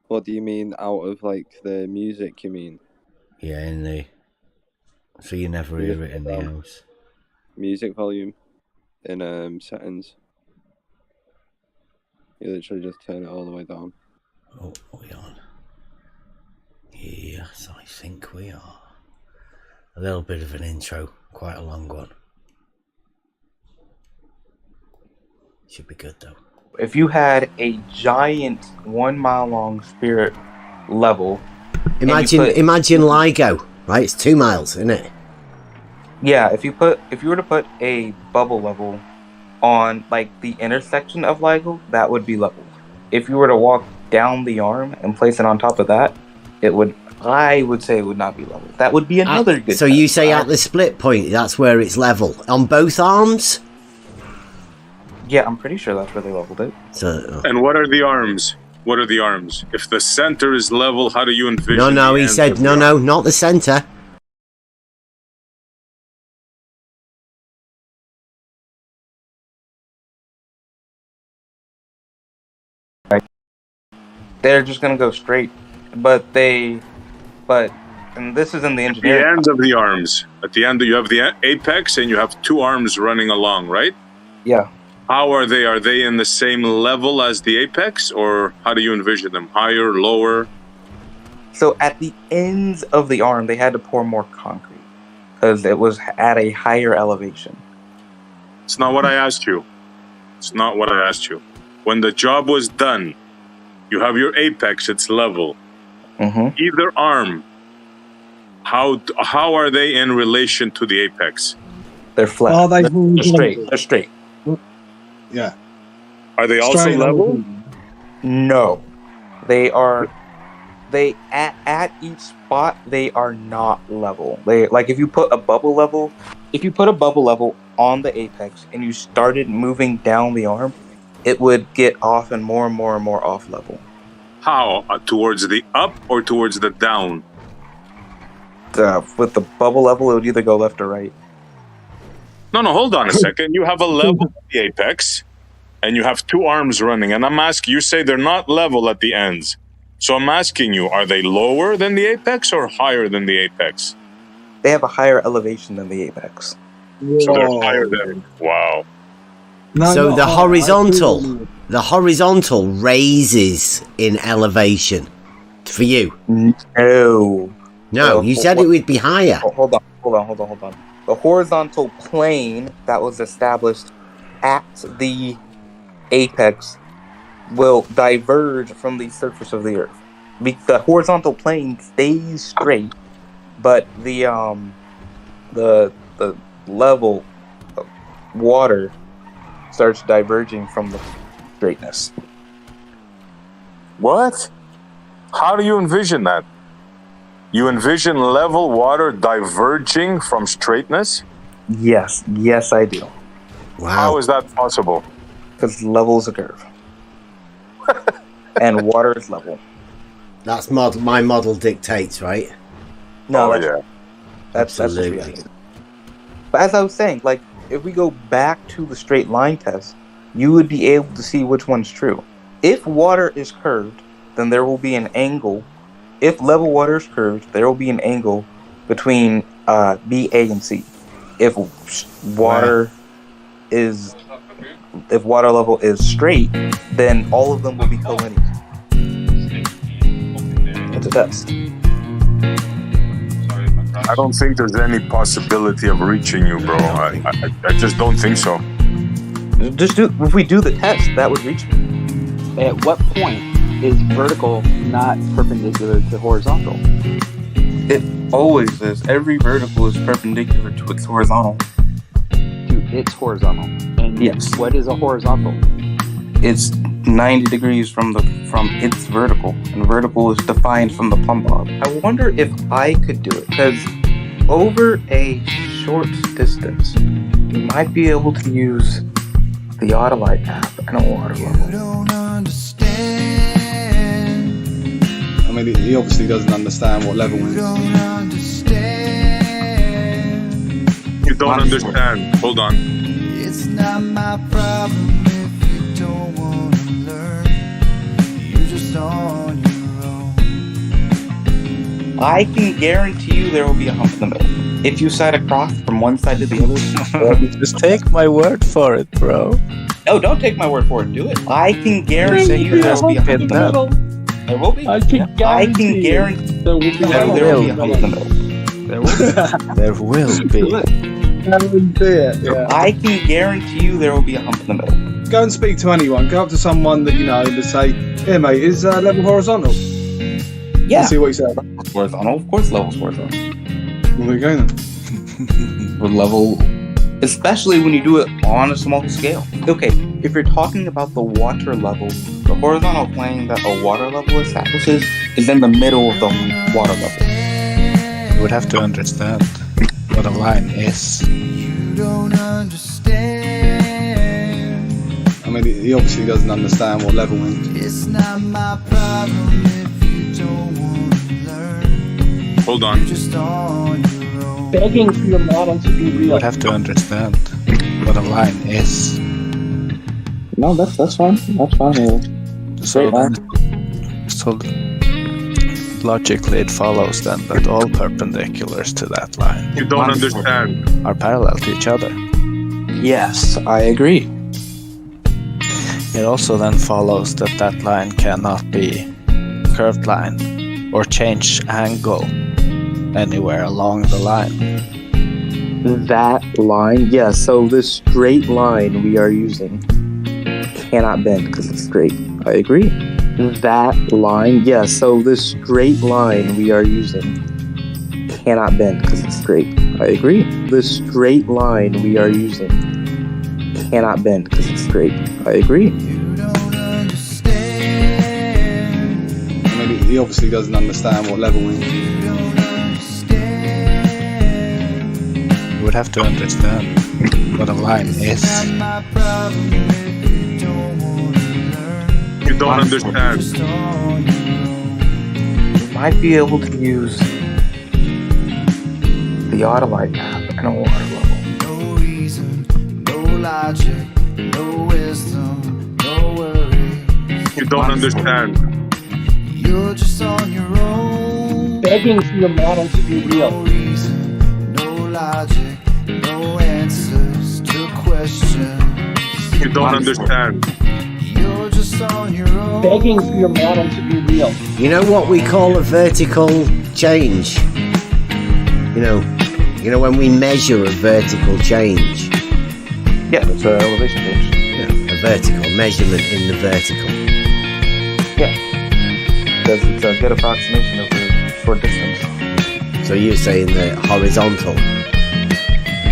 What do you mean out of like the music? You mean Yeah, in the... So you never hear it in the house. music volume in settings? You literally just turn it all the way down. Oh, are we on? Yes, I think we are. A little bit of an intro, quite a long one. Should be good though. If you had a giant 1 mile long spirit level, imagine LIGO, right? It's 2 miles, isn't it? Yeah, if you were to put a bubble level on like the intersection of LIGO, that would be level. If you were to walk down the arm and place it on top of that, I would say it would not be level. That would be another good. So you say at the split point, that's where it's level on both arms? Yeah, I'm pretty sure that's where they leveled it. So, And what are the arms? What are the arms? If the center is level, how do you envision? No, he said no, not the center. They're just gonna go straight, and this is in the engineering. The ends of the arms. At the end, you have the apex, and you have two arms running along, right? Yeah. How are they? Are they in the same level as the apex, or how do you envision them? Higher, lower? So at the ends of the arm, they had to pour more concrete because it was at a higher elevation. It's not what I asked you. It's not what I asked you. When the job was done, you have your apex, it's level. Mm-hmm. Either arm, how are they in relation to the apex? They're flat. Are they They're straight. They're straight. Yeah. Are they also Straight level? No, they are. They at each spot they are not level. They like if you put a bubble level on the apex and you started moving down the arm, it would get off and more off level. How? Towards the up or towards the down? With the bubble level, it would either go left or right. No, hold on a second. You have a level at the apex, and you have two arms running. And I'm asking, you say they're not level at the ends. So I'm asking you, are they lower than the apex or higher than the apex? They have a higher elevation than the apex. So they're higher than... Wow. No, So not the high. horizontal raises in elevation for you. No. No, you said it would be higher. Hold on. The horizontal plane that was established at the apex will diverge from the surface of the earth. The horizontal plane stays straight, but the level of water starts diverging from the straightness. What? How do you envision that? You envision level water diverging from straightness? Yes, I do. Wow. How is that possible? Because level is a curve. And water is level. That's my model dictates, right? No, yeah. that's Absolutely. reality. But as I was saying, like, if we go back to the straight line test, you would be able to see which one's true. If water is curved, then there will be an angle. If level water is curved, there will be an angle between B, A, and C. If water level is straight, then all of them will be collinear. It's a test. I don't think there's any possibility of reaching you, bro. I just don't think so. If we do the test, that would reach me. At what point is vertical not perpendicular to horizontal? It always is. Every vertical is perpendicular to its horizontal. To its horizontal. And yes. What is a horizontal? It's 90 degrees from its vertical, and vertical is defined from the plumb bob. I wonder if I could do it, because over a short distance, you might be able to use the Auditing app and a water level. I mean, he obviously doesn't understand what level is. You don't understand. Hold on. It's not my problem if you don't want to learn. You're just on your I can guarantee you there will be a hump in the middle. If you side across from one side to the other, Just take my word for it, bro. no, don't take my word for it. Do it. I can guarantee you there will be a hump in the middle. There will be. I can guarantee there will be There will be a hump in the middle. There will be. There will be. I can guarantee you there will be a hump in the middle. Go and speak to anyone. Go up to someone that you know and just say, "Here, mate, is level horizontal?" Yeah. And see what you say. Horizontal, of course, level's horizontal. Well, there you go then. For level, especially when you do it on a small scale. Okay, if you're talking about the water level, the horizontal plane that a water level establishes is in the middle of the water level. You would have to understand what a line is. You don't understand. I mean, he obviously doesn't understand what level means. It's not my problem if you don't want to learn. Hold on. You're just on your own. Begging for your model to be You real. would have to understand what a line is. No, that's fine. That's fine. So logically it follows then that all perpendiculars to that line You don't understand. are parallel to each other. Yes, I agree. It also then follows that that line cannot be curved line or change angle anywhere along the line. That line, yeah, so this straight line we are using cannot bend because it's straight. I agree. That line, yeah, so this straight line we are using cannot bend because it's straight. I agree. This straight line we are using cannot bend because it's straight. I agree. You don't understand. I mean, he obviously doesn't understand what level means. You don't understand. You would have to understand what a line is. It's not my problem if you don't want to learn. You don't understand. Just on your own. You might be able to use the Auditing map and a water level. No reason, no logic, no wisdom, no worries. You don't understand. You're just on your own. Begging for your model to be No real. reason, no logic, no answers to questions. You don't understand. You're just on your own. Begging for your model to be real. You know what we call a vertical change? You know when we measure a vertical change? Yeah, it's an elevation change. Yeah, a vertical measurement in the vertical. Because it's a good approximation of the short distance. So you're saying that horizontal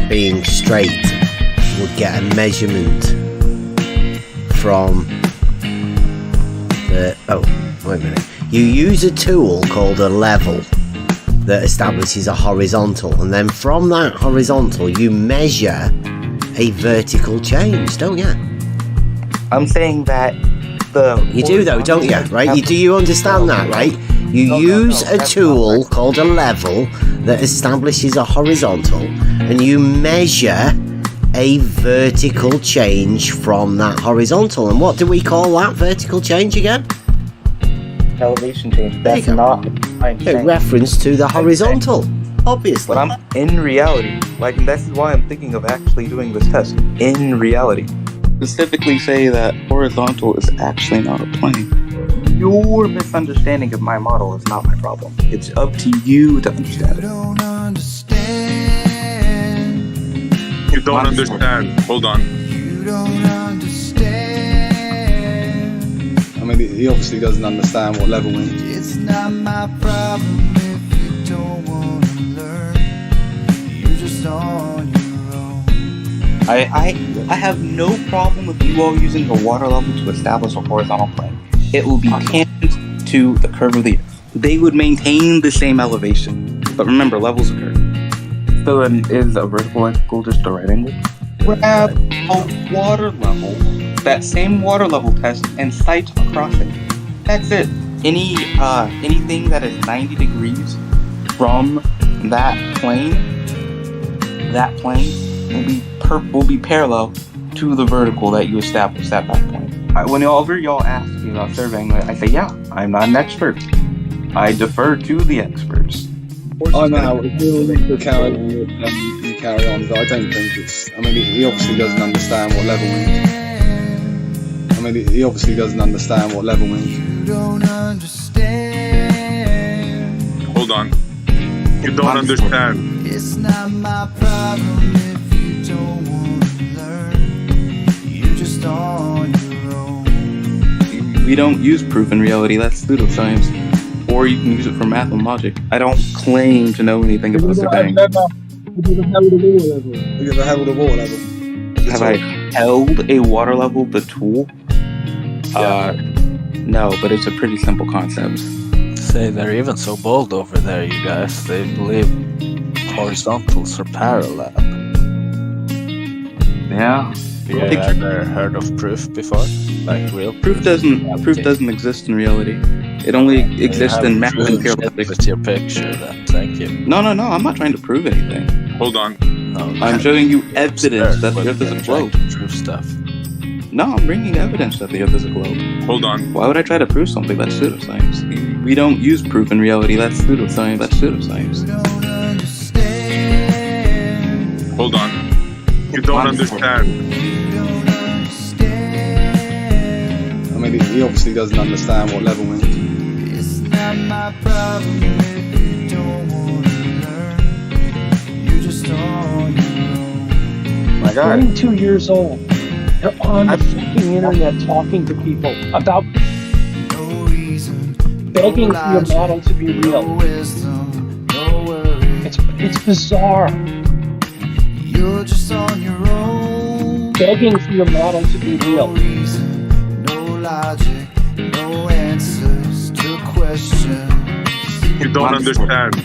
being straight would get a measurement from the... Oh, wait a minute. You use a tool called a level that establishes a horizontal, and then from that horizontal you measure a vertical change, don't you? I'm saying that You do though, don't you? Right? Do you understand that, right? You use a tool called a level that establishes a horizontal, and you measure a vertical change from that horizontal. And what do we call that vertical change again? elevation change. There That's you go. not I'm A saying. reference to the horizontal, obviously. But I'm in reality, like, and this is why I'm thinking of actually doing this test. In reality, specifically say that horizontal is actually not a plane. Your misunderstanding of my model is not my problem. It's up to you to understand You it. don't understand. You don't understand. Hold on. You don't understand. I mean, he obviously doesn't understand what level means. It's not my problem if you don't want to learn. You're just on your own. I have no problem with you all using the water level to establish a horizontal plane. It will be tangent to the curve of the earth. They would maintain the same elevation. But remember, levels occur. So then is a vertical angle just a right angle? Grab a water level, that same water level test, and sight across it. That's it. Anything that is 90 degrees from that plane will be parallel to the vertical that you established at that point. Whenever y'all ask me about surveying, I say, yeah, I'm not an expert. I defer to the experts. I know we'll carry on with you carry on, but I don't think it's. I mean, he obviously doesn't understand what level means. I mean, he obviously doesn't understand what level means. You don't understand. Hold on. You don't understand. It's not my problem if you don't want to learn. You're just on your own. We don't use proof in reality. That's pseudoscience. Or you can use it for math and logic. I don't claim to know anything about the thing. Have you ever held a water level? Have you ever held a water level? Have I held a water level, the tool? No, but it's a pretty simple concept. Say they're even so bold over there, you guys. They believe horizontals are parallel. Yeah. Have you ever heard of proof before? Like real Proof doesn't exist in reality. It only exists in math and theoretics. With your picture, then. Thank you. No, I'm not trying to prove anything. Hold on. No, I'm showing you evidence that the Earth is a globe. Prove stuff. No, I'm bringing evidence that the Earth is a globe. Hold on. Why would I try to prove something? That's pseudoscience. We don't use proof in reality. That's pseudoscience. That's pseudoscience. You don't understand. Hold on. You don't understand. You don't understand. I mean, he obviously doesn't understand what level means. It's not my problem if you don't want to learn. You're just on your own. My God. 22 years old. You're on the fucking internet talking to people about No reason. begging for your model to be No real. wisdom. No worry. It's bizarre. You're just on your own. Begging for your model to be No real. reason. No logic. No answers to questions. You don't understand.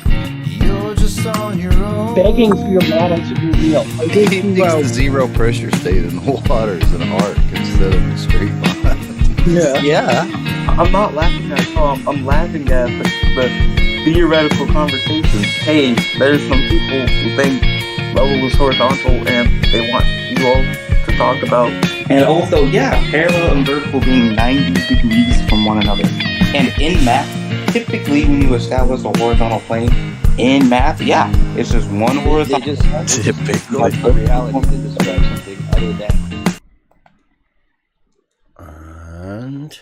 You're just on your own. Begging for your model to be real. He thinks the zero pressure state in the water is an arc instead of a straight line. Yeah. I'm not laughing at Trump. I'm laughing at the theoretical conversations. Hey, there's some people who think level is horizontal and they want you all to talk about. And also, yeah, parallel and vertical being 90 degrees from one another. And in math, typically when you establish a horizontal plane, in math, yeah, it's just one horizontal. Typical. reality to describe something other than. And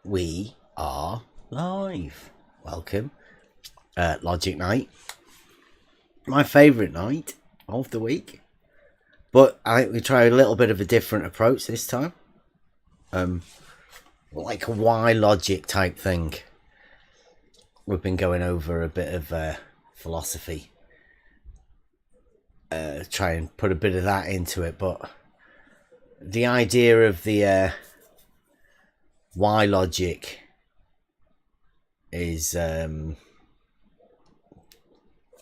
we are live. Welcome. Logic night. My favourite night of the week. But I think we try a little bit of a different approach this time. Like a why logic type thing. We've been going over a bit of philosophy. Try and put a bit of that into it, but the idea of the why logic is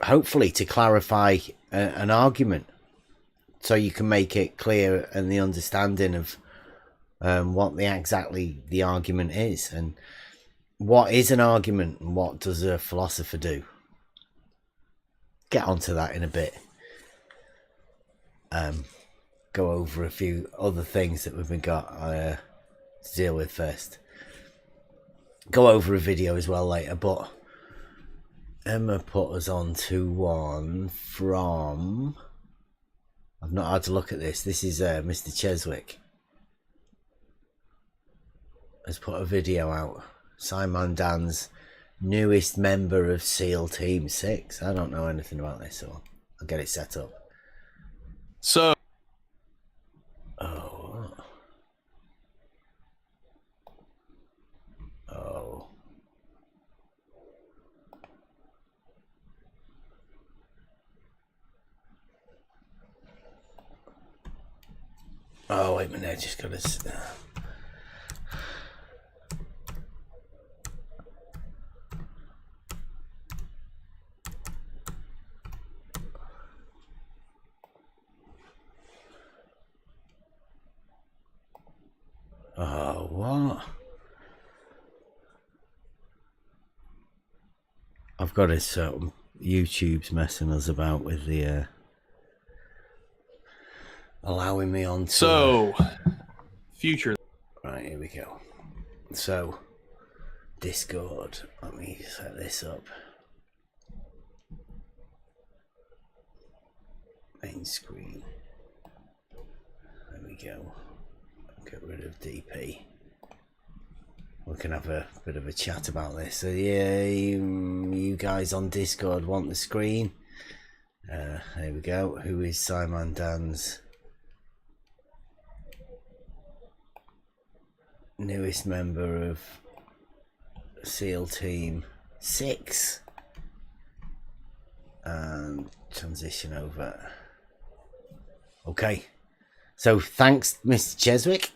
hopefully to clarify an argument, so you can make it clear and the understanding of what exactly the argument is, and what is an argument, and what does a philosopher do. Get onto that in a bit. Go over a few other things that we've got to deal with first. Go over a video as well later, but Emma put us on to one from... I've not had to look at this. This is Mr. Cheswick. Has put a video out. Simon Dan's newest member of SEAL Team 6. I don't know anything about this, so I'll get it set up. So, Oh. Oh, wait a minute, I just got to... Oh, what? I've got this YouTube's messing us about with the allowing me on to... So, future. Right, here we go. So, Discord. Let me set this up. Main screen. There we go. Get rid of DP. We can have a bit of a chat about this. So yeah, you guys on Discord want the screen. There we go. Who is Simon Dan's newest member of SEAL Team 6? And transition over. Okay. So thanks, Mr. Cheswick.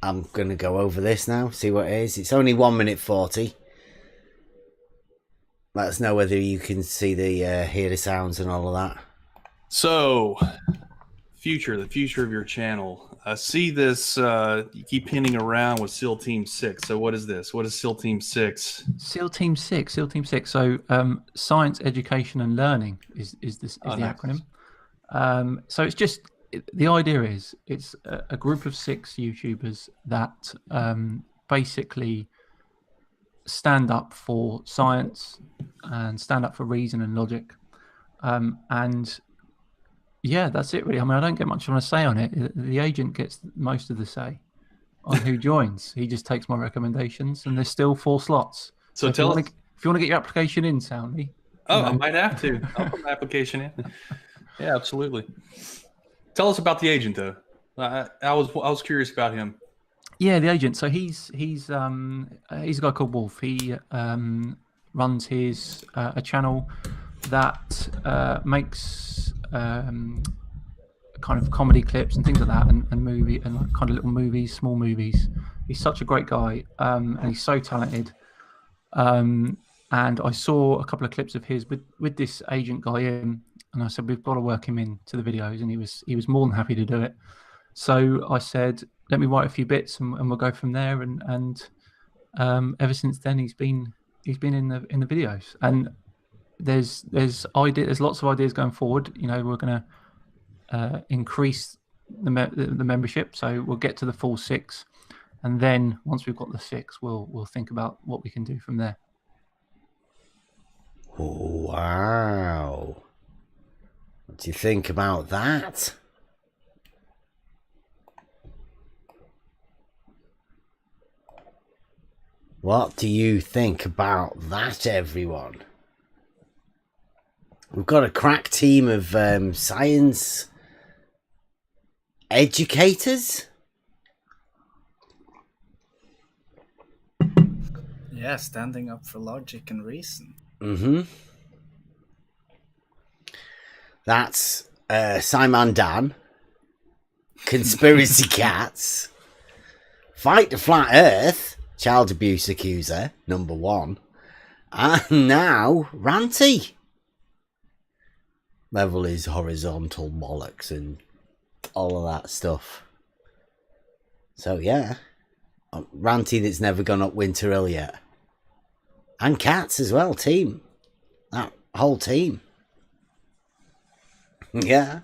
I'm going to go over this now, see what it is. It's only 1 minute 40. Let us know whether you can see the hear the sounds and all of that. So, the future of your channel. I see this, you keep hinting around with SEAL Team 6. So what is this? What is SEAL Team 6? SEAL Team 6, SEAL Team 6. So science, education and learning is the acronym. So it's just, the idea is it's a group of 6 YouTubers that basically stand up for science and stand up for reason and logic. And yeah, that's it really. I mean, I don't get much I want to say on it. The agent gets most of the say on who joins. He just takes my recommendations, and there's still 4 slots. So if you want to get your application in, Soundly. I might have to. I'll put my application in. Yeah, absolutely. Tell us about the agent, though. I was curious about him. Yeah, the agent. So he's a guy called Wolf. He runs his a channel that makes kind of comedy clips and things like that, and movie and like kind of little movies, small movies. He's such a great guy, and he's so talented. And I saw a couple of clips of his with this agent guy in, and I said we've got to work him into the videos, and he was more than happy to do it. So I said, let me write a few bits, and we'll go from there. And ever since then, he's been in the videos, and there's lots of ideas going forward. You know, we're going to increase the membership, so we'll get to the full 6, and then once we've got the 6, we'll think about what we can do from there. Wow, what do you think about that? What do you think about that, everyone? We've got a crack team of science educators. Yeah, standing up for logic and reason. Mm-hmm. That's Simon Dan, Conspiracy Cats, Fight the Flat Earth, Child Abuse Accuser, #1, and now Ranty. Level is horizontal bollocks and all of that stuff. So yeah, Ranty that's never gone up Winter Hill yet. And Cats as well, team. That whole team. Yeah.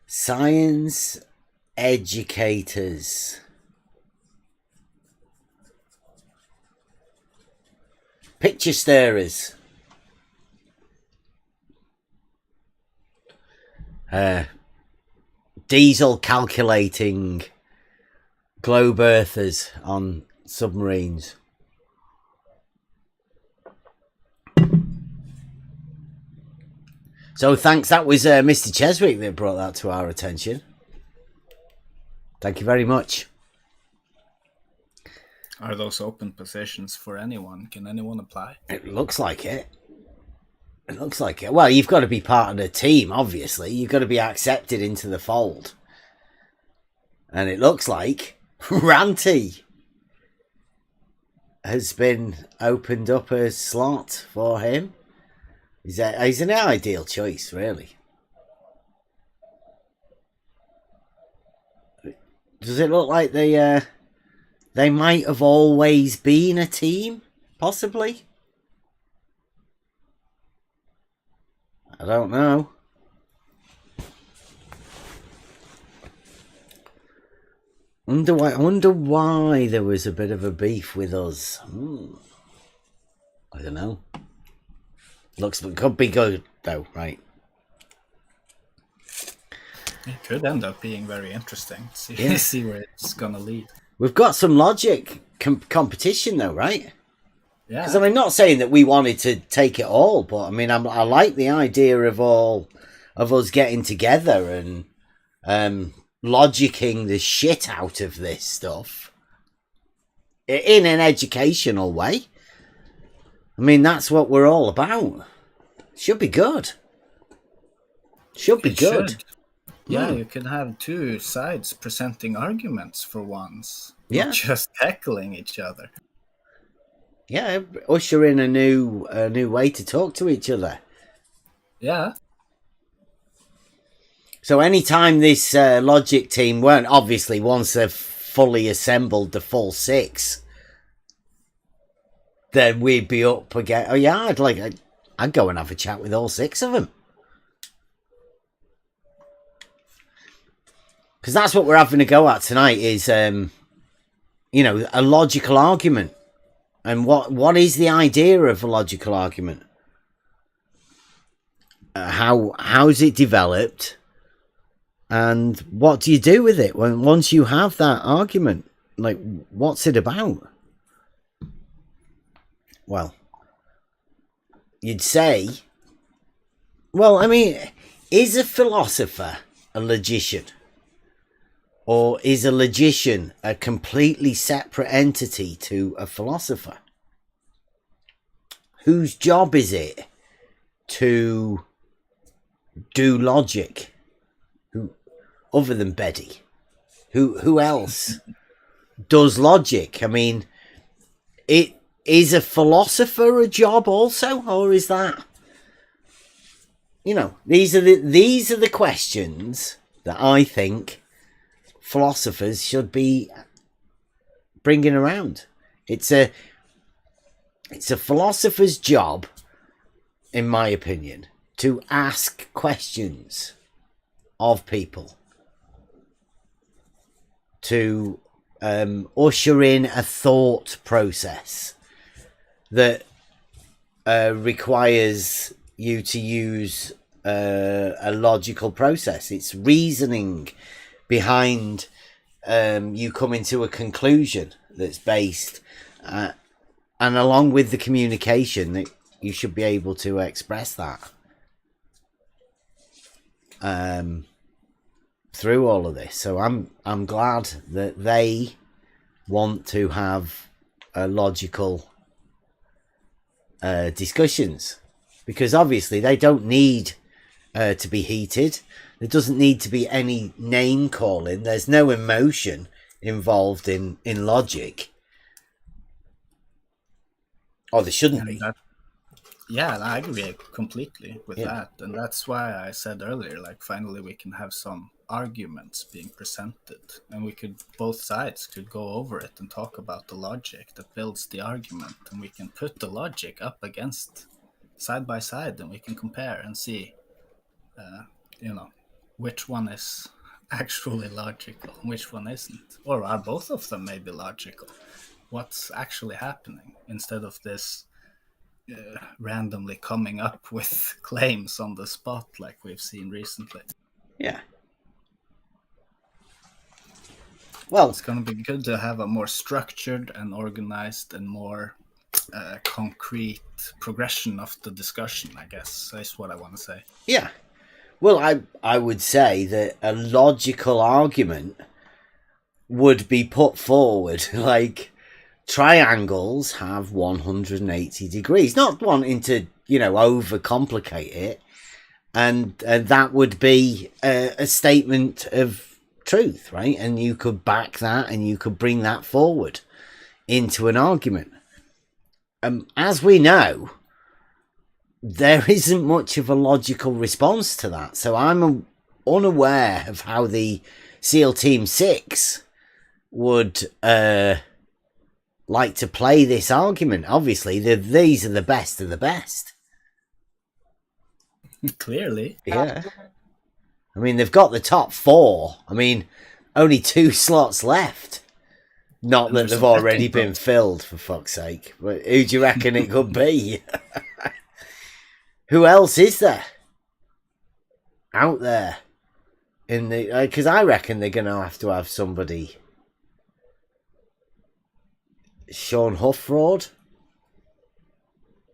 Science educators. Picture stirrers. Diesel calculating globe earthers on submarines. So thanks, that was Mr. Cheswick that brought that to our attention. Thank you very much. Are those open positions for anyone? Can anyone apply? It looks like it. It looks like it. Well, you've got to be part of the team, obviously. You've got to be accepted into the fold. And it looks like Ranty has been opened up a slot for him. He's an ideal choice, really. Does it look like they might have always been a team? Possibly? I don't know. I wonder why there was a bit of a beef with us. I don't know. Could be good though, right? It could end up being very interesting. Yeah. See where it's gonna lead. We've got some logic competition though, right? Yeah. Because I'm not saying that we wanted to take it all, but I mean, I like the idea of us getting together and logicking the shit out of this stuff in an educational way. I mean, that's what we're all about. Should be good. Should be good. Should. Yeah, you can have two sides presenting arguments for once. Yeah. Not just heckling each other. Yeah, usher in a new way to talk to each other. Yeah. So anytime this logic team weren't, obviously once they've fully assembled the full six, then we'd be up again. Oh yeah, I'd go and have a chat with all six of them. Because that's what we're having a go at tonight is, a logical argument. And what is the idea of a logical argument? How's it developed? And what do you do with it once you have that argument? Like, what's it about? Well, you'd say, well, I mean, is a philosopher a logician? Or is a logician a completely separate entity to a philosopher? Whose job is it to do logic? Other than Betty? Who else does logic? I mean, is a philosopher a job also? Or is that... these are the questions that I think philosophers should be bringing around. It's a philosopher's job, in my opinion, to ask questions of people, to usher in a thought process that requires you to use a logical process. It's reasoning behind you coming to a conclusion that's based and along with the communication that you should be able to express that through all of this. So I'm glad that they want to have a logical discussions, because obviously they don't need to be heated. There doesn't need to be any name calling. There's no emotion involved in logic. Or there shouldn't be. Yeah, I agree completely with that. And that's why I said earlier, finally we can have some arguments being presented. And both sides could go over it and talk about the logic that builds the argument. And we can put the logic up against side by side, and we can compare and see, which one is actually logical and which one isn't. Or are both of them maybe logical? What's actually happening, instead of this randomly coming up with claims on the spot like we've seen recently. Yeah. Well, it's going to be good to have a more structured and organized and more concrete progression of the discussion, I guess. That's what I want to say. Yeah. Well, I would say that a logical argument would be put forward like triangles have 180 degrees, not wanting to, overcomplicate it. And that would be a statement of truth, right? And you could back that and you could bring that forward into an argument. As we know, there isn't much of a logical response to that. So I'm unaware of how the SEAL Team 6 would like to play this argument. Obviously, these are the best of the best. Clearly. Yeah. I mean, they've got the top four. I mean, Only 2 slots left. Not And that there's they've a already betting been filled, for fuck's sake. But who do you reckon it could be? Who else is there out there in the? Because I reckon they're gonna have to have somebody. Sean Huffrod.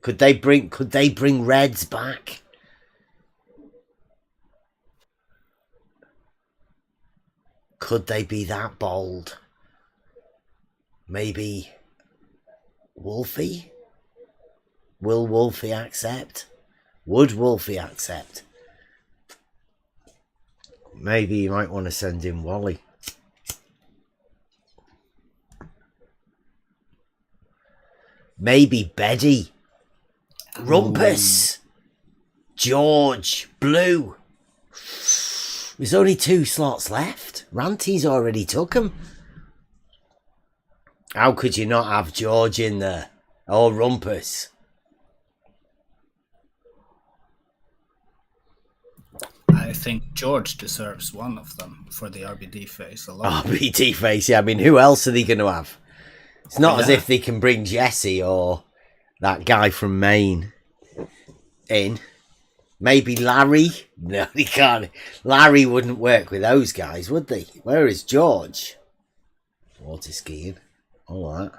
Could they bring Reds back? Could they be that bold? Maybe Wolfie? Will Wolfie accept? Would Wolfie accept? Maybe you might want to send in Wally. Maybe Beddy. Rumpus. George. Blue. There's only 2 slots left. Ranty's already took them. How could you not have George in there? Or Rumpus? I think George deserves one of them for the RBD phase alone. RBD phase, yeah. I mean, who else are they going to have? It's not as if they can bring Jesse or that guy from Maine in. Maybe Larry? No, they can't. Larry wouldn't work with those guys, would they? Where is George? Water skiing. All that.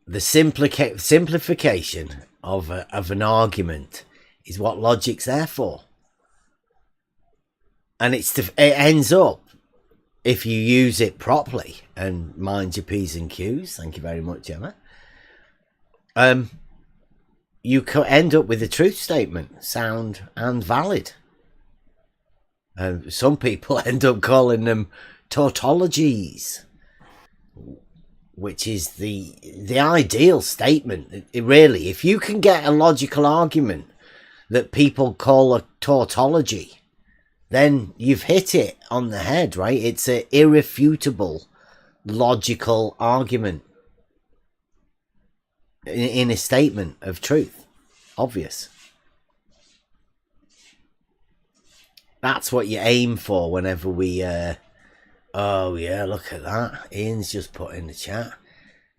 The simplification of an argument is what logic's there for. And it ends up, if you use it properly and mind your P's and Q's, thank you very much, Emma, you could end up with a truth statement, sound and valid. Some people end up calling them tautologies, which is the ideal statement. Really, if you can get a logical argument that people call a tautology, then you've hit it on the head, right? It's an irrefutable logical argument in a statement of truth. Obvious. That's what you aim for whenever we oh yeah, look at that. Ian's just put in the chat.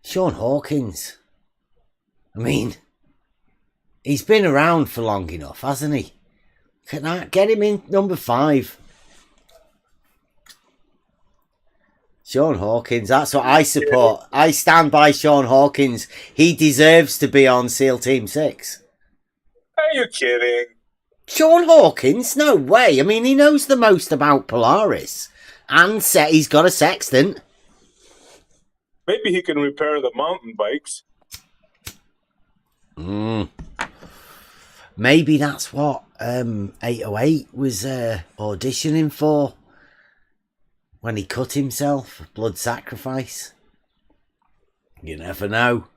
Sean Hawkins. I mean, he's been around for long enough, hasn't he? Can I get him in number 5? Sean Hawkins, that's what I support. I stand by Sean Hawkins. He deserves to be on SEAL Team 6. Are you kidding? Sean Hawkins? No way. I mean, he knows the most about Polaris. And he's got a sextant. Maybe he can repair the mountain bikes. Maybe that's what 808 was auditioning for when he cut himself. Blood sacrifice. You never know.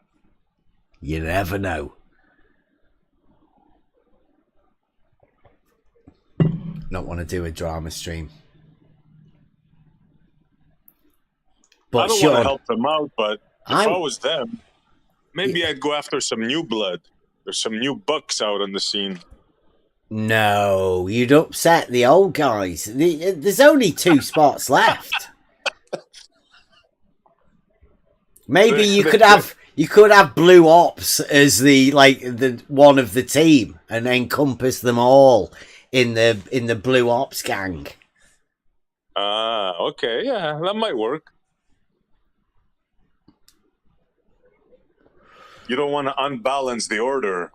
You never know. Not want to do a drama stream. But I don't Sean, want to help them out, but if I I'm- was them, maybe I'd go after some new blood. There's some new bucks out on the scene. No, you'd upset the old guys. There's only 2 spots left. Maybe you could have Blue Ops as the one of the team and encompass them all in the Blue Ops gang. Okay, yeah, that might work. You don't want to unbalance the order.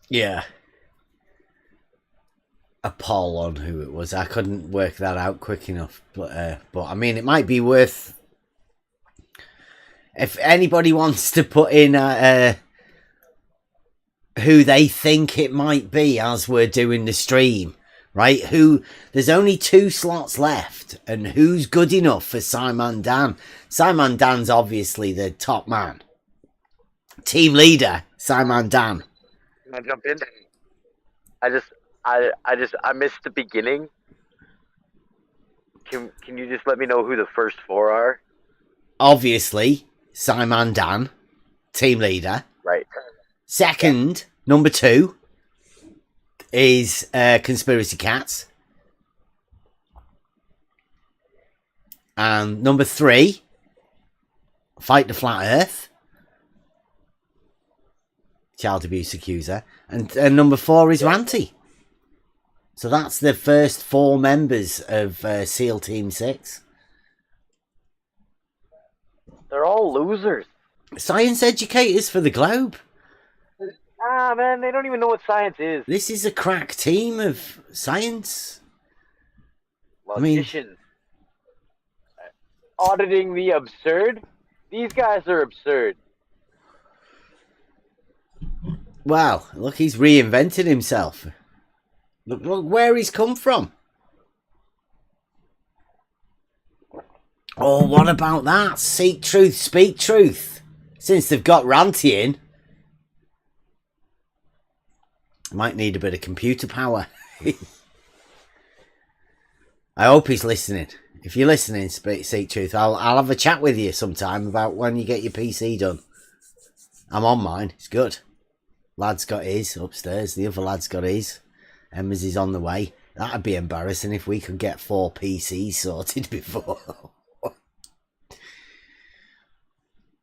Yeah. A poll on who it was. I couldn't work that out quick enough, but I mean, it might be worth. If anybody wants to put in who they think it might be as we're doing the stream, right? There's only 2 slots left, and who's good enough for Simon Dan? Simon Dan's obviously the top man. Team leader, Simon Dan. Can I jump in? I missed the beginning. Can you just let me know who the first 4 are? Obviously, Simon Dan, team leader. Right. Second, number 2, is conspiracy cats. And number 3, fight the flat earth. Child abuse accuser. And number 4 is Ranty. So that's the first 4 members of SEAL Team 6. They're all losers. Science educators for the globe. Ah, man, they don't even know what science is. This is a crack team of science. Logicians. Auditing the absurd? These guys are absurd. Wow, look, he's reinvented himself. Look where he's come from. Oh, what about that? Seek truth, speak truth. Since they've got Ranty in, might need a bit of computer power. I hope he's listening. If you're listening, Seek Truth, I'll have a chat with you sometime about when you get your PC done. I'm on mine. It's good. Lad's got his upstairs. The other lad's got his. Emma's is on the way. That'd be embarrassing if we could get 4 PCs sorted before.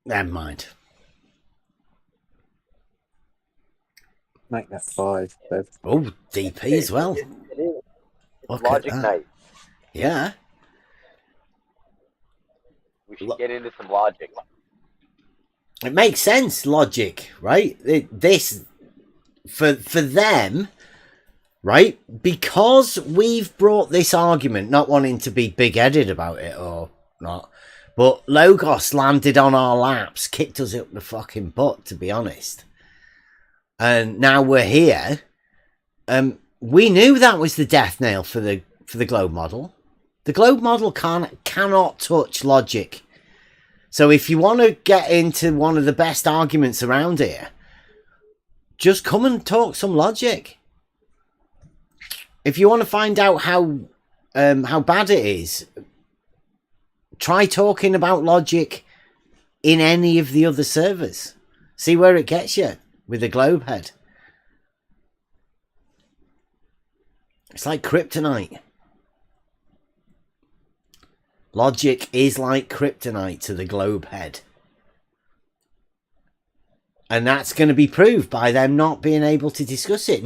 Never mind. Make that 5. Bev. Oh, DP as well. It's logic night. Yeah. We should get into some logic. It makes sense, logic, right? This, for them, right? Because we've brought this argument, not wanting to be big-headed about it or not, but Logos landed on our laps, kicked us up the fucking butt, to be honest. And now we're here. We knew that was the death nail for the globe model. The globe model cannot touch logic. So if you want to get into one of the best arguments around here, just come and talk some logic. If you want to find out how bad it is, try talking about logic in any of the other servers. See where it gets you with the globe head. It's like kryptonite. Logic is like kryptonite to the globe head. And that's going to be proved by them not being able to discuss it.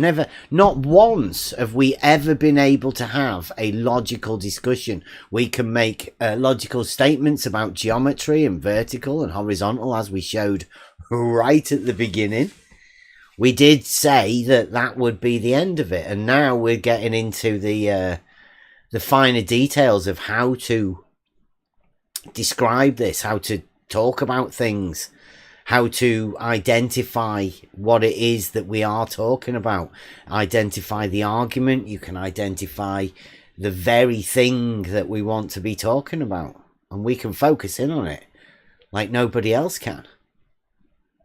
Not once have we ever been able to have a logical discussion. We can make logical statements about geometry and vertical and horizontal, as we showed right at the beginning. We did say that would be the end of it. And now we're getting into the finer details of how to describe this, how to talk about things, how to identify what it is that we are talking about, identify the argument. You can identify the very thing that we want to be talking about, and we can focus in on it like nobody else can,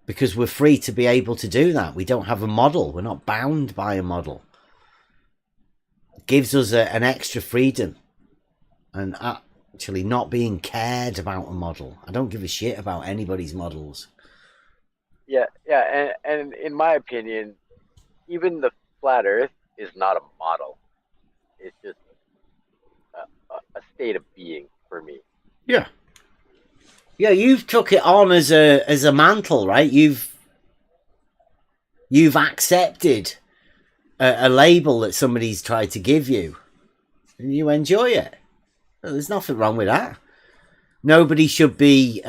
because we're free to be able to do that. We don't have a model. We're not bound by a model. It gives us an extra freedom, and actually not being cared about a model. I don't give a shit about anybody's models. Yeah, and in my opinion, even the flat Earth is not a model. It's just a state of being for me. Yeah, you've took it on as a mantle, right? You've accepted a label that somebody's tried to give you, and you enjoy it. There's nothing wrong with that. Nobody should be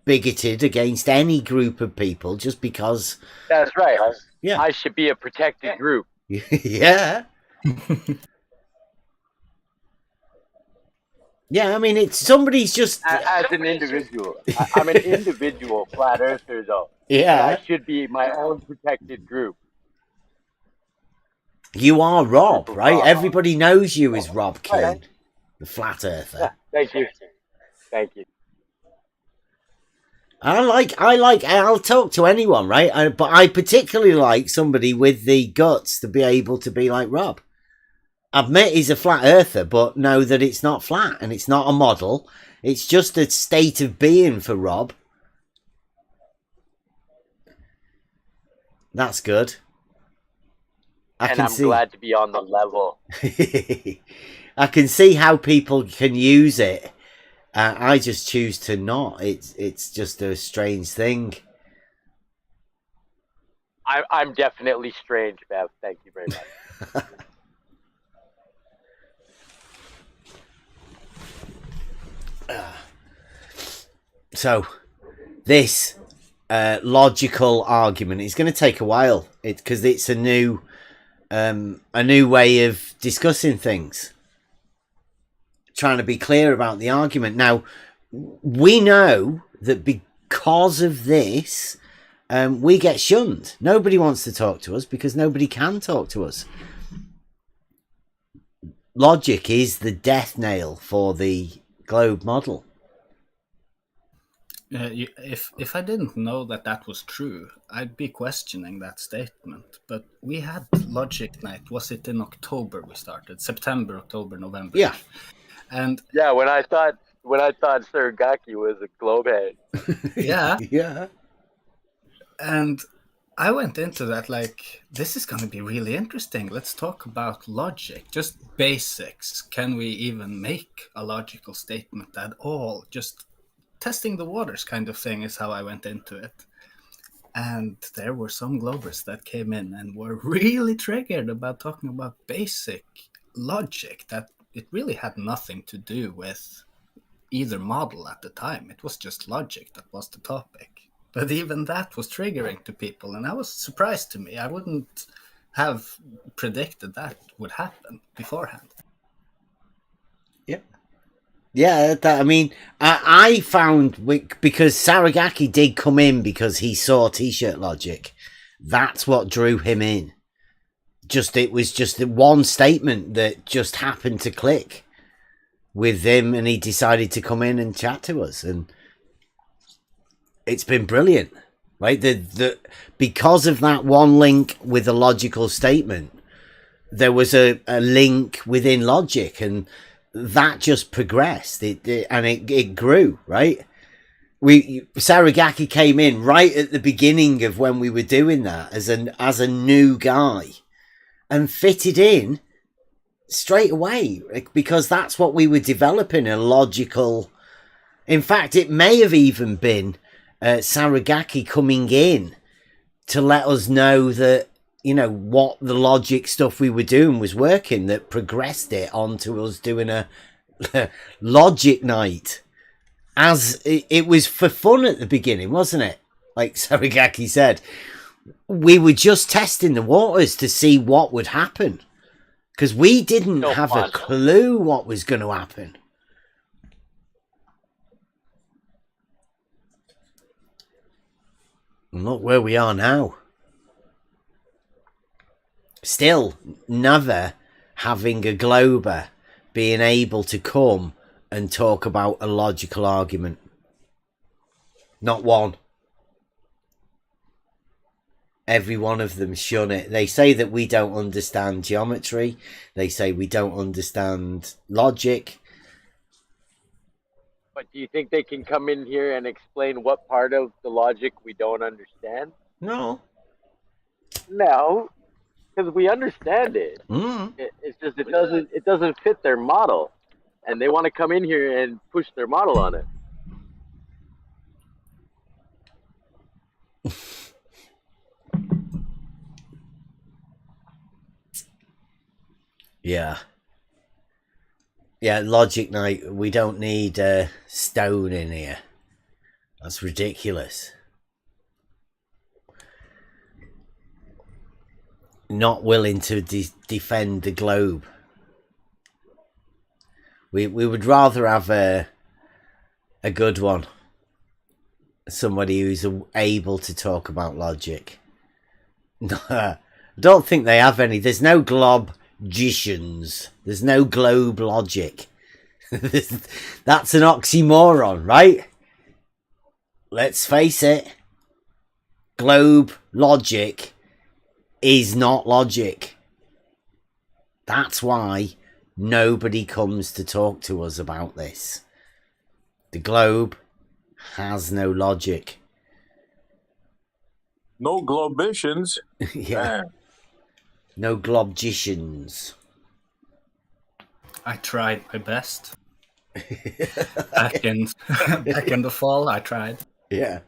bigoted against any group of people just because... That's right. Yeah. I should be a protected group. Yeah. Yeah, I mean, it's somebody's just... As an individual. I'm an individual flat earther, though. Yeah. And I should be my own protected group. You are Rob, right? Everybody knows you as Rob King, the flat earther. Thank you. Thank you. I'll talk to anyone, right? But I particularly like somebody with the guts to be able to be like Rob. Admit he's a flat earther, but know that it's not flat and it's not a model. It's just a state of being for Rob. That's good. and I'm glad to be on the level. I can see how people can use it. I just choose to not. It's just a strange thing. I'm definitely strange, Bev. Thank you very much. So, this logical argument is going to take a while, because it's a new way of discussing things. Trying to be clear about the argument. Now, we know that because of this, we get shunned. Nobody wants to talk to us because nobody can talk to us. Logic is the death nail for the globe model. If I didn't know that was true, I'd be questioning that statement. But we had Logic Night. Was it in October we started? September, October, November. Yeah. And yeah, when I thought Sarugaki was a globe head. Yeah. Yeah. And I went into that like, this is going to be really interesting. Let's talk about logic, just basics. Can we even make a logical statement at all? Just testing the waters kind of thing is how I went into it. And there were some Globers that came in and were really triggered about talking about basic logic, that it really had nothing to do with either model at the time. It was just logic that was the topic. But even that was triggering to people, and that was a surprise to me. I wouldn't have predicted that would happen beforehand. Yep. Yeah, I mean, I found, because Sarugaki did come in because he saw T-shirt logic. That's what drew him in. It was just the one statement that just happened to click with him, and he decided to come in and chat to us, and it's been brilliant, right? Because of that one link with a logical statement, there was a link within logic, and that just progressed. It grew, right? Sarugaki came in right at the beginning of when we were doing that as a new guy, and fitted in straight away, because that's what we were developing, a logical. In fact, it may have even been Sarugaki coming in to let us know that, what the logic stuff we were doing was working, that progressed it onto us doing a logic night. As it was for fun at the beginning, wasn't it? Like Sarugaki said, we were just testing the waters to see what would happen, because we didn't have a clue what was going to happen. And look where we are now. Still never having a Glober being able to come and talk about a logical argument. Not one. Every one of them shun it. They say that we don't understand geometry. They say we don't understand logic. But do you think they can come in here and explain what part of the logic we don't understand? No. No, because we understand it. It's just it doesn't fit their model, and they want to come in here and push their model on it. Yeah. Yeah, Logic Night, we don't need Stone in here. That's ridiculous. Not willing to defend the globe. We would rather have a good one. Somebody who's able to talk about logic. I don't think they have any. There's no globgicians. There's no globe logic. That's an oxymoron, right? Let's face it. Globe logic is not logic. That's why nobody comes to talk to us about this. The globe has no logic. No globicians. Yeah. No globgicians. I tried my best. back in the fall, I tried. Yeah.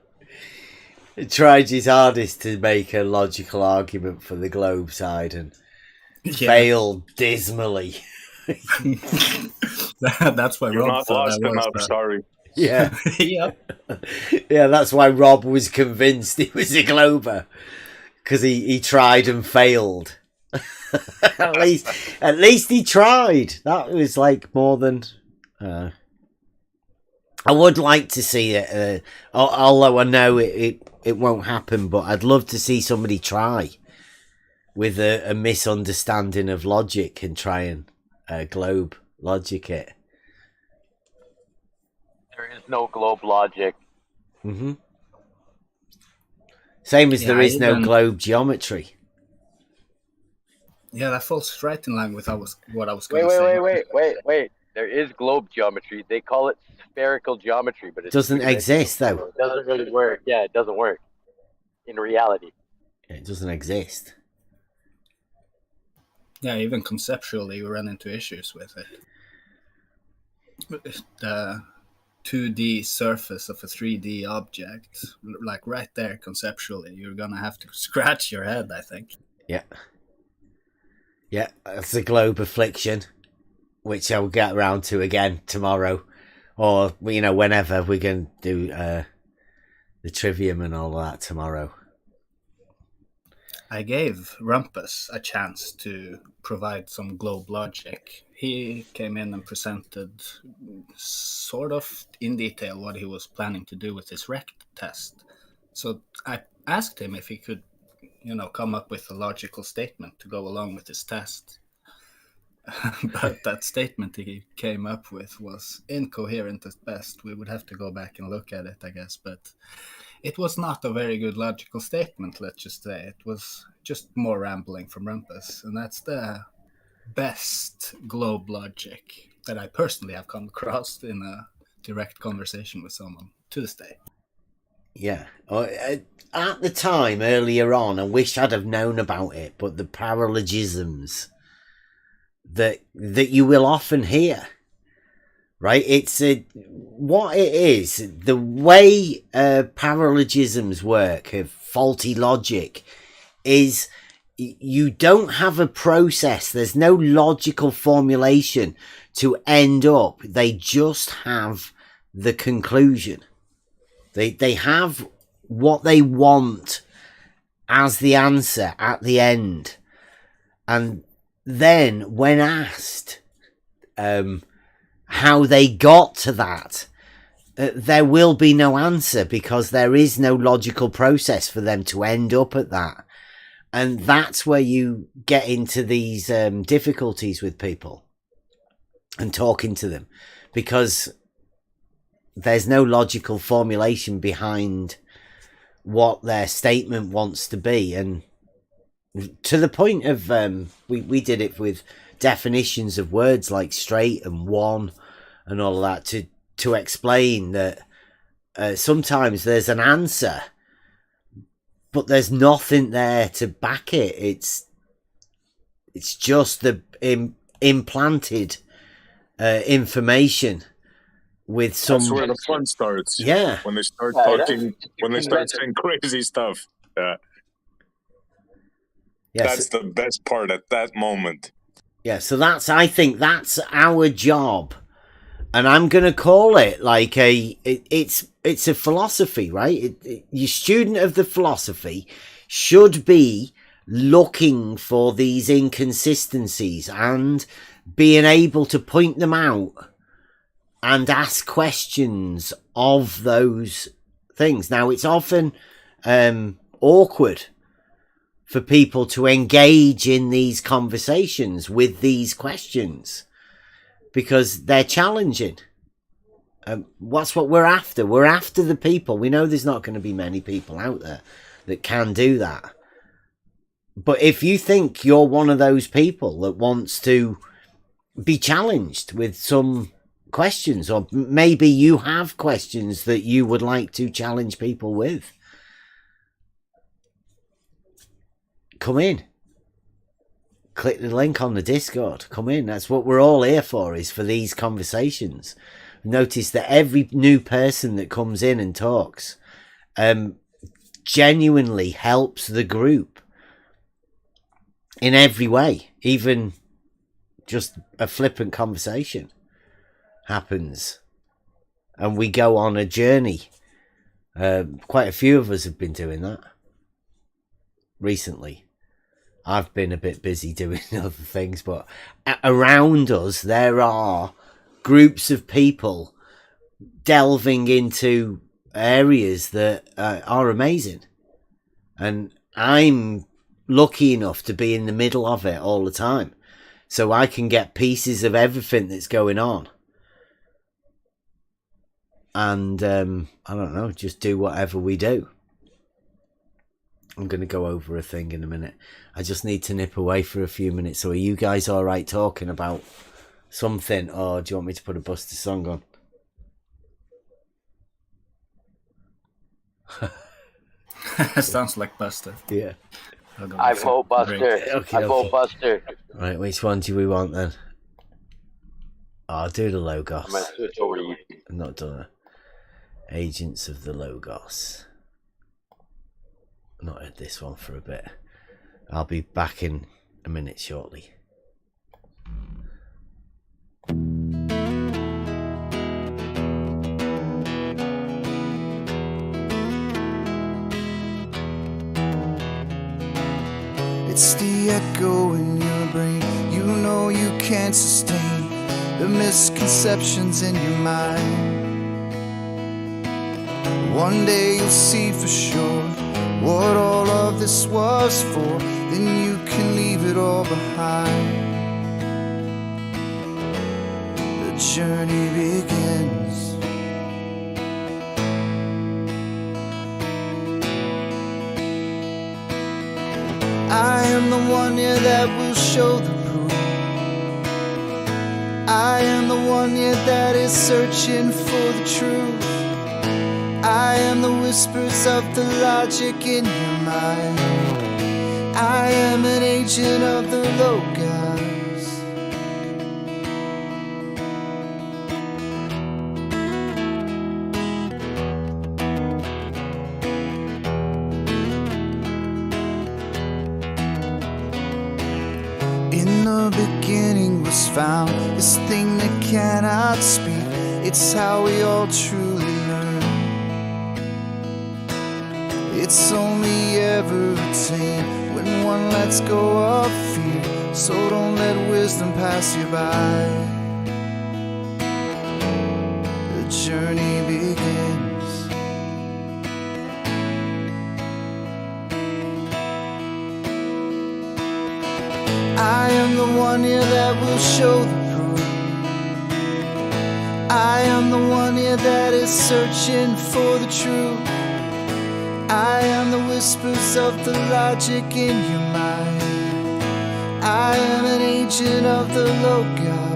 He tried his hardest to make a logical argument for the globe side and failed dismally. That's why You're Rob not thought lost I was. enough, sorry. Yeah. Yep. Yeah, that's why Rob was convinced he was a glober. Because he tried and failed. at least he tried. That was like more than... I would like to see it, although I know it won't happen, but I'd love to see somebody try with a misunderstanding of logic and try and globe logic it. There is no globe logic. Mm-hmm. Same as there is no globe geometry. Yeah, that falls right in line with what I was going to say. Wait. There is globe geometry. They call it spherical geometry, but it doesn't exist, though. It doesn't really work. Yeah, it doesn't work in reality. It doesn't exist. Yeah, even conceptually, you run into issues with it. The 2D surface of a 3D object, like right there, conceptually, you're gonna have to scratch your head, I think. Yeah. Yeah, that's the globe affliction, which I'll get around to again tomorrow, or whenever we can do the trivium and all that tomorrow. I gave Rumpus a chance to provide some globe logic. He came in and presented sort of in detail what he was planning to do with his rect test. So I asked him if he could, come up with a logical statement to go along with his test. But that statement he came up with was incoherent at best. We would have to go back and look at it, I guess, but it was not a very good logical statement, let's just say. It was just more rambling from Rumpus, and that's the best globe logic that I personally have come across in a direct conversation with someone to this day. Yeah. At the time, earlier on, I wish I'd have known about it, but the paralogisms that you will often hear, right? It's what it is. The way paralogisms work, faulty logic, is you don't have a process. There's no logical formulation to end up. They just have the conclusion. They have what they want as the answer at the end. And then when asked how they got to that, there will be no answer because there is no logical process for them to end up at that. And that's where you get into these difficulties with people and talking to them, because there's no logical formulation behind what their statement wants to be. And to the point of we did it with definitions of words like straight and one and all of that to explain that sometimes there's an answer, but there's nothing there to back it. It's just the implanted information with some. That's where the fun starts. Yeah. When they start talking, when they start saying crazy stuff. Yeah. Yes. That's the best part at that moment. Yeah, so I think that's our job. And I'm going to call it like it's a philosophy, right? Your student of the philosophy should be looking for these inconsistencies and being able to point them out and ask questions of those things. Now, it's often awkward for people to engage in these conversations with these questions because they're challenging. That's what we're after. We're after the people. We know there's not going to be many people out there that can do that. But if you think you're one of those people that wants to be challenged with some questions, or maybe you have questions that you would like to challenge people with, come in. click the link on the Discord. Come in. That's what we're all here for, is for these conversations. Notice that every new person that comes in and talks genuinely helps the group in every way. Even just a flippant conversation happens and we go on a journey. Quite a few of us have been doing that recently. I've been a bit busy doing other things, but around us there are groups of people delving into areas that are amazing, and I'm lucky enough to be in the middle of it all the time, so I can get pieces of everything that's going on, and I don't know, just do whatever we do. I'm going to go over a thing in a minute. I just need to nip away for a few minutes. So are you guys all right talking about something, or do you want me to put a Buster song on? Sounds like Buster. Yeah. I vote Buster. Okay, I vote Buster. Right, which one do we want then? Oh, I'll do the Logos. I'm going to switch over to you. I've not done it. Agents of the Logos. Not heard this one for a bit. I'll be back in a minute shortly. It's the echo in your brain. You know you can't sustain the misconceptions in your mind. One day you'll see for sure what all of this was for. Then you can leave it all behind. The journey begins. I am the one, yeah, that will show the proof. I am the one, yeah, that is searching for the truth. I am the whispers of the logic in your mind. I am an agent of the Logos. In the beginning was found this thing that cannot speak. It's how we all truly learn. It's only ever attained when one lets go of fear. So don't let wisdom pass you by. The journey begins. I am the one here that will show the proof. I am the one here that is searching for the truth. I am the whispers of the logic in your mind. I am an agent of the Logos.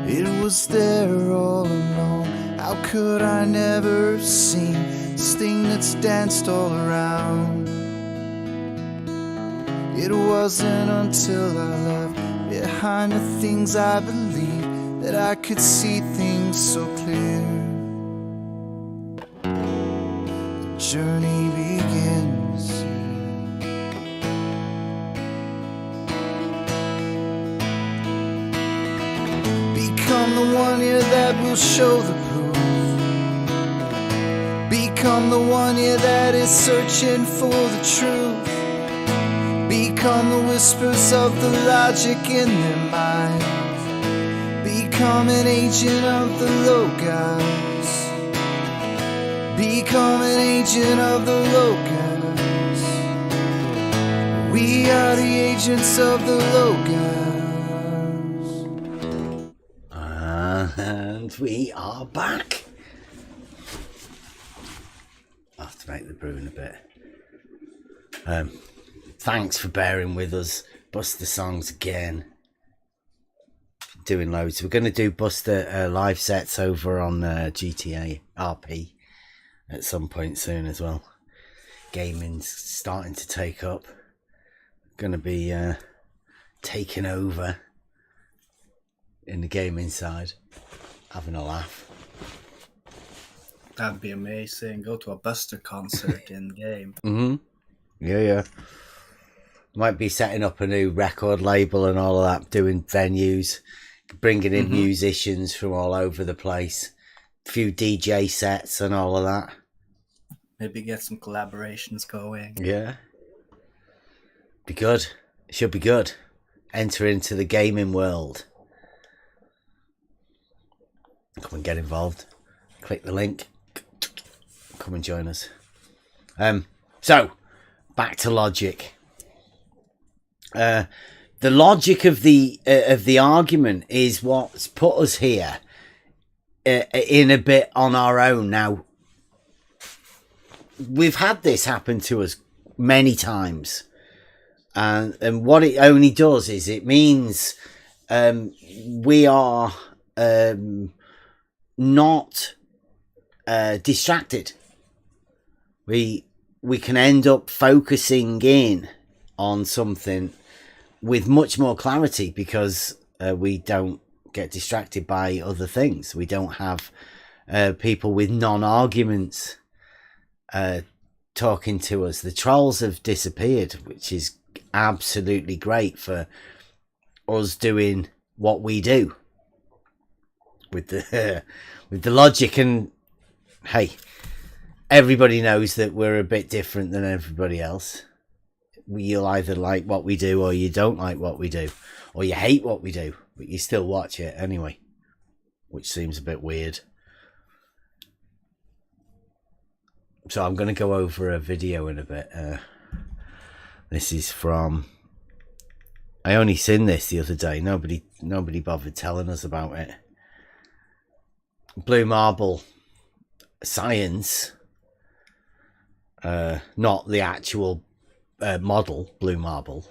It was there all along. How could I never have seen this thing that's danced all around? It wasn't until I left behind the things I believed that I could see things so clear. The journey begins. Become the one here that will show the proof. Become the one here that is searching for the truth. Become the whispers of the logic in their minds. Become an agent of the Logos. Become an agent of the Logos. We are the agents of the Logos. And we are back. make the brewing a bit. Thanks for bearing with us. Buster songs again. Doing loads. We're going to do Buster live sets over on GTA RP at some point soon as well. Gaming's starting to take up. Going to be taking over in the gaming side. Having a laugh. That'd be amazing. Go to a Buster concert in game. Yeah. Might be setting up a new record label and all of that, doing venues, bringing in musicians from all over the place, a few DJ sets and all of that. Maybe get some collaborations going. Yeah. Be good. Should be good. Enter into the gaming world. Come and get involved. Click the link. Come and join us. So, back to logic. The logic of the argument is what's put us here in a bit on our own. Now, we've had this happen to us many times, and what it only does is it means we are not distracted. We can end up focusing in on something with much more clarity because we don't get distracted by other things. We don't have people with non-arguments talking to us. The trolls have disappeared, which is absolutely great for us doing what we do with the with the logic. And hey, everybody knows that we're a bit different than everybody else. You'll either like what we do or you don't like what we do, or you hate what we do, but you still watch it anyway, which seems a bit weird. So I'm going to go over a video in a bit. This is from... I only seen this the other day. Nobody bothered telling us about it. Blue Marble Science. Not the actual model, Blue Marble.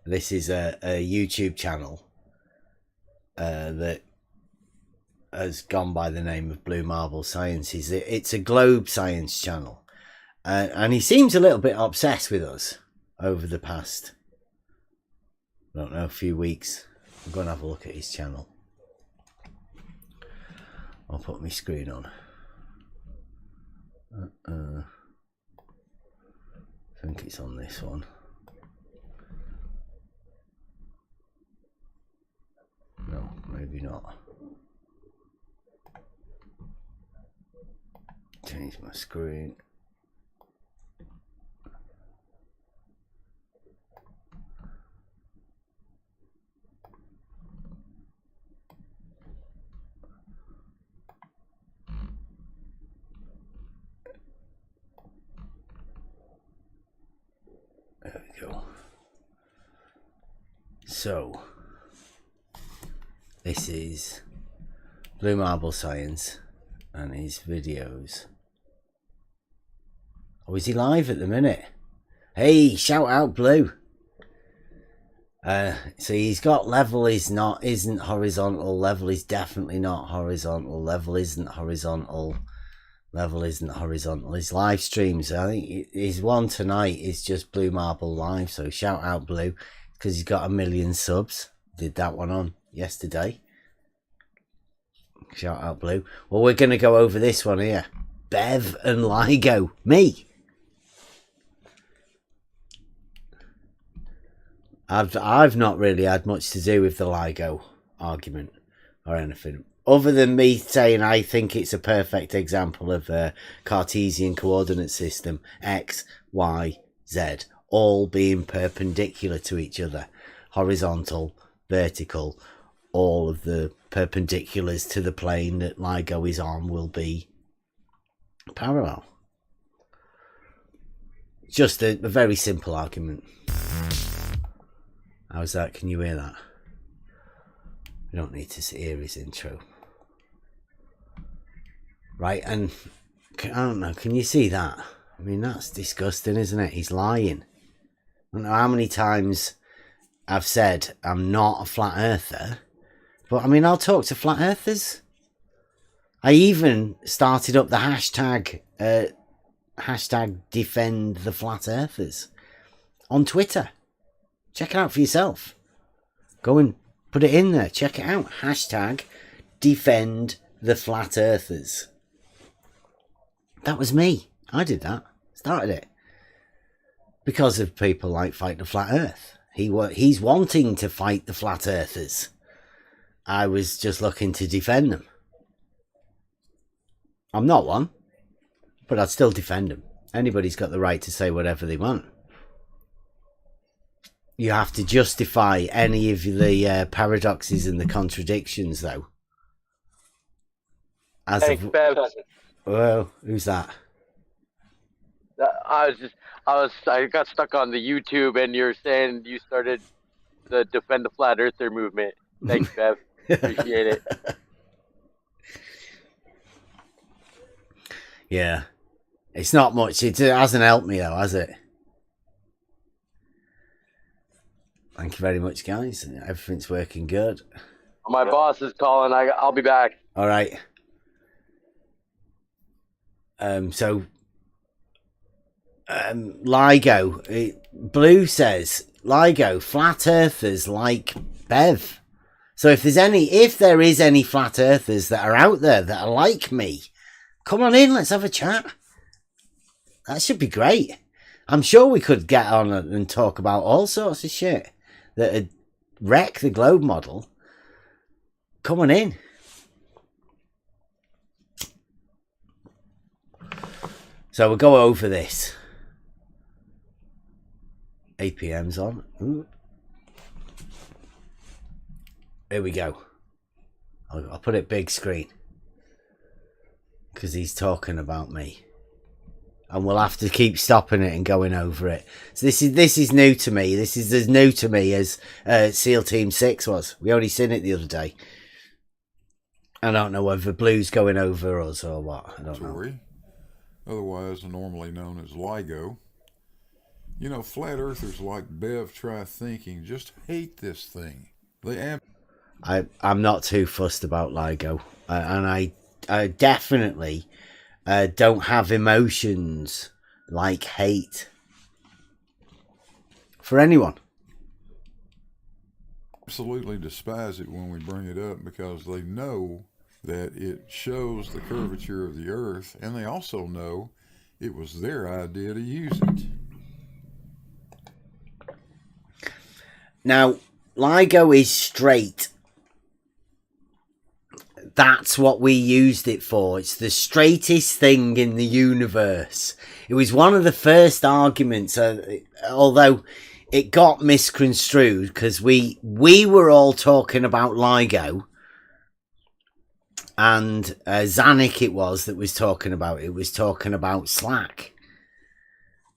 This is a YouTube channel that has gone by the name of Blue Marble Sciences. It's a globe science channel, and he seems a little bit obsessed with us over the past, I don't know, a few weeks. I'm going to have a look at his channel. I'll put my screen on. I think it's on this one. No, maybe not. Change my screen. There we go. So, this is Blue Marble Science and his videos. Oh, is he live at the minute? Hey, shout out Blue. So he's got level isn't horizontal, level is definitely not horizontal, level isn't horizontal, level isn't horizontal. His live streams, I think his one tonight is just Blue Marble Live, so shout out Blue, because he's got 1 million subs. Did that one on yesterday. Shout out Blue. Well, we're going to go over this one here. Bev and LIGO. Me. I've not really had much to do with the LIGO argument or anything, other than me saying I think it's a perfect example of a Cartesian coordinate system, X, Y, Z, all being perpendicular to each other, horizontal, vertical, all of the perpendiculars to the plane that LIGO is on will be parallel. Just a very simple argument. How's that? Can you hear that? We don't need to hear his intro. Right, and I don't know, can you see that? I mean, that's disgusting, isn't it? He's lying. I don't know how many times I've said I'm not a flat earther, but I mean, I'll talk to flat earthers. I even started up the hashtag defend the flat earthers on Twitter. Check it out for yourself. Go and put it in there. Check it out. Hashtag defend the flat earthers. That was me. I did that. Started it. Because of people like Fight the Flat Earth. He's wanting to fight the flat earthers. I was just looking to defend them. I'm not one, but I'd still defend them. Anybody's got the right to say whatever they want. You have to justify any of the paradoxes and the contradictions, though. Thanks, Bev. Well, who's that? I got stuck on the YouTube, and you're saying you started the Defend the Flat Earther movement. Thanks, Bev. Appreciate it. Yeah. It's not much. It hasn't helped me, though, has it? Thank you very much, guys. Everything's working good. My boss is calling. I'll be back. All right. LIGO. Blue says, LIGO, flat earthers like Bev. So if there is any flat earthers that are out there that are like me, come on in, let's have a chat. That should be great. I'm sure we could get on and talk about all sorts of shit that would wreck the globe model. Come on in. So we'll go over this. APM's on. Ooh. Here we go. I'll put it big screen. Because he's talking about me. And we'll have to keep stopping it and going over it. So this is new to me. This is as new to me as SEAL Team 6 was. We only seen it the other day. I don't know whether Blue's going over us or what. I don't know. Otherwise normally known as LIGO. You know, flat earthers like Bev Try Thinking just hate this thing. I'm not too fussed about LIGO. And I definitely don't have emotions like hate for anyone. Absolutely despise it when we bring it up because they know that it shows the curvature of the earth, and they also know it was their idea to use it. Now, LIGO is straight. That's what we used it for. It's the straightest thing in the universe. It was one of the first arguments, although it got misconstrued because we were all talking about LIGO. And Zanuck it was talking about Slack.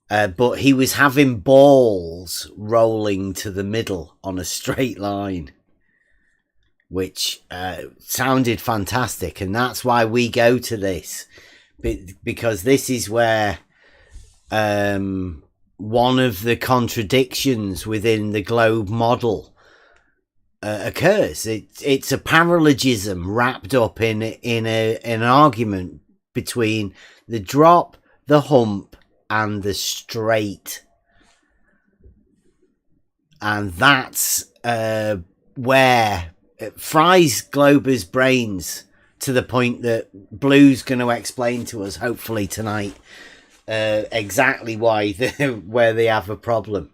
But he was having balls rolling to the middle on a straight line, which sounded fantastic. And that's why we go to this, because this is where one of the contradictions within the globe model occurs. It's a paralogism wrapped up in an argument between the drop, the hump, and the straight, and that's where it fries Glober's brains to the point that Blue's going to explain to us, hopefully tonight, exactly why where they have a problem.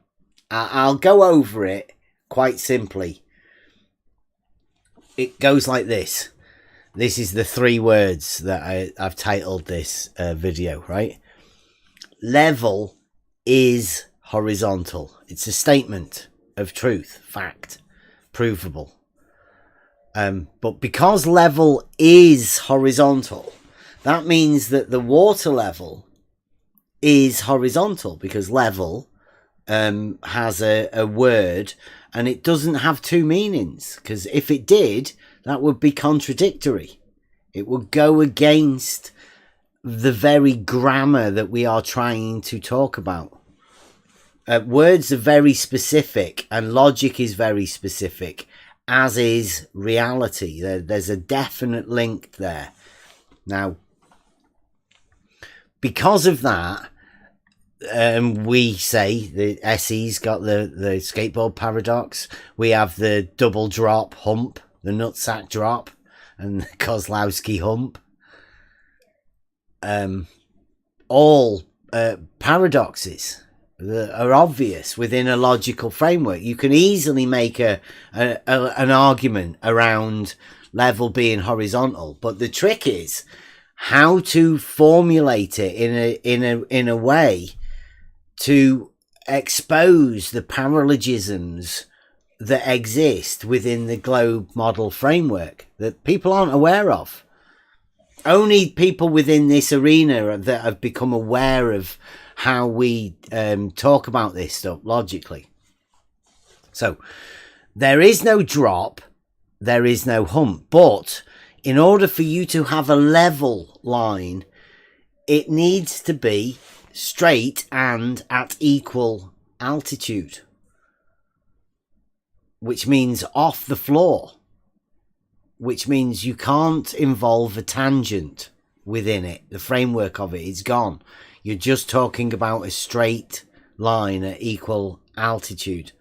I'll go over it quite simply. It goes like this. This is the 3 words that I've titled this video, right? Level is horizontal. It's a statement of truth, fact, provable. But because level is horizontal, that means that the water level is horizontal, because level has a word, and it doesn't have 2 meanings, because if it did, that would be contradictory. It would go against the very grammar that we are trying to talk about. Words are very specific and logic is very specific, as is reality. There's a definite link there. Now, because of that, we say the SE's got the skateboard paradox. We have the double drop hump, the nutsack drop, and the Kozlowski hump. All paradoxes that are obvious within a logical framework. You can easily make an argument around level being horizontal, but the trick is how to formulate it in a way to expose the paralogisms that exist within the globe model framework that people aren't aware of. Only people within this arena that have become aware of how we talk about this stuff logically. So there is no drop, there is no hump, but in order for you to have a level line, it needs to be straight and at equal altitude, which means off the floor, which means you can't involve a tangent within it. The framework of it is gone. You're just talking about a straight line at equal altitude.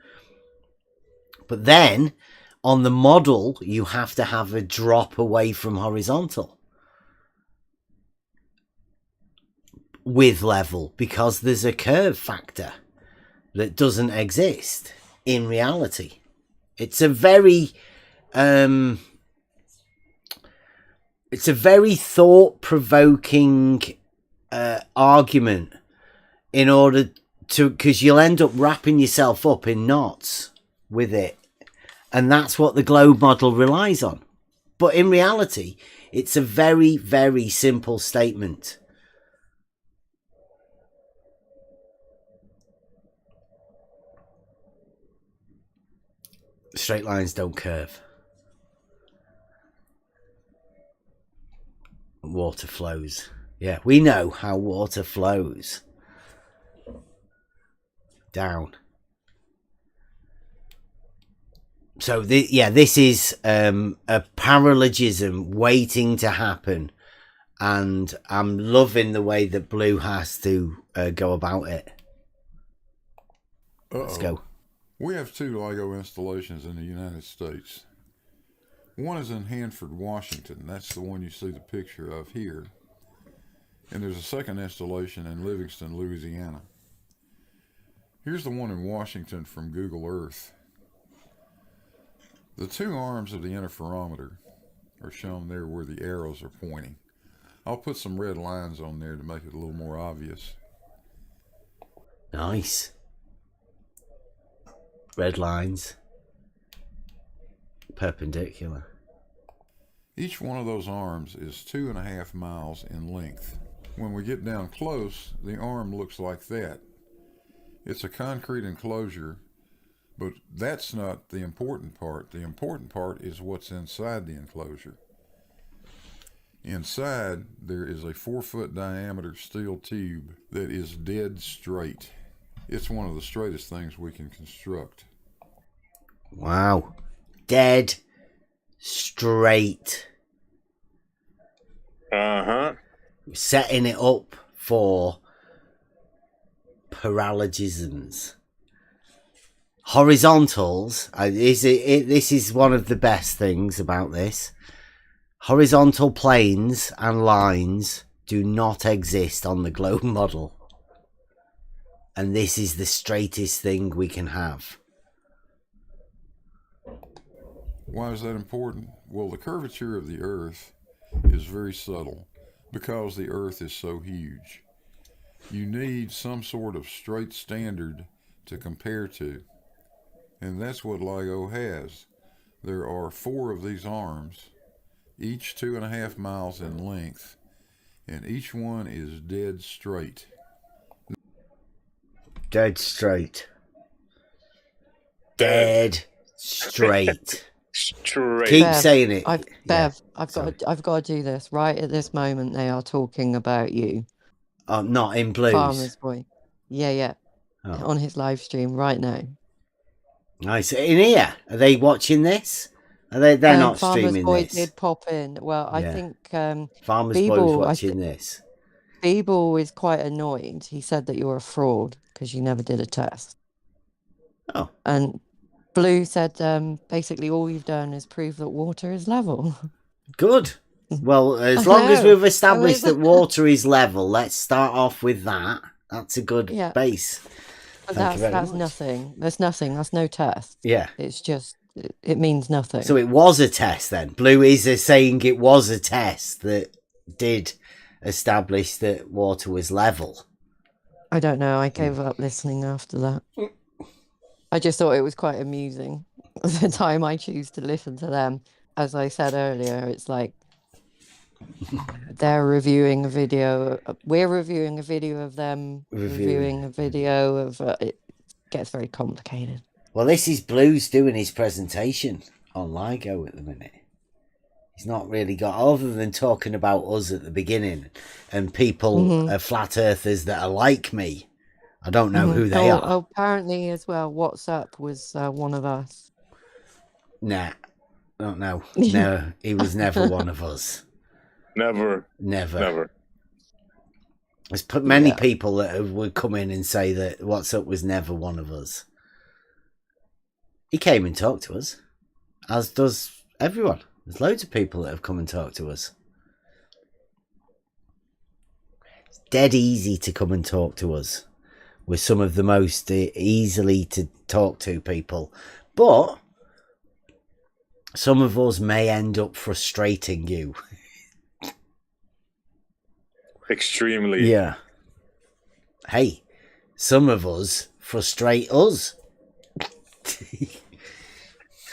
But then on the model, you have to have a drop away from horizontal with level, because there's a curve factor that doesn't exist in reality. It's a very thought-provoking argument, in order to, because you'll end up wrapping yourself up in knots with it, and that's what the globe model relies on. But in reality, it's a very, very simple statement. Straight lines don't curve. Water flows. Yeah, we know how water flows. Down. So, this is a paralogism waiting to happen. And I'm loving the way that Blue has to go about it. Let's go. We have 2 LIGO installations in the United States. One is in Hanford, Washington. That's the one you see the picture of here. And there's a second installation in Livingston, Louisiana. Here's the one in Washington from Google Earth. The 2 arms of the interferometer are shown there where the arrows are pointing. I'll put some red lines on there to make it a little more obvious. Nice. Red lines. Perpendicular. Each one of those arms is 2.5 miles in length. When we get down close, the arm looks like that. It's a concrete enclosure, but that's not the important part. The important part is what's inside the enclosure. Inside, there is a 4-foot diameter steel tube that is dead straight. It's one of the straightest things we can construct. Wow. Dead straight. Uh-huh. Setting it up for paralogisms. Horizontals, this is one of the best things about this. Horizontal planes and lines do not exist on the globe model. And this is the straightest thing we can have. Why is that important? Well, the curvature of the Earth is very subtle because the Earth is so huge. You need some sort of straight standard to compare to. And that's what LIGO has. There are 4 of these arms, each 2.5 miles in length, and each one is dead straight. Dead straight. Dead straight. Straight. Keep Bev, saying it. I've sorry. got to do this right at this moment. They are talking about you, Oh, not in Blues. Farmer's Boy. Yeah. Oh. On his live stream right now. Nice. In here, are they watching this? Are they? They're not Farmer's streaming Boy this. did pop in. Well, I Yeah. think Farmer's Boy was watching this. Feeble is quite annoyed. He said that you're a fraud because you never did a test. Oh. And Blue said basically all you've done is prove that water is level. Good. Well, as long as we've established that water is level, let's start off with that. That's a good base. But that's nothing. That's nothing. That's no test. Yeah. It's just, it means nothing. So it was a test then. Blue is saying it was a test that did establish that water was level. I don't know. I gave up listening after that. I just thought it was quite amusing. The time I choose to listen to them, as I said earlier, it's like they're reviewing a video. We're reviewing a video of them reviewing a video of. It gets very complicated. Well, this is Blue's doing his presentation on LIGO at the minute. He's not really got, other than talking about us at the beginning and people, flat earthers that are like me. I don't know who they are. Oh, apparently as well, What's Up was one of us. Nah, don't know. No, he was never one of us. Never. There's many people that would come in and say that What's Up was never one of us. He came and talked to us, as does everyone. There's loads of people that have come and talked to us. It's dead easy to come and talk to us. We're some of the most easily to talk to people. But some of us may end up frustrating you. Extremely. Yeah. Hey, some of us frustrate us.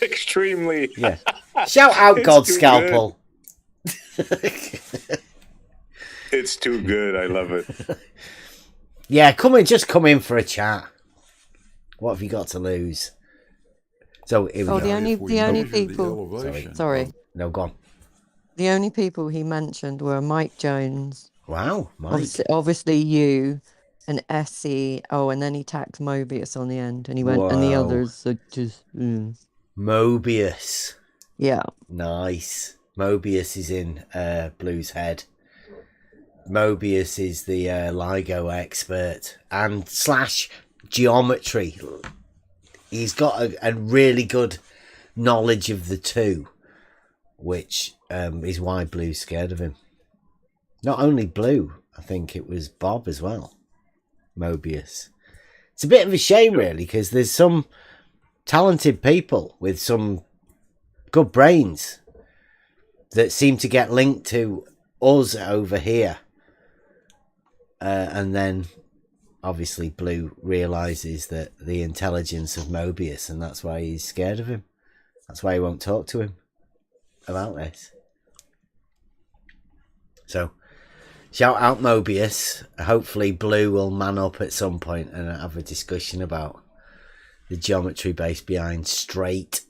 Extremely. Yeah. Shout out God Scalpel. It's too good. I love it. Yeah, just come in for a chat. What have you got to lose? So here we go. The only people. Sorry. No, go on. The only people he mentioned were Mike Jones. Wow, Mike. Obviously you, and SC. Oh, and then he tacked Mobius on the end, and he went, and the others are just. Mobius. Yeah. Nice. Mobius is in Blue's head. Mobius is the LIGO expert and / geometry. He's got a really good knowledge of the two, which is why Blue's scared of him. Not only Blue, I think it was Bob as well. Mobius. It's a bit of a shame, really, because there's some talented people with some good brains that seem to get linked to us over here. And then, obviously, Blue realises that the intelligence of Mobius, and that's why he's scared of him. That's why he won't talk to him about this. So, shout out Mobius. Hopefully, Blue will man up at some point and have a discussion about the geometry base behind straight.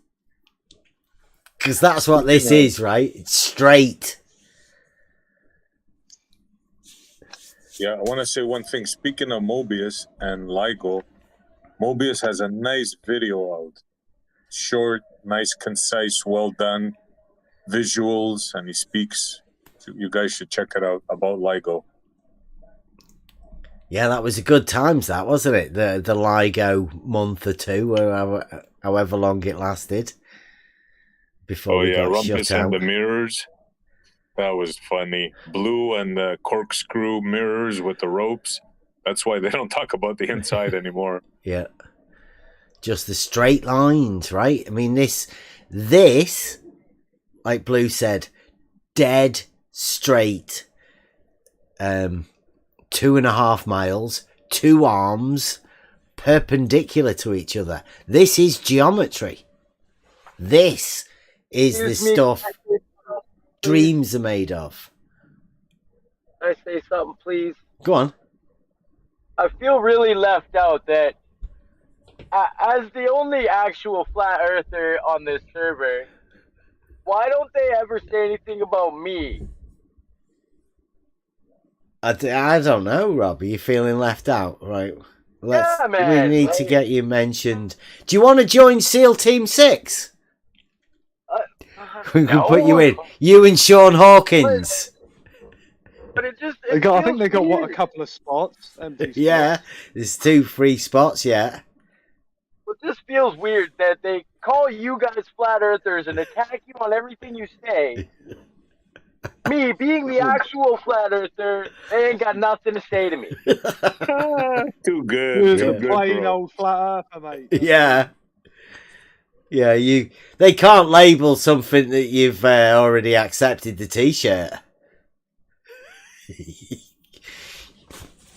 Because that's what this is, right? It's straight. Yeah, I want to say one thing. Speaking of Mobius and LIGO, Mobius has a nice video out. Short, nice, concise, well done. Visuals, and he speaks. So you guys should check it out about LIGO. Yeah, that was a good times, that, wasn't it? The LIGO month or two, or however long it lasted. Before we got Rumpus shut out. and the mirrors. That was funny. Blue and the corkscrew mirrors with the ropes. That's why they don't talk about the inside anymore. Yeah. Just the straight lines, right? I mean, this, like Blue said, dead straight. 2.5 miles, 2 arms, perpendicular to each other. This is geometry. This is the stuff dreams are made of. Can I say something, please? Go on. I feel really left out that as the only actual flat earther on this server, Why don't they ever say anything about me? I don't know, Rob. Are you feeling left out? Right. Yeah, man. We need to get you mentioned. Do you want to join SEAL Team 6? We can put you in. You and Sean Hawkins. But it just. I think they got a couple of spots. Empty spots. Yeah, there's 2 free spots. Yeah. But this feels weird that they call you guys flat earthers and attack you on everything you say. Me being the actual flat earther, they ain't got nothing to say to me. Too good. You're Too the good, plain bro. old flat earther, mate. Yeah. Yeah, they can't label something that you've already accepted the t-shirt.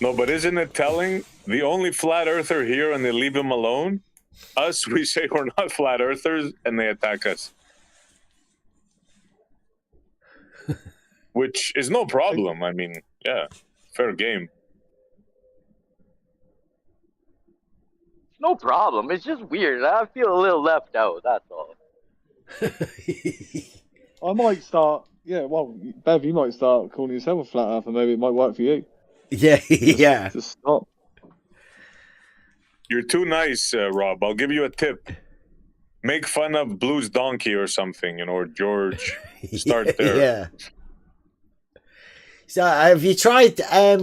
No, but isn't it telling? The only flat earther here, and they leave him alone. Us, we say we're not flat earthers, and they attack us. Which is no problem. I mean, yeah, fair game. It's no problem. It's just weird. I feel a little left out. That's all. I might start. Yeah, well, Bev, you might start calling yourself a flat earther. Maybe it might work for you. Yeah, yeah. Just stop. You're too nice, Rob. I'll give you a tip. Make fun of Blues Donkey or something, or George. Start there. Yeah. So, have you tried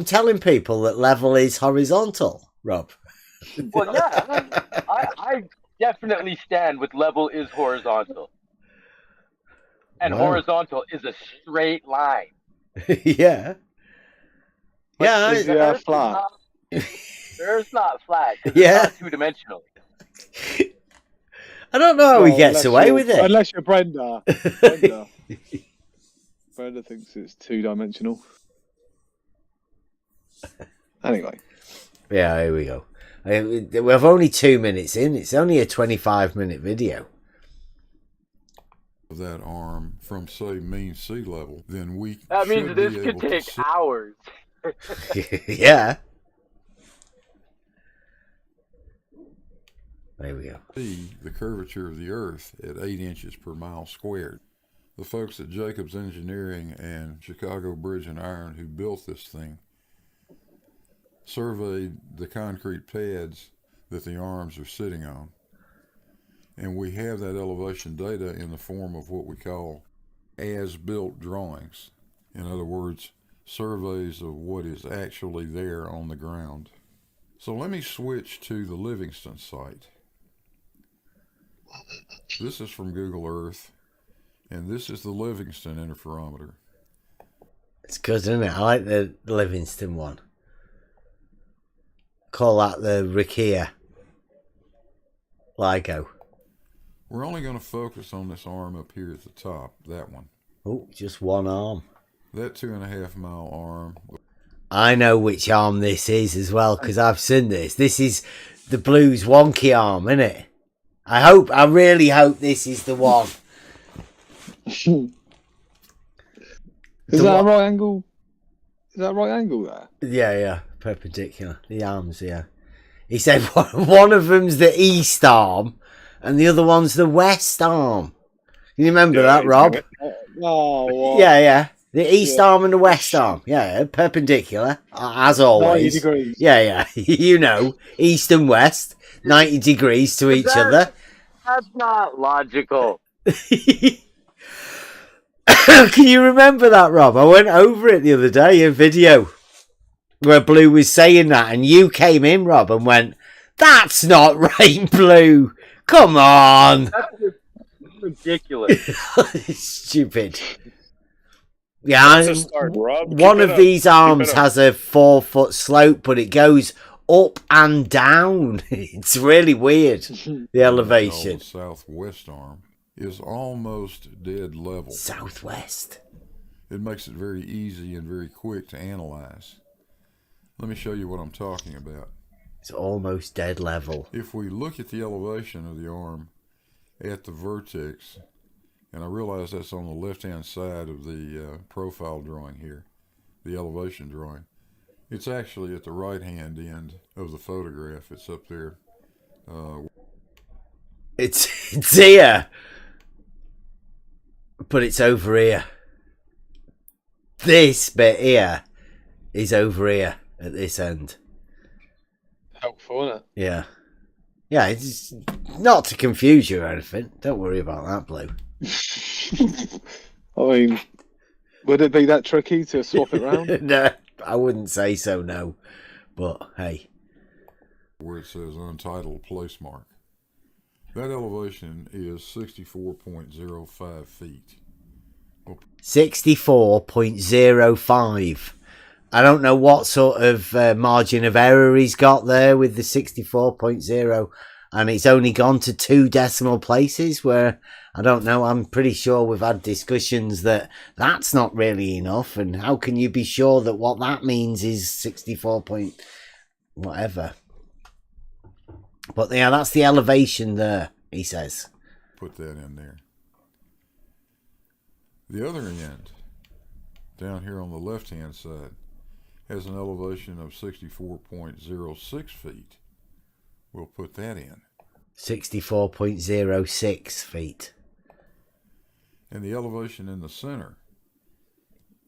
telling people that level is horizontal, Rob? Well, yeah, I definitely stand with level is horizontal. And Wow. horizontal is a straight line. Yeah. Yeah. The Earth flat. The Earth's not flat. 'Cause Yeah. It's not two-dimensional. I don't know how he gets away with it. Unless you're Brenda. Brenda thinks it's 2-dimensional. Anyway. Yeah, here we go. We're only 2 minutes in. It's only a 25-minute video. Of that arm from, say, mean sea level, then we That means should this be could able to take see- hours. Yeah. There we go. See the curvature of the Earth at 8 inches per mile squared. The folks at Jacobs Engineering and Chicago Bridge and Iron who built this thing surveyed the concrete pads that the arms are sitting on. And we have that elevation data in the form of what we call as-built drawings. In other words, surveys of what is actually there on the ground. So let me switch to the Livingston site. This is from Google Earth, and this is the Livingston interferometer. It's good, isn't it? I like the Livingston one. Call that the Rikia LIGO. We're only going to focus on this arm up here at the top, that one. Oh, just one arm. That 2.5 mile arm. I know which arm this is as well, because I've seen this. This is the Blues wonky arm, isn't it? I really hope this is the one. Is that a right angle? Is that a right angle there? Yeah, perpendicular. The arms, yeah. He said one of them's the east arm, and the other one's the west arm. You remember that, Rob? Oh, Yeah. The east arm and the west arm. Yeah, perpendicular, as always. 90 degrees. Yeah. You know, east and west, 90 degrees to each other. That's not logical. Can you remember that, Rob? I went over it the other day, a video where Blue was saying that, and you came in, Rob, and went, "That's not right, Blue. Come on." That's ridiculous. Stupid. Yeah, That's a start, Rob. one Keep of it up. these Keep arms it up. has a 4-foot slope, but it goes up and down. It's really weird, the elevation. The southwest arm is almost dead level. Southwest. It makes it very easy and very quick to analyze. Let me show you what I'm talking about. It's almost dead level. If we look at the elevation of the arm at the vertex, and I realize that's on the left-hand side of the profile drawing here, the elevation drawing. It's actually at the right-hand end of the photograph. It's up there. It's here. But it's over here. This bit here is over here at this end. Helpful, isn't it? Yeah. Yeah, it's not to confuse you or anything. Don't worry about that, Blue. I mean, would it be that tricky to swap it round? No, I wouldn't say so, no. But, hey. Where it says untitled place mark. That elevation is 64.05 feet. 64.05. I don't know what sort of margin of error he's got there with the 64.0, and it's only gone to 2 decimal places, where I don't know, I'm pretty sure we've had discussions that that's not really enough, and how can you be sure that what that means is 64 point whatever. But yeah, that's the elevation there, he says. Put that in there. The other end, down here on the left-hand side, has an elevation of 64.06 feet. We'll put that in. 64.06 feet. And the elevation in the center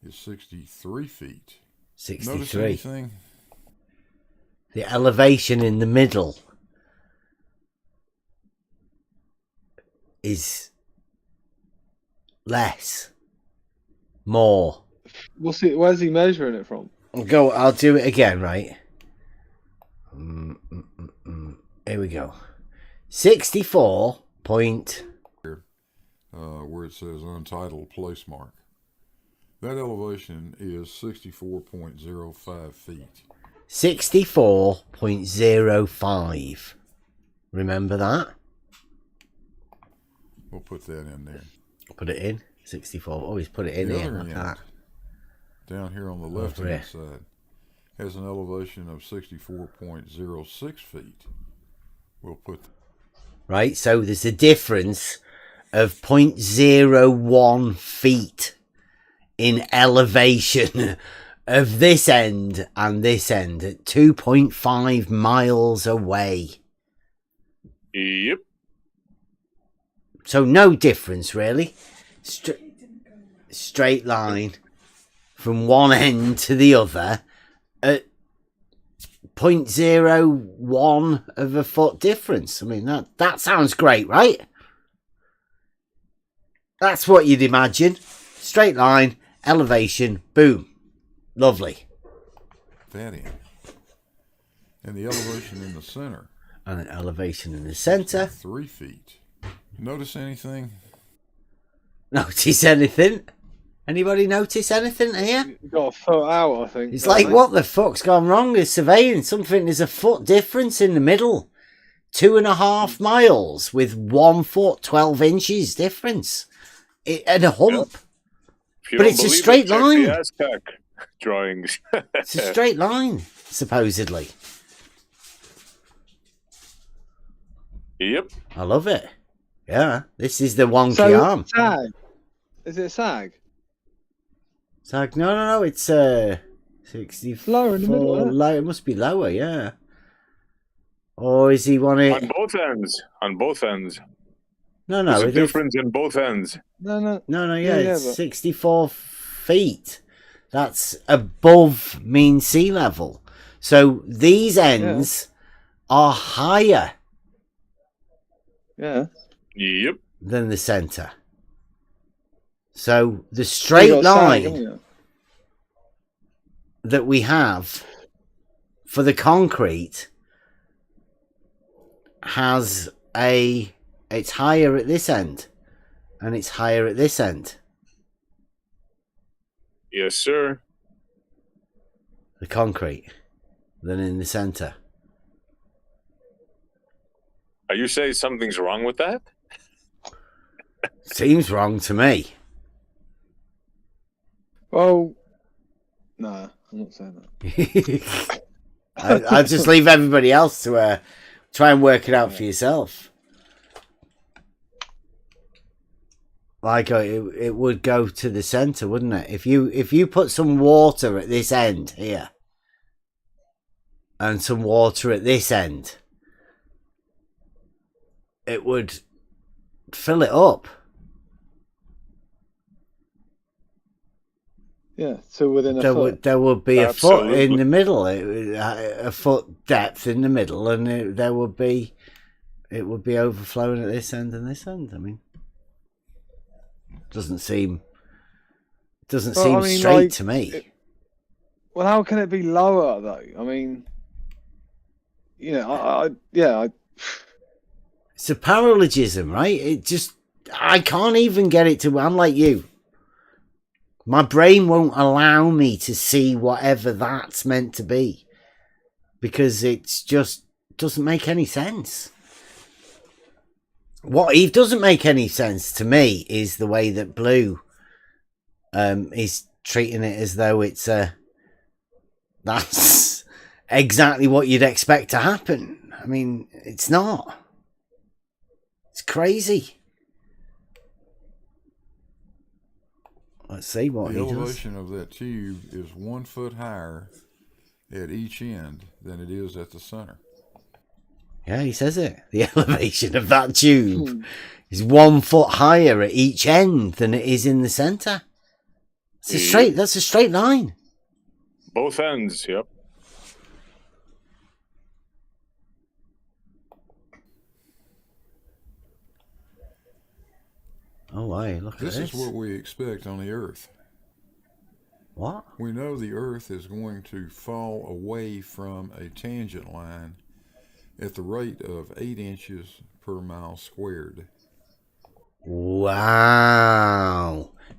is 63 feet. 63. Notice anything? The elevation in the middle is less, more. Where's he measuring it from? I'll do it again, right? Here we go. 64 point. Where it says untitled place mark. That elevation is 64.05 feet. 64.05. Remember that? We'll put that in there. Put it in. 64. Always put it in The here. other Like end, that. down here on the Over left-hand here. side, has an elevation of 64.06 feet. We'll put... Right, so there's a difference of 0.01 feet in elevation of this end and this end at 2.5 miles away. Yep. So no difference, really. Straight line from one end to the other at 0.01 of a foot difference. I mean, that sounds great, right? That's what you'd imagine. Straight line, elevation, boom. Lovely. that in. And the elevation in the center. And an elevation in the center. 3 feet. Notice anything? Notice anything? Anybody notice anything here? You got a foot out, I think. It's like, what the fuck's gone wrong with surveying? Something, there's a foot difference in the middle. 2.5 miles with 1 foot, 12 inches difference. And a hump. But it's a straight line. The Aztec drawings. It's a straight line, supposedly. Yep. I love it. Yeah, this is the wonky So, arm. sag. Is it sag? Sag? No, it's 64. Lower in the middle, isn't it? Low, it must be lower, yeah. Or is he wanting On both ends. On both ends. No, There's a it is- difference in both ends. No, yeah, it's but- 64 feet. That's above mean sea level. So these ends are higher Yeah. Yep. than the center. So the straight You got sag, line haven't you? that we have for the concrete has it's higher at this end and it's higher at this end. Yes, sir. The concrete than in the center. Are you saying something's wrong with that? Seems wrong to me. Well, nah, I'm not saying that. I'll just leave everybody else to try and work it out for yourself. Like it would go to the center, wouldn't it? If you put some water at this end here and some water at this end, it would fill it up. Yeah, so within a there foot. there would be a foot in Absolutely. the middle, a foot depth in the middle, and it would be overflowing at this end and this end. I mean, doesn't seem straight like, to me. Well, how can it be lower though? I mean, you know, It's a paralogism, right? I can't even get it to. I'm like you. My brain won't allow me to see whatever that's meant to be because it's just doesn't make any sense. What Eve doesn't make any sense to me is the way that Blue is treating it as though it's that's exactly what you'd expect to happen. I mean, it's not. It's crazy. Let's see what the he does. elevation of that tube is 1 foot higher at each end than it is at the center. Yeah, he says it. The elevation of that tube is 1 foot higher at each end than it is in the center. That's a straight line. Both ends, yep. Oh, wow, look at this. This is what we expect on the Earth. What? We know the Earth is going to fall away from a tangent line at the rate of 8 inches per mile squared. Wow.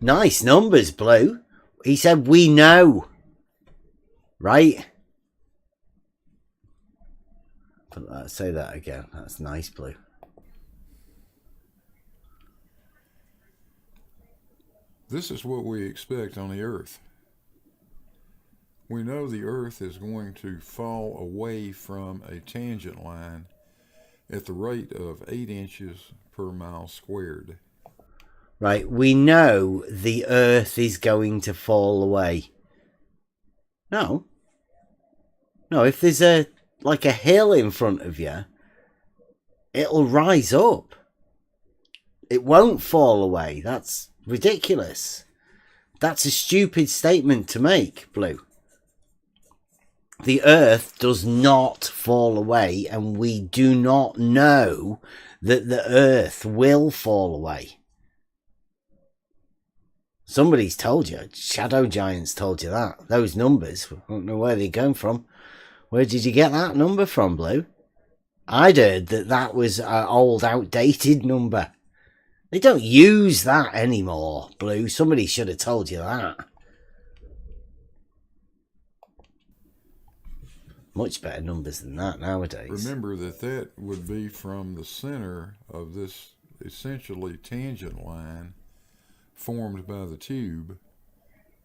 Nice numbers, Blue. He said we know. Right? Say that again. That's nice, Blue. This is what we expect on the Earth. We know the Earth is going to fall away from a tangent line at the rate of 8 inches per mile squared. Right, we know the Earth is going to fall away. No, if there's a hill in front of you, it'll rise up. It won't fall away. That's ridiculous. That's a stupid statement to make, Blue. The Earth does not fall away, and we do not know that the Earth will fall away. Somebody's told you. Shadow Giants told you that. Those numbers. I don't know where they're going from. Where did you get that number from, Blue? I'd heard that was an old, outdated number. They don't use that anymore, Blue. Somebody should have told you that. Much better numbers than that nowadays. Remember that would be from the center of this essentially tangent line formed by the tube.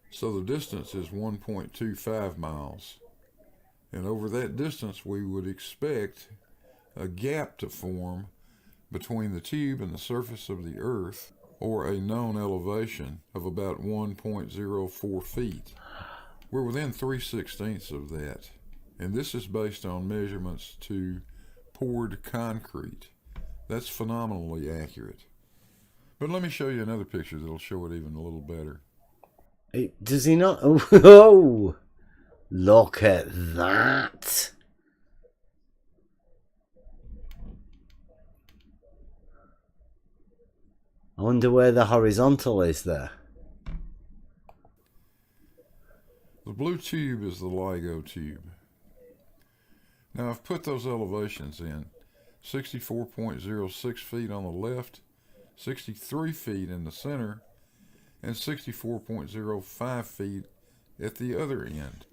So the distance is 1.25 miles. And over that distance, we would expect a gap to form between the tube and the surface of the Earth, or a known elevation of about 1.04 feet. We're within 3/16 of that. And this is based on measurements to poured concrete. That's phenomenally accurate. But let me show you another picture that'll show it even a little better. Does he not? Oh, look at that. I wonder where the horizontal is there. The blue tube is the LIGO tube. Now I've put those elevations in. 64.06 feet on the left, 63 feet in the center, and 64.05 feet at the other end.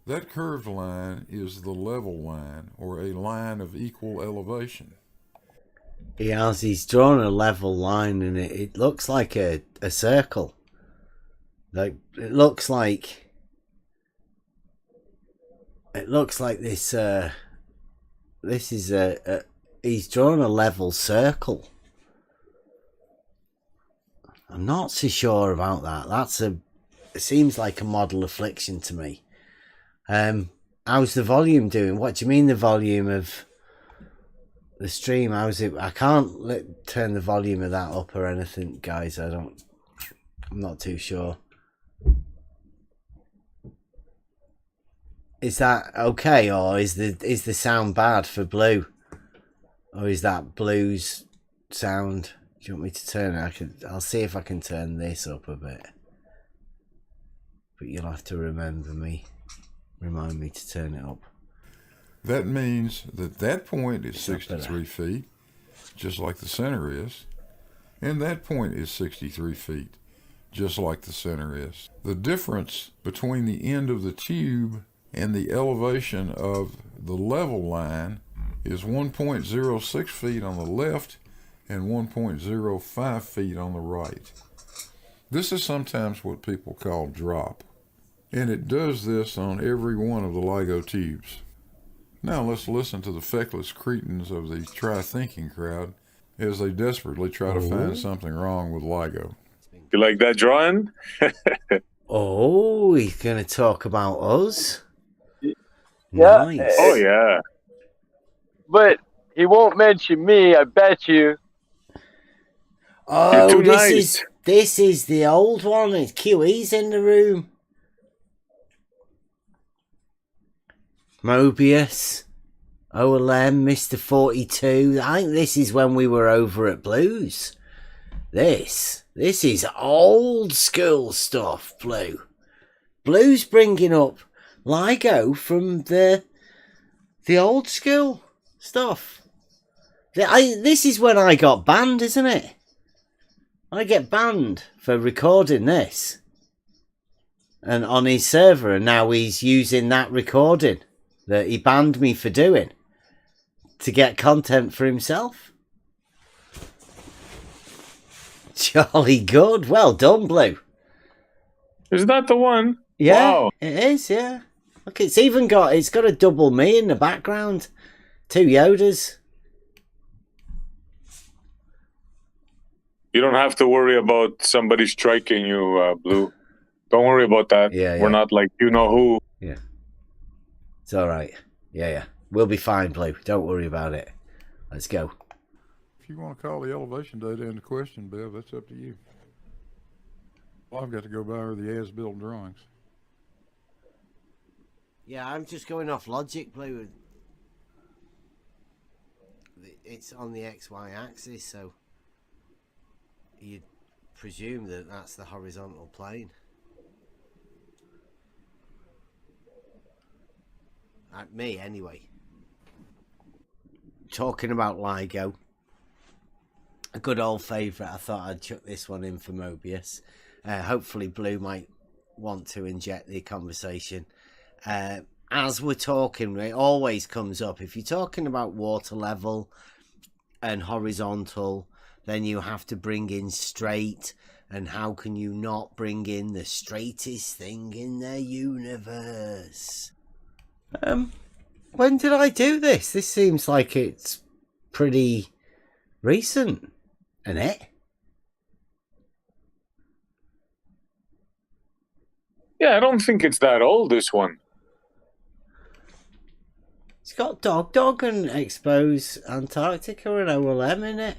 That curved line is the level line, or a line of equal elevation. He's drawn a level line, and it looks like a circle. Like it looks like this. This is he's drawn a level circle. I'm not so sure about that. It seems like a model affliction to me. How's the volume doing? What do you mean the volume of the stream? How's it? I can't turn the volume of that up or anything, guys. I'm not too sure. Is that okay, or is the sound bad for Blue? Or is that Blue's sound? Do you want me to turn it? I'll see if I can turn this up a bit. But you'll have to remind me to turn it up. That means that point is 63 feet, just like the center is. And that point is 63 feet, just like the center is. The difference between the end of the tube and the elevation of the level line is 1.06 feet on the left and 1.05 feet on the right. This is sometimes what people call drop, and it does this on every one of the LIGO tubes. Now let's listen to the feckless cretins of the try-thinking crowd as they desperately try to find something wrong with LIGO. You like that drawing? Oh, he's going to talk about us? Yeah. Nice. Oh, yeah. But he won't mention me, I bet you. Oh, this is the old one. It's QE's in the room. Mobius, OLM, Mr. 42. I think this is when we were over at Blues. This is old school stuff, Blue. Blue's bringing up LIGO from the old school stuff. This is when I got banned, isn't it? I get banned for recording this. And on his server, and now he's using that recording that he banned me for doing to get content for himself. Jolly good. Well done, Blue. Is that the one? Yeah, wow. It is, yeah. Look, it's got a double me in the background. 2 Yodas. You don't have to worry about somebody striking you, Blue. Don't worry about that. Yeah, We're not like you know who. Yeah. It's all right. Yeah. We'll be fine, Blue. Don't worry about it. Let's go. If you want to call the elevation data into question, Bev, that's up to you. Well, I've got to go by over the as-built drawings. Yeah, I'm just going off logic, Blue. It's on the XY axis, so you'd presume that that's the horizontal plane. Me, anyway. Talking about LIGO, a good old favourite. I thought I'd chuck this one in for Mobius. Hopefully Blue might want to inject the conversation. As we're talking, it always comes up. If you're talking about water level and horizontal, then you have to bring in straight. And how can you not bring in the straightest thing in the universe? When did I do this? This seems like it's pretty recent, isn't it? Yeah, I don't think it's that old, this one. It's got Dog and Expose Antarctica and OLM in it.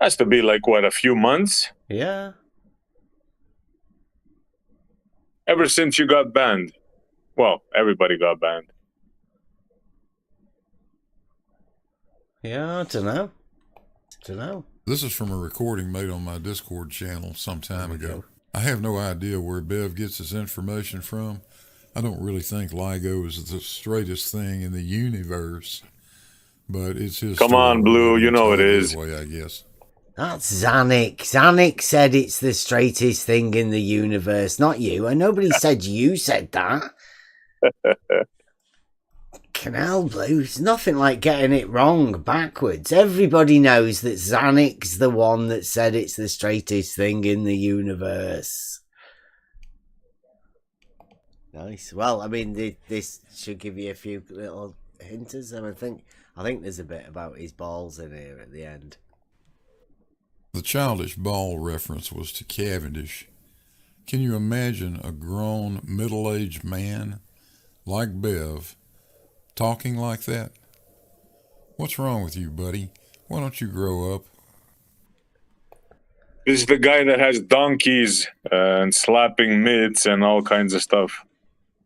Has to be like, what, a few months? Yeah. Ever since you got banned. Well, everybody got banned. Yeah, I don't know. This is from a recording made on my Discord channel some time ago. I have no idea where Bev gets his information from. I don't really think LIGO is the straightest thing in the universe, but it's his. Come on, Blue, you know it is. Way, I guess. That's Zanuck. Zanuck said it's the straightest thing in the universe, not you. And nobody said you said that. Canal Blue, it's nothing like getting it wrong backwards. Everybody knows that Zanuck's the one that said it's the straightest thing in the universe. Nice. Well, I mean, this should give you a few little hinters. I think there's a bit about his balls in here at the end. The childish ball reference was to Cavendish. Can you imagine a grown, middle-aged man like Bev talking like that? What's wrong with you, buddy? Why don't you grow up? This is the guy that has donkeys and slapping mitts and all kinds of stuff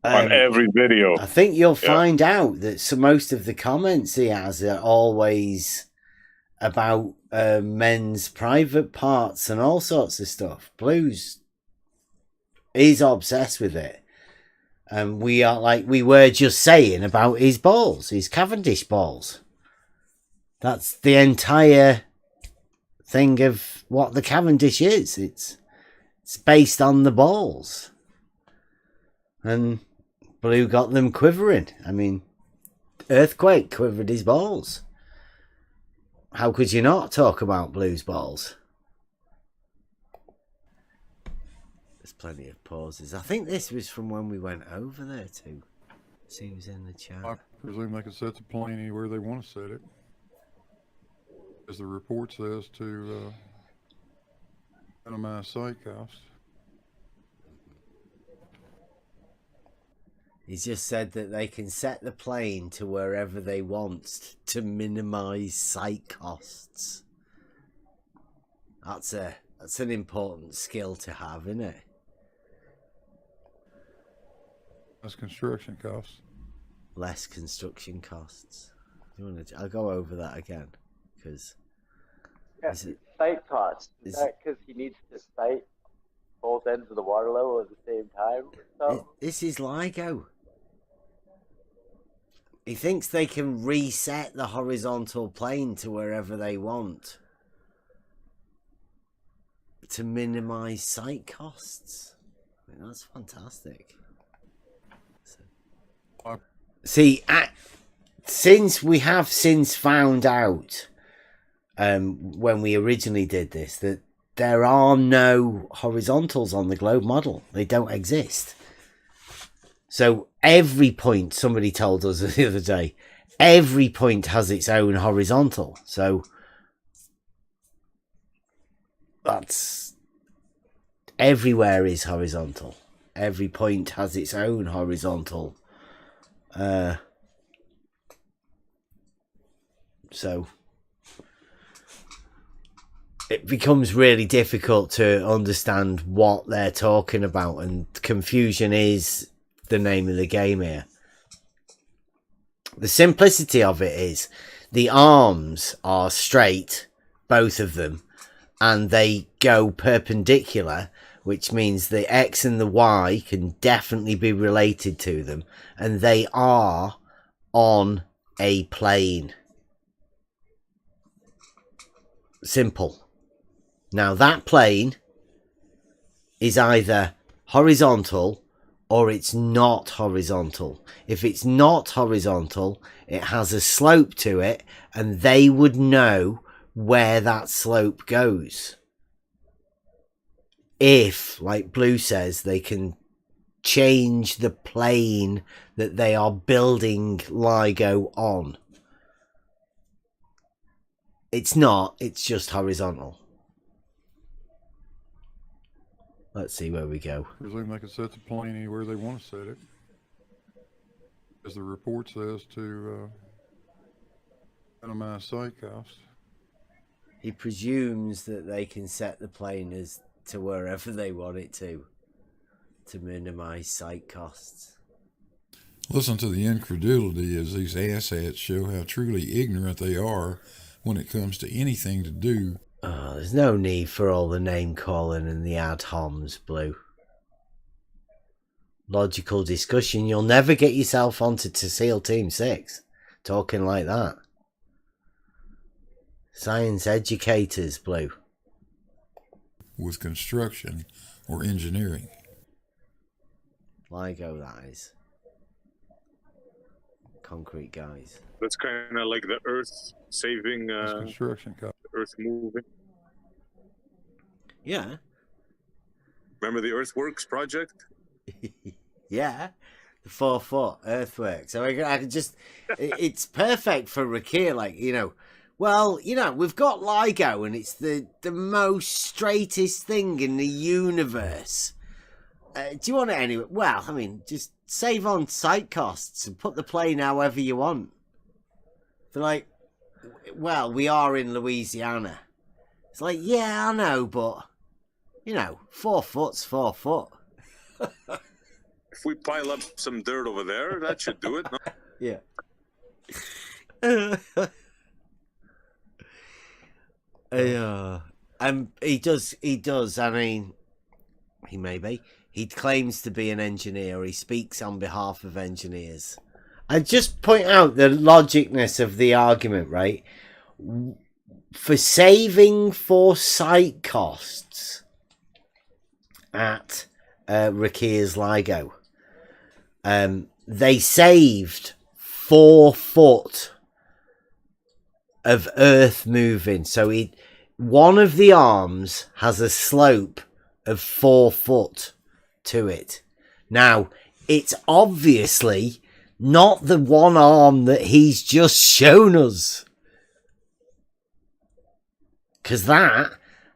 on every video. I think you'll find out that most of the comments he has are always about men's private parts and all sorts of stuff. Blues, he's obsessed with it. And we are like we were just saying about his balls, his Cavendish balls. That's the entire thing of what the Cavendish is. It's based on the balls. And Blue got them quivering. I mean, Earthquake quivered his balls. How could you not talk about Blue's balls? There's plenty of pauses. I think this was from when we went over there too. Seems in the chat. I presume they can set the plane anywhere they want to set it. As the report says, to minimize site cost. He's just said that they can set the plane to wherever they want to minimize site costs. That's an important skill to have, isn't it? Less construction costs. Less construction costs. Do you want to? I'll go over that again because. Yeah, site costs. Is that because he needs to site both ends of the water level at the same time? So? This is LIGO. He thinks they can reset the horizontal plane to wherever they want to minimize site costs. I mean, that's fantastic. See, since we have since found out when we originally did this that there are no horizontals on the globe model. They don't exist. So every point, somebody told us the other day, every point has its own horizontal. So that's everywhere is horizontal. Every point has its own horizontal. So it becomes really difficult to understand what they're talking about, and confusion is the name of the game here. The simplicity of it is the arms are straight, both of them, and they go perpendicular, which means the X and the Y can definitely be related to them, and they are on a plane. Simple. Now that plane is either horizontal or it's not horizontal. If it's not horizontal, it has a slope to it, and they would know where that slope goes. If, like Blue says, they can change the plane that they are building LIGO on. It's not, it's just horizontal. Let's see where we go. Presume they can set the plane anywhere they want to set it. As the report says, to minimize site cost. He presumes that they can set the plane as to wherever they want it to minimize site costs. Listen to the incredulity as these asshats show how truly ignorant they are when it comes to anything to do. Oh, there's no need for all the name calling and the ad homs, Blue. Logical discussion. You'll never get yourself onto SEAL Team 6 talking like that. Science educators, Blue. With construction or engineering. LIGO, that is. Concrete guys. That's kind of like the Earth saving, construction cost. Earth moving. Yeah. Remember the Earthworks project? Yeah. The 4-foot earthworks. So I can just, it's perfect for Rakir, like, you know, well, you know, we've got LIGO and it's the most straightest thing in the universe. Do you want it anyway? Well, I mean, just save on site costs and put the plane however you want. They're like, well, we are in Louisiana. It's like, yeah, I know, but You know, 4 foot's 4 foot. If we pile up some dirt over there, that should do it. No? Yeah. He does. I mean, he claims to be an engineer. He speaks on behalf of engineers. I just point out the logicness of the argument, right? For saving for site costs at Rakir's LIGO, they saved 4 foot of earth moving. So one of the arms has a slope of 4 foot to it. Now, it's obviously not the one arm that he's just shown us, because that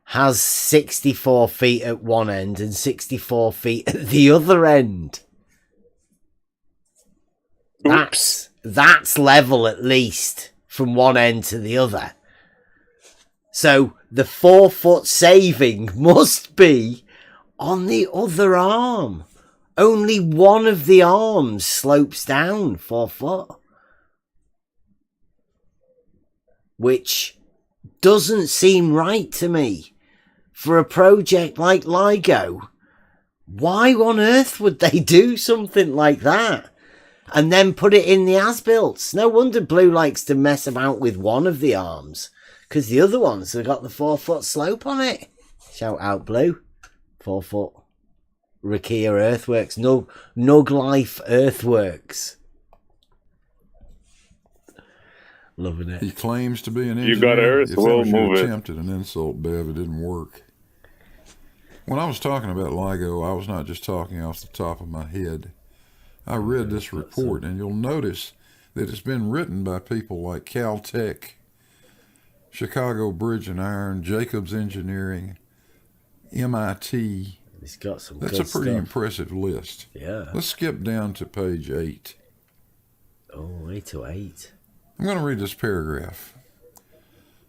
has 64 feet at one end and 64 feet at the other end. That's level at least from one end to the other. So the 4 foot saving must be on the other arm. Only one of the arms slopes down 4 foot. Which doesn't seem right to me. For a project like LIGO, why on earth would they do something like that? And then put it in the as-built? No wonder Blue likes to mess about with one of the arms, because the other ones have got the 4 foot slope on it. Shout out Blue. 4 foot. Rakir Earthworks. Nug Life Earthworks. Loving it. He claims to be an engineer. You got Earth, if we'll that was your move it. attempt at an insult, Bev, it didn't work. When I was talking about LIGO, I was not just talking off the top of my head. I read this report, and you'll notice that it's been written by people like Caltech, Chicago Bridge and Iron, Jacobs Engineering, MIT. It's got some That's good a pretty stuff. impressive list. Yeah. Let's skip down to page 8. Oh, 8 to 8. I'm going to read this paragraph.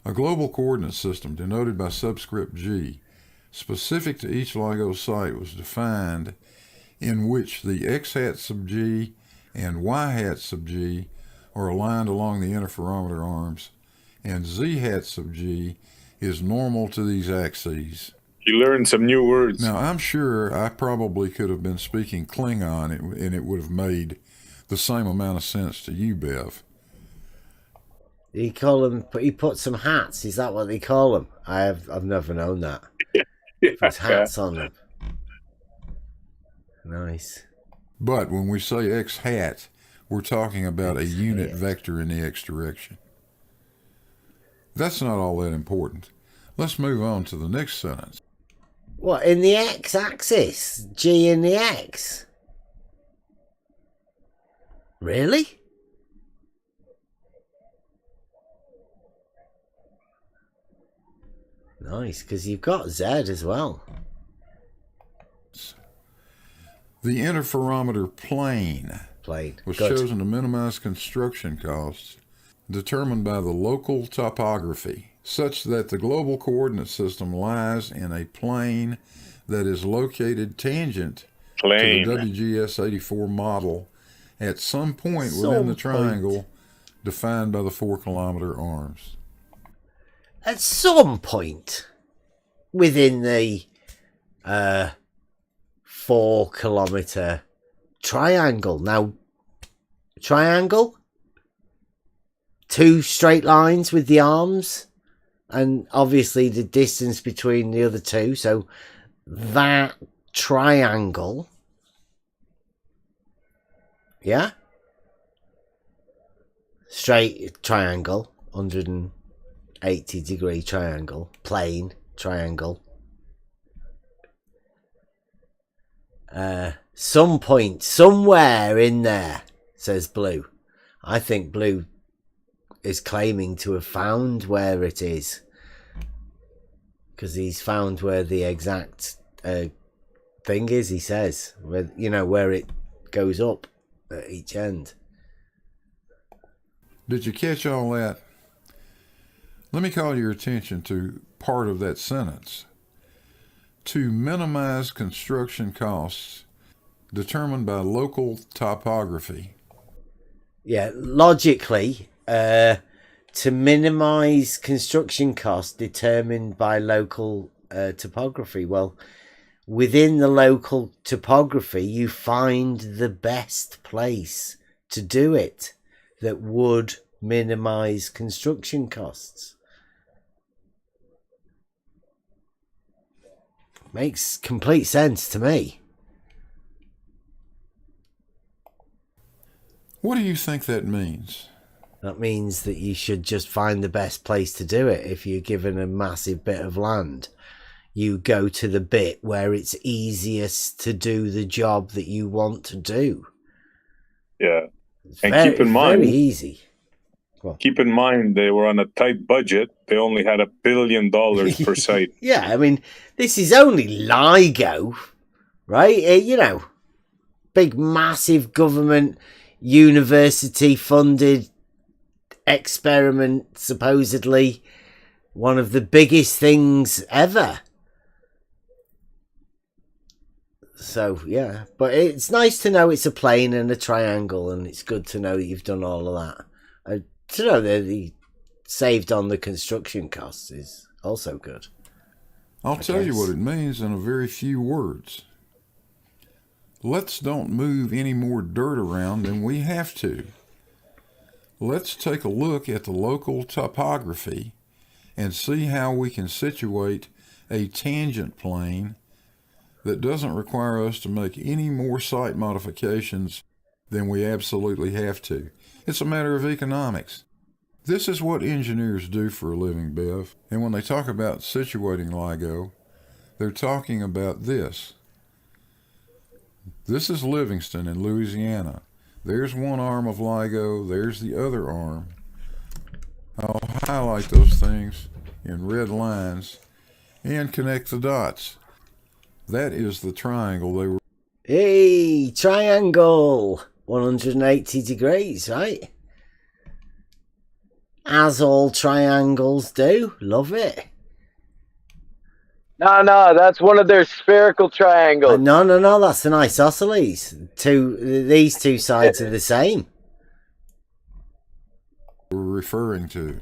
A global coordinate system denoted by subscript G, specific to each LIGO site, was defined, in which the x hat sub G and y hat sub G are aligned along the interferometer arms, and z hat sub G is normal to these axes. You learned some new words. Now, I'm sure I probably could have been speaking Klingon, and it would have made the same amount of sense to you, Bev. He put some hats. Is that what they call them? I've never known that. Puts hats on them. Nice. But when we say x hat, we're talking about a unit vector in the x direction. That's not all that important. Let's move on to the next sentence. What, in the x-axis? G in the x? Really? Nice, because you've got Z as well. The interferometer plane was Good. chosen to minimize construction costs determined by the local topography, such that the global coordinate system lies in a plane that is located tangent to the WGS-84 model at some point within the triangle defined by the 4-kilometer arms. At some point within the 4-kilometer triangle. Now, triangle, 2 straight lines with the arms, and obviously the distance between the other 2. So that triangle, yeah, straight triangle, 180-degree triangle, plane triangle. Some point, somewhere in there, says Blue. I think Blue is claiming to have found where it is, because he's found where the exact thing is. He says, where it goes up at each end. Did you catch all that? Let me call your attention to part of that sentence. to minimize construction costs determined by local topography. Yeah, logically, to minimize construction costs determined by local topography. Well, within the local topography, you find the best place to do it that would minimize construction costs. Makes complete sense to me. What do you think that means? That means that you should just find the best place to do it. If you're given a massive bit of land, you go to the bit where it's easiest to do the job that you want to do. Yeah. It's And very, keep in mind, very easy. keep in mind they were on a tight budget. They only had $1 billion per site. Yeah, I mean, this is only LIGO, right? You know, big, massive government, university-funded experiment, supposedly one of the biggest things ever. So, yeah, but it's nice to know it's a plane and a triangle, and it's good to know that you've done all of that. To know that he saved on the construction costs is also good. I'll tell you what it means in a very few words. Let's don't move any more dirt around than we have to. Let's take a look at the local topography and see how we can situate a tangent plane that doesn't require us to make any more site modifications than we absolutely have to. It's a matter of economics. This is what engineers do for a living, Bev. And when they talk about situating LIGO, they're talking about this. This is Livingston in Louisiana. There's one arm of LIGO, there's the other arm. I'll highlight those things in red lines and connect the dots. That is the triangle they were... Hey, triangle! 180 degrees, right? As all triangles do. Love it. No, that's one of their spherical triangles. No, that's an isosceles. These two sides are the same. We're referring to.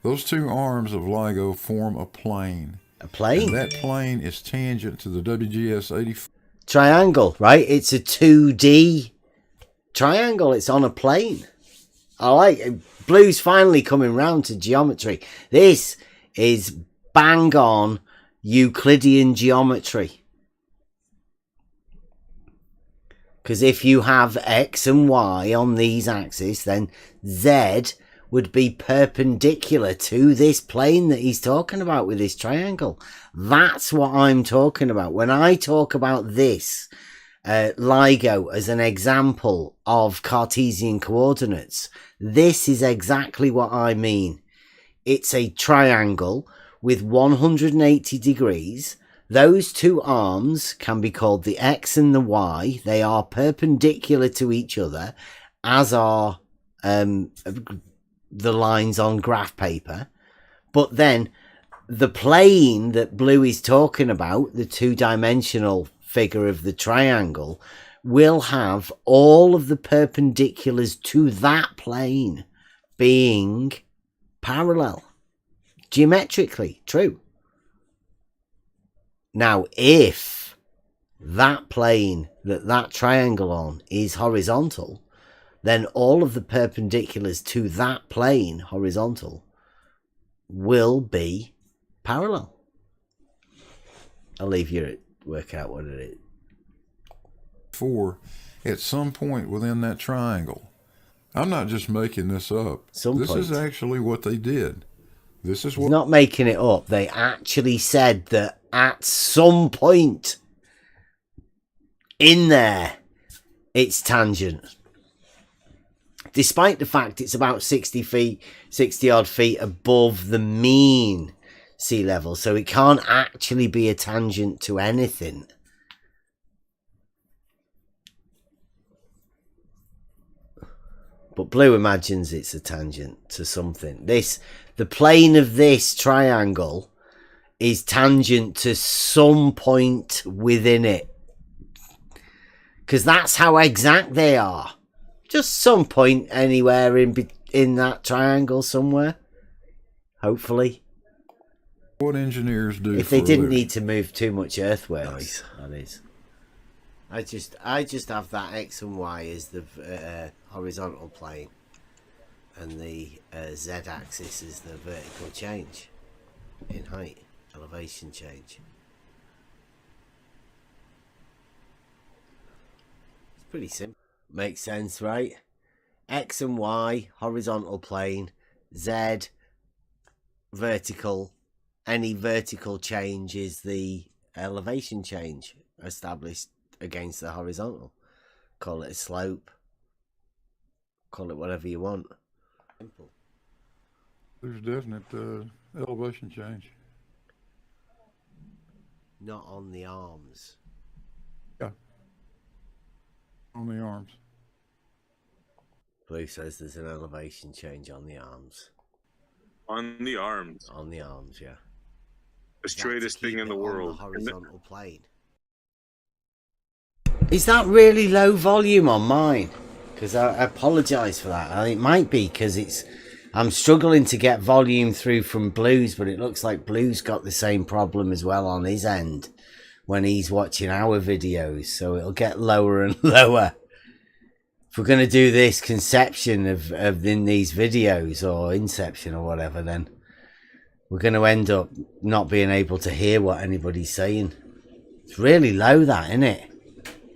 Those two arms of LIGO form a plane. A plane? And that plane is tangent to the WGS 84. Triangle, right? It's a 2D triangle. It's on a plane. I like it. Blue's finally coming round to geometry. This is bang on Euclidean geometry. Because if you have X and Y on these axes, then Z would be perpendicular to this plane that he's talking about with this triangle. That's what I'm talking about. When I talk about this LIGO as an example of Cartesian coordinates, this is exactly what I mean. It's a triangle with 180 degrees. Those two arms can be called the X and the Y. They are perpendicular to each other, as are the lines on graph paper. But then the plane that Blue is talking about, the two-dimensional figure of the triangle, will have all of the perpendiculars to that plane being parallel. Geometrically true. Now, if that plane that triangle on is horizontal, then all of the perpendiculars to that plane, horizontal, will be parallel. I'll leave you to work out what it is. At some point within that triangle. I'm not just making this up. This is actually what they did. This is what... Not making it up. They actually said that at some point in there, it's tangent. Despite the fact it's about 60 odd feet above the mean sea level. So it can't actually be a tangent to anything. But Blue imagines it's a tangent to something. The plane of this triangle is tangent to some point within it. Because that's how exact they are. Just some point anywhere in that triangle somewhere. Hopefully. What engineers do if they didn't need to move too much earthworks, that is. I just have that X and Y as the horizontal plane, and the Z-axis is the vertical change in height, elevation change. It's pretty simple. Makes sense, right? X and Y, horizontal plane, Z, vertical. Any vertical change is the elevation change established against the horizontal. Call it a slope. Call it whatever you want. Simple. There's definite elevation change. Not on the arms. Yeah. On the arms. Blue says there's an elevation change on the arms. On the arms. On the arms, yeah. The straightest thing in the world. On the horizontal plane. Is that really low volume on mine? Because I apologise for that. It might be because I'm struggling to get volume through from Blue's, but it looks like Blue's got the same problem as well on his end when he's watching our videos. So it'll get lower and lower. If we're going to do this conception of in these videos, or inception or whatever, then we're going to end up not being able to hear what anybody's saying. It's really low, that, isn't it?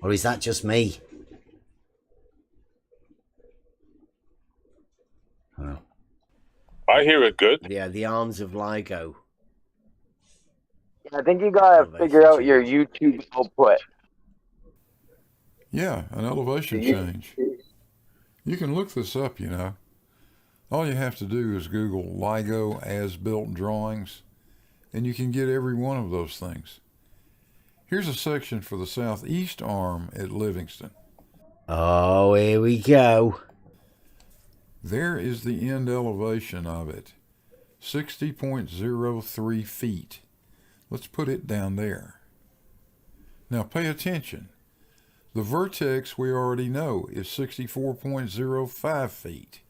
Or is that just me? Oh. I hear it good. Yeah, the arms of LIGO. I think you gotta figure out your YouTube output. Yeah, an elevation change. You can look this up, you know. All you have to do is Google LIGO as-built drawings, and you can get every one of those things. Here's a section for the southeast arm at Livingston. Oh, here we go. There is the end elevation of it, 60.03 feet. Let's put it down there. Now pay attention. The vertex we already know is 64.05 feet.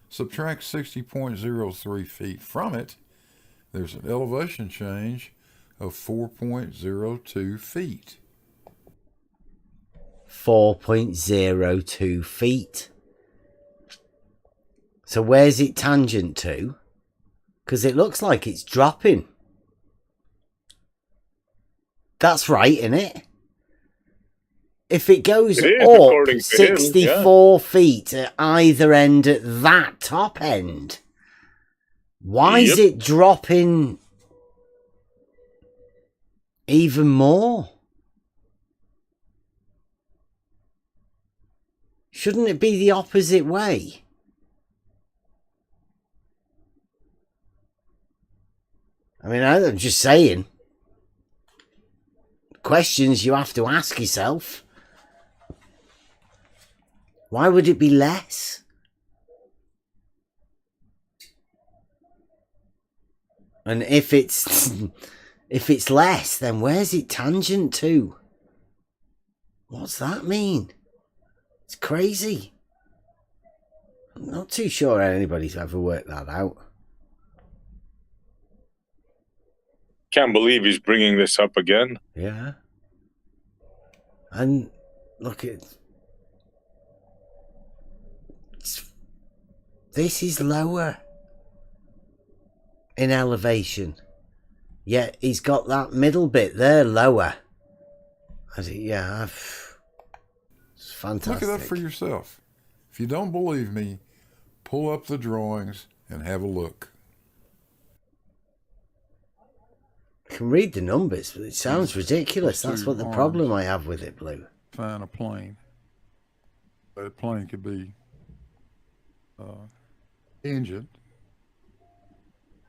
Subtract 60.03 feet from it, there's an elevation change of 4.02 feet. 4.02 feet. So where's it tangent to? Because it looks like it's dropping. That's right, isn't it? If it goes up 64 feet at either end at that top end, why is it dropping even more? Shouldn't it be the opposite way? I mean, I'm just saying. Questions you have to ask yourself. Why would it be less? And if it's less, then where's it tangent to? What's that mean? It's crazy. I'm not too sure anybody's ever worked that out. Can't believe he's bringing this up again. Yeah. And look at... This is lower in elevation. Yet he's got that middle bit there lower. Yeah, it's fantastic. Look it up for yourself. If you don't believe me, pull up the drawings and have a look. I can read the numbers, but it sounds ridiculous. That's what the problem I have with it, Blue. Find a plane. That plane could be tangent.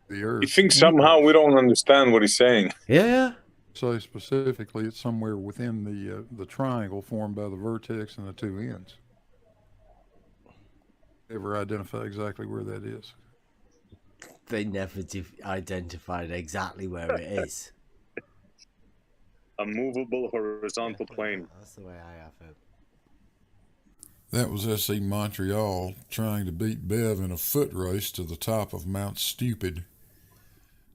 The Earth. You think somehow we don't understand what he's saying? Yeah. So specifically, it's somewhere within the triangle formed by the vertex and the two ends. Ever identify exactly where that is? They never identified exactly where it is. A movable horizontal plane. That's the way I have it. That was SC Montreal trying to beat Bev in a foot race to the top of Mount Stupid.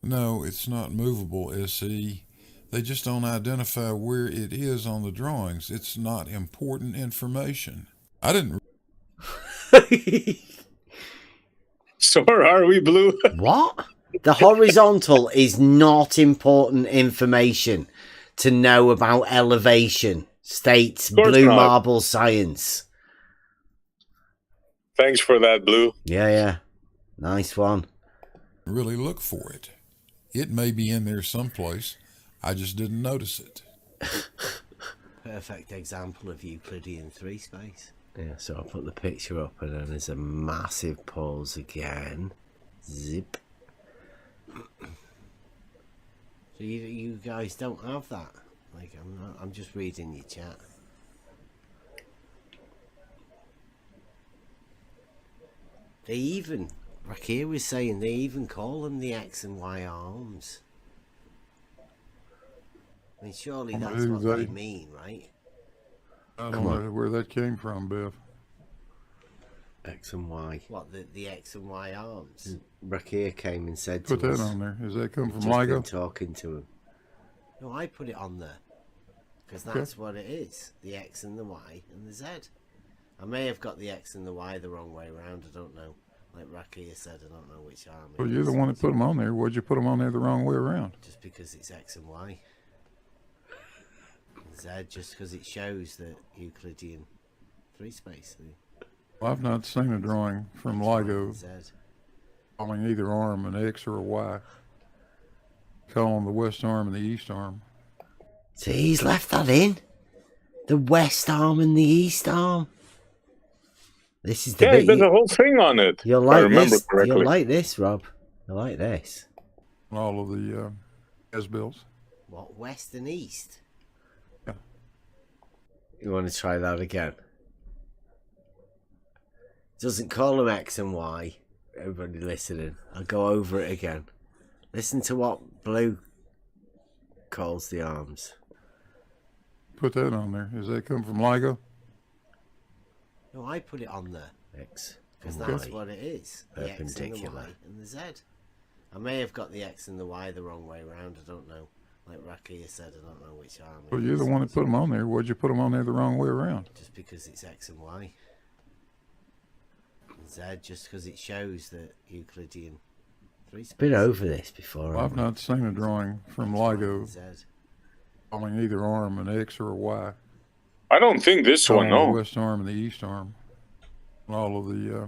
No, it's not movable, SC. They just don't identify where it is on the drawings. It's not important information. I didn't... So are we, Blue? What? The horizontal is not important information to know about elevation, states Blue not. Marble Science. Thanks for that, Blue. Yeah. Nice one. Really look for it. It may be in there someplace. I just didn't notice it. Perfect example of Euclidean 3 space. Yeah, so I'll put the picture up and then there's a massive pause again. Zip. So you guys don't have that? Like, I'm just reading your chat. They even, Rakir was saying, they even call them the X and Y arms. I mean, surely that's what they mean, right? I don't know where that came from, Bev. X and Y. What, the X and Y arms? Rakir came and said Put to us. that on there. Does that come from Just LIGO? been talking to him. No, I put it on there. Because that's what it is. The X and the Y and the Z. I may have got the X and the Y the wrong way around. I don't know. Like Rakir said, I don't know which arm it Well, you're is. the one that put them on there. Why'd you put them on there the wrong way around? Just because it's X and Y. And Z, just because it shows the Euclidean 3 space. Well, I've not seen a drawing from LIGO Z. calling either arm an X or a Y. Calling the west arm and the east arm. See, he's left that in. The west arm and the east arm. This is the Yeah, bit there's a whole thing on it. You'll if like I remember this. correctly. You'll like this, Rob. You'll like this. All of the S-bills. What, west and east? Yeah. You want to try that again? Doesn't call them X and Y. Everybody listening. I'll go over it again. Listen to what Blue calls the arms. Put that on there. Does that come from LIGO? No, I put it on there, X. Because Okay. that's what it is. The X and the Perpendicular. Y and the Z. I may have got the X and the Y the wrong way around. I don't know. Like Rakir said, I don't know which arm it Well, you're is. the one that put them on there. Why'd you put them on there the wrong way around? Just because it's X and Y. And Z, just because it shows the Euclidean 3 space. Been over this before. Well, I've not seen a drawing from LIGO Z. calling either arm an X or a Y. I don't think this Calling one, the no. west arm and the east arm. All of the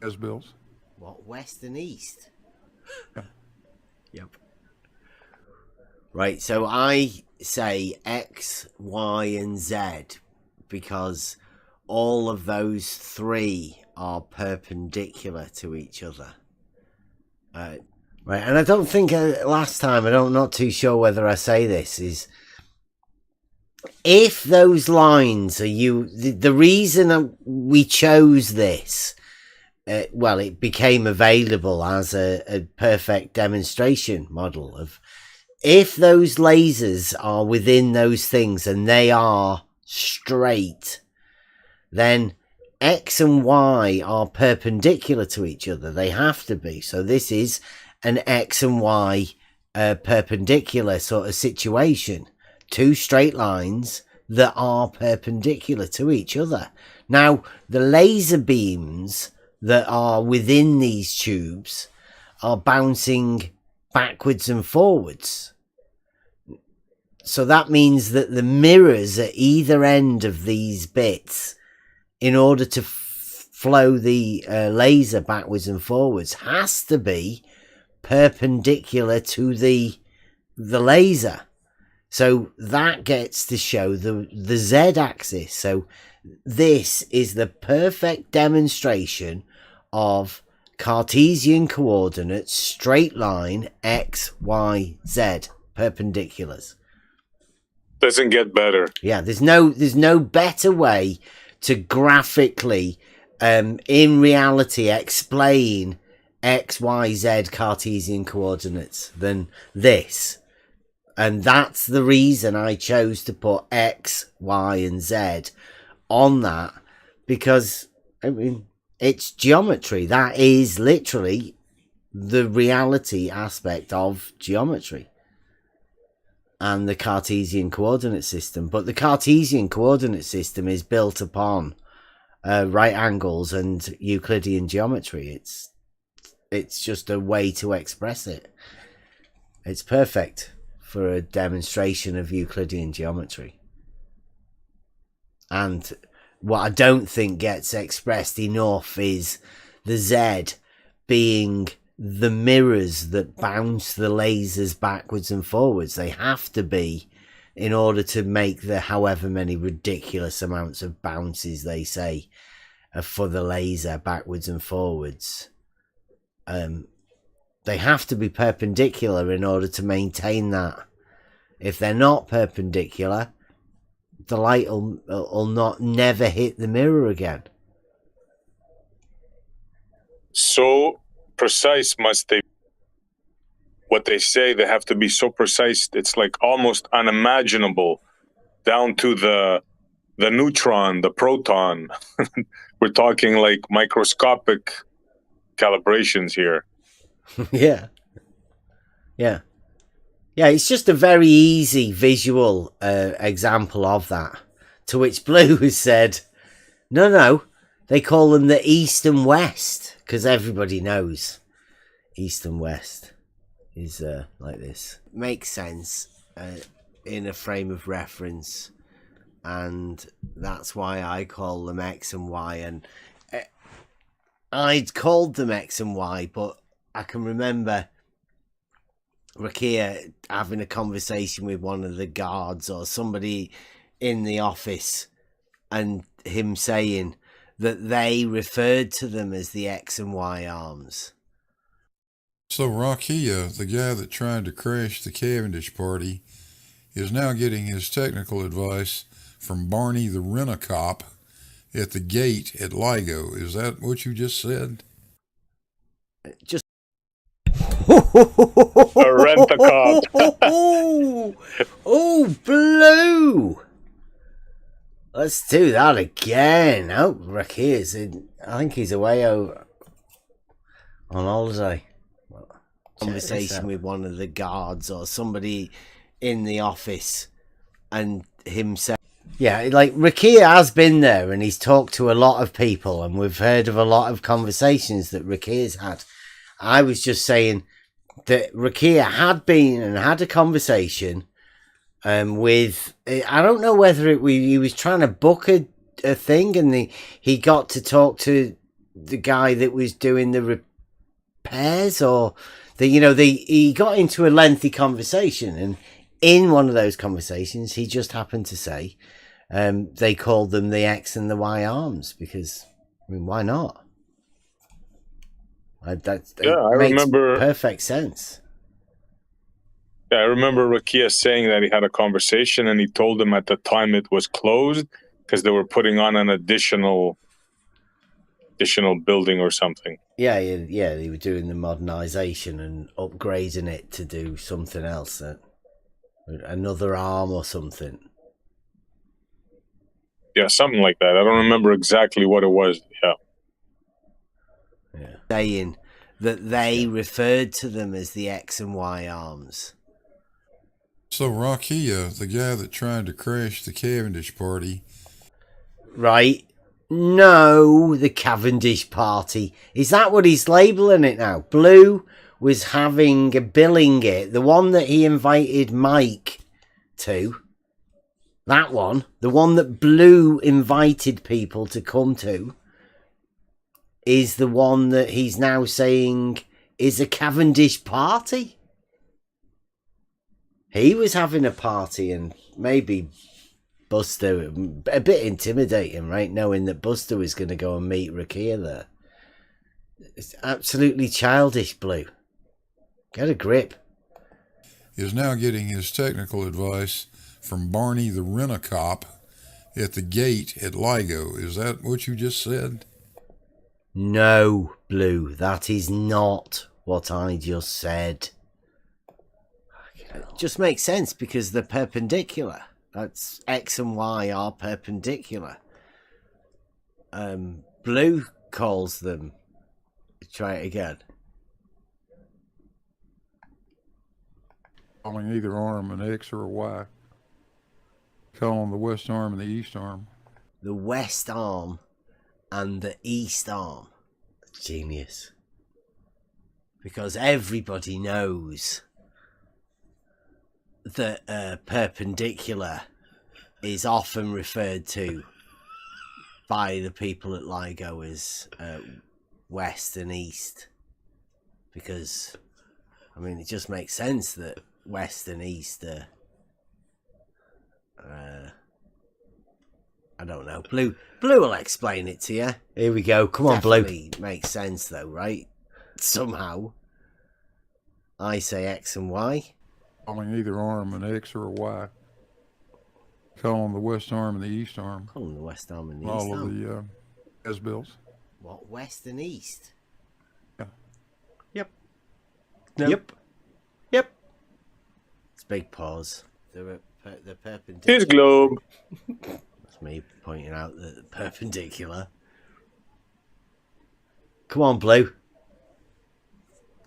S-bills. What, west and east? Yeah. Yep. Right, so I say X, Y, and Z because all of those three are perpendicular to each other. Right, and I don't think last time, I'm not too sure whether I say this, is if those lines are the reason we chose this, well, it became available as a perfect demonstration model of if those lasers are within those things and they are straight, then X and Y are perpendicular to each other. They have to be. So this is an X and Y perpendicular sort of situation. Two straight lines that are perpendicular to each other. Now, the laser beams that are within these tubes are bouncing backwards and forwards. So that means that the mirrors at either end of these bits, in order to flow the laser backwards and forwards, has to be perpendicular to the laser. So that gets to show the z-axis. So this is the perfect demonstration of Cartesian coordinates, straight line, x, y, z, perpendiculars. Doesn't get better. Yeah, there's no better way to graphically, in reality, explain X, Y, Z Cartesian coordinates than this. And that's the reason I chose to put X, Y, and Z on that, because, I mean, it's geometry. That is literally the reality aspect of geometry and the Cartesian coordinate system. But the Cartesian coordinate system is built upon right angles and Euclidean geometry. It's just a way to express it. It's perfect for a demonstration of Euclidean geometry. And what I don't think gets expressed enough is the Z being the mirrors that bounce the lasers backwards and forwards. They have to be, in order to make the however many ridiculous amounts of bounces they say for the laser backwards and forwards. They have to be perpendicular in order to maintain that. If they're not perpendicular, the light will never hit the mirror again. So precise must they? What they say, they have to be so precise. It's like almost unimaginable, down to the neutron, the proton. We're talking like microscopic calibrations here. Yeah. It's just a very easy visual example of that. To which Blue has said, no, they call them the East and West, because everybody knows East and West is like this. Makes sense in a frame of reference, and that's why I call them X and Y. And I'd called them X and Y, but I can remember Rakia having a conversation with one of the guards or somebody in the office, and him saying that they referred to them as the X and Y arms. So Rakia, the guy that tried to crash the Cavendish party, is now getting his technical advice from Barney the Rent-A-Cop at the gate at LIGO. Is that what you just said? Just a Rent-A-Cop. Oh, Blue! Let's do that again. Oh, Rakia's in. I think he's away over on holiday. Conversation with one of the guards or somebody in the office, and him say, yeah, like Rakia has been there and he's talked to a lot of people, and we've heard of a lot of conversations that Rakia's had. I was just saying that Rakia had been and had a conversation with, I don't know whether he was trying to book a thing, and he got to talk to the guy that was doing the repairs, or he got into a lengthy conversation, and in one of those conversations he just happened to say they called them the X and the Y arms, because I mean, why not? I remember perfect sense. Yeah, I remember Rakia saying that he had a conversation, and he told them at the time it was closed because they were putting on an additional building or something. Yeah, they were doing the modernization and upgrading it to do something else, another arm or something. Yeah, something like that. I don't remember exactly what it was. Yeah. Saying that they referred to them as the X and Y arms. So Rakia, the guy that tried to crash the Cavendish party. Right. No, the Cavendish party. Is that what he's labelling it now? Blue was billing it. The one that he invited Mike to. That one. The one that Blue invited people to come to. Is the one that he's now saying is a Cavendish party. He was having a party, and maybe Buster, a bit intimidating, right? Knowing that Buster was going to go and meet Rakia there. It's absolutely childish, Blue. Get a grip. Is now getting his technical advice from Barney the Rent-A-Cop at the gate at LIGO. Is that what you just said? No, Blue, that is not what I just said. It just makes sense because they're perpendicular. That's X and Y are perpendicular. Blue calls them. Try it again. Calling either arm an X or a Y. Calling the west arm and the east arm. The west arm and the east arm. Genius. Because everybody knows that perpendicular is often referred to by the people at LIGO as west and east. Because, I mean, it just makes sense that west and east are... I don't know. Blue will explain it to you. Here we go. Come on, Definitely Blue. Makes sense, though, right? Somehow. I say X and Y. Calling either arm an X or a Y. Calling the west arm and the east arm. Calling the west arm and the east all arm. All of the as-built. What, west and east? Yeah. Yep. No. Yep. Yep. It's a big pause. They're perpendicular. His globe. That's me pointing out that they're perpendicular. Come on, Blue.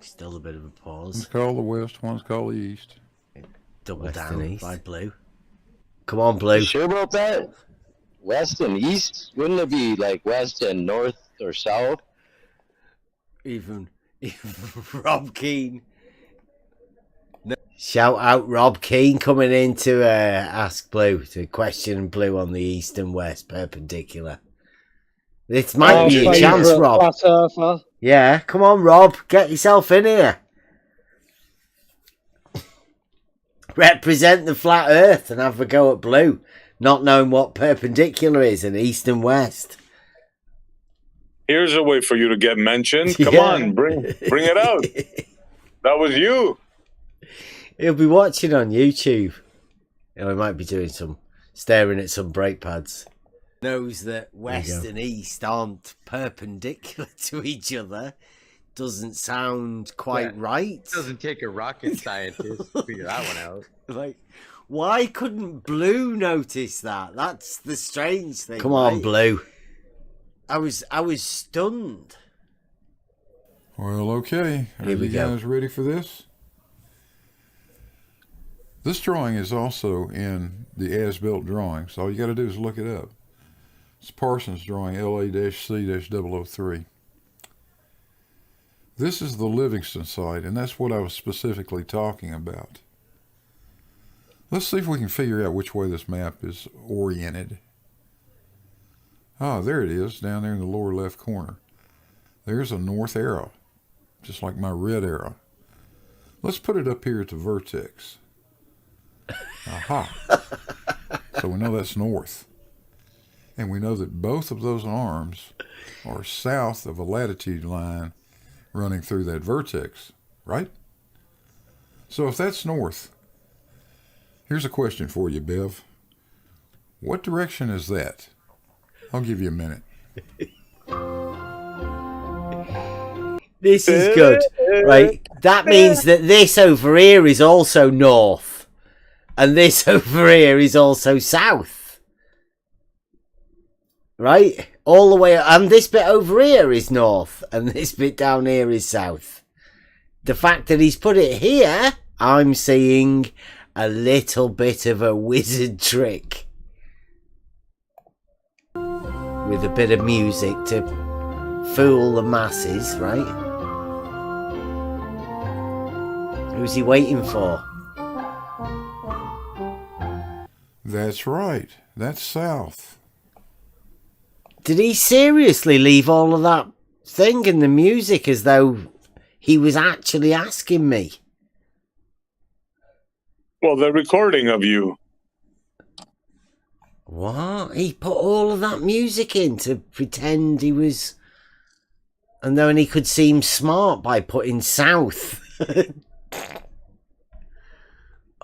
Still a bit of a pause. One's called the west, one's called the east. Double west down by Blue. Come on, Blue. You sure about that? West and east? Wouldn't it be like west and north or south? Even Rob Keane. No. Shout out Rob Keane coming in to ask Blue, to question Blue on the east and west perpendicular. This might be a chance, Rob. Yeah, come on, Rob. Get yourself in here. Represent the flat earth and have a go at Blue, not knowing what perpendicular is in east and west. Here's a way for you to get mentioned. Come on, bring it out. That was you. He'll be watching on YouTube. He might be doing staring at some brake pads. Knows that west and east aren't perpendicular to each other. Doesn't sound quite right. It doesn't take a rocket scientist to figure that one out. Like, why couldn't Blue notice that? That's the strange thing. Come on, Blue. I was stunned. Well, okay. Are you guys ready for this? This drawing is also in the as-built drawings. All you got to do is look it up. It's Parsons drawing LA-C-003. This is the Livingston site, and that's what I was specifically talking about. Let's see if we can figure out which way this map is oriented. Ah, there it is, down there in the lower left corner. There's a north arrow, just like my red arrow. Let's put it up here at the vertex. Aha. So we know that's north. And we know that both of those arms are south of a latitude line running through that vertex, right? So if that's north, here's a question for you, Bev. What direction is that? I'll give you a minute. This is good, right? That means that this over here is also north, and this over here is also south, right? All the way, and this bit over here is north, and this bit down here is south. The fact that he's put it here, I'm seeing a little bit of a wizard trick. With a bit of music to fool the masses, right? Who's he waiting for? That's right. That's south. Did he seriously leave all of that thing in the music as though he was actually asking me? Well, the recording of you. What? He put all of that music in to pretend he was... And then he could seem smart by putting south.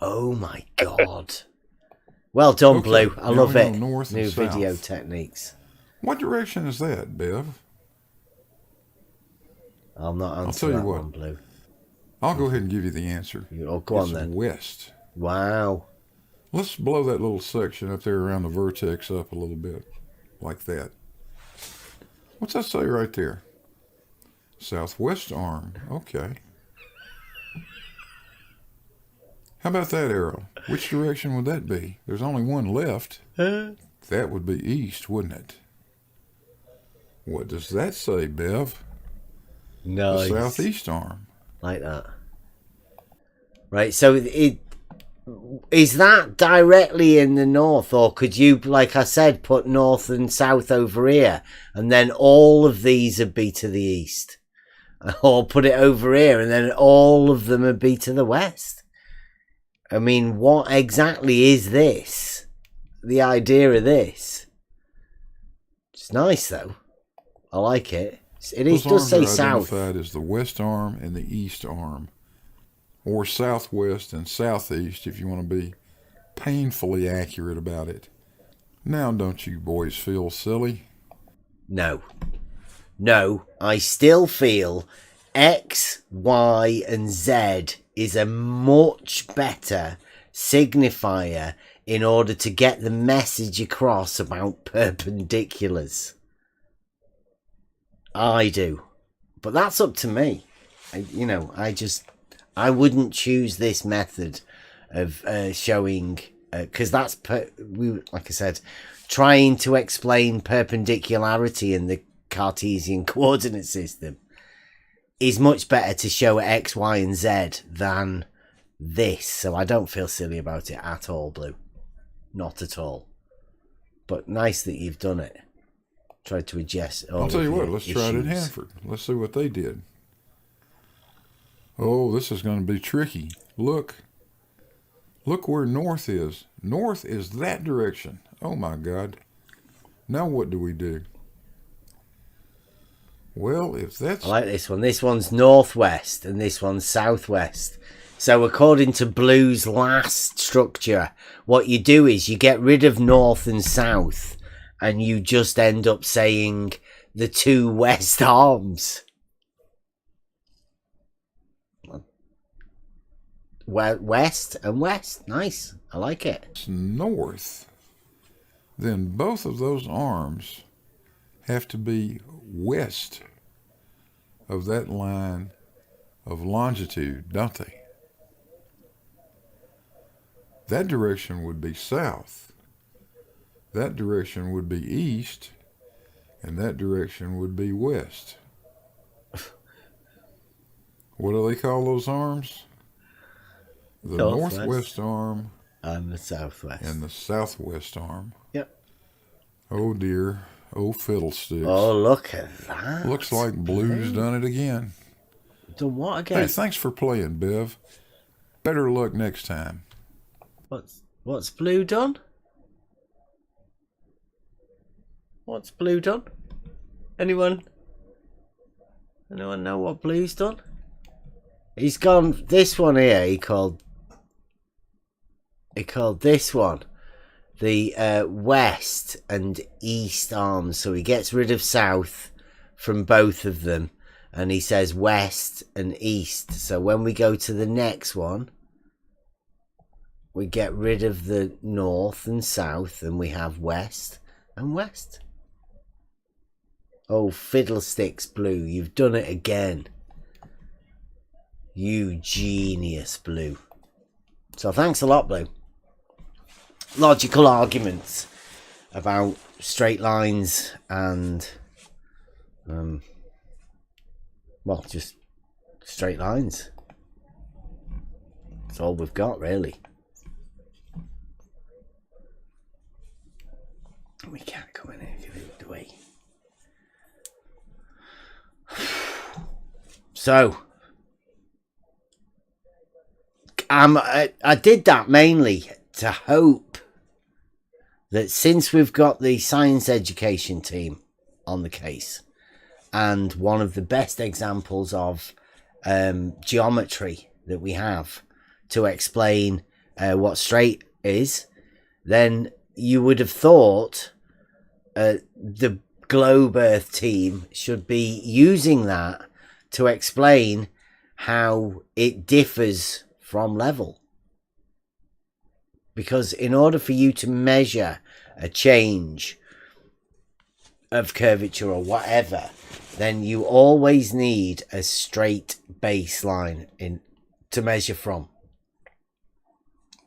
Oh my god. Well done, Okay, Blue. I now love we it. know north and New video south. techniques. What direction is that, Bev? I'll not answer I'll tell you that what. one, Blue. I'll go ahead and give you the answer. Go on It's then. west. Wow. Let's blow that little section up there around the vertex up a little bit, like that. What's that say right there? Southwest arm. Okay. How about that arrow? Which direction would that be? There's only one left. That would be east, wouldn't it? What does that say, Bev? Nice. The southeast arm. Like that. Right, so is that directly in the north, or could you, like I said, put north and south over here, and then all of these would be to the east? Or put it over here, and then all of them would be to the west? I mean, what exactly is this? The idea of this? It's nice, though. I like it. It does say south. Identified as the west arm and the east arm, or southwest and southeast, if you want to be painfully accurate about it. Now, don't you boys feel silly? No. No, I still feel X, Y, and Z is a much better signifier in order to get the message across about perpendiculars. I do. But that's up to me. I wouldn't choose this method of showing, because that's, like I said, trying to explain perpendicularity in the Cartesian coordinate system is much better to show X, Y, and Z than this. So I don't feel silly about it at all, Blue. Not at all. But nice that you've done it. Tried to adjust. I'll tell you what, let's try it at Hanford. Let's see what they did. Oh, this is going to be tricky. Look where north is. North is that direction. Oh my God. Now what do we do? Well, if that's... I like this one. This one's northwest and this one's southwest. So according to Blue's last structure, what you do is you get rid of north and south and you just end up saying the two west arms. West and west. Nice. I like it. It's north. Then both of those arms have to be west of that line of longitude, don't they? That direction would be south. That direction would be east. And that direction would be west. What do they call those arms? The northwest arm and the southwest. And the southwest arm. Yep. Oh dear. Oh fiddlesticks. Oh, look at that. Looks like Blue's done it again. Done what again? Hey, thanks for playing, Bev. Better luck next time. What's Blue done? What's Blue done? Anyone know what Blue's done? He's gone this one here. He called this one the west and east arms. So he gets rid of south from both of them, and he says west and east. So when we go to the next one, we get rid of the north and south, and we have west and west. Oh, fiddlesticks, Blue, you've done it again. You genius, Blue. So thanks a lot, Blue. Logical arguments about straight lines and, well, just straight lines. That's all we've got, really. We can't go in here, do we? So, I did that mainly to hope that since we've got the science education team on the case, and one of the best examples of geometry that we have to explain what straight is, then you would have thought the Globe Earth team should be using that to explain how it differs from level. Because in order for you to measure a change of curvature or whatever, then you always need a straight baseline to measure from.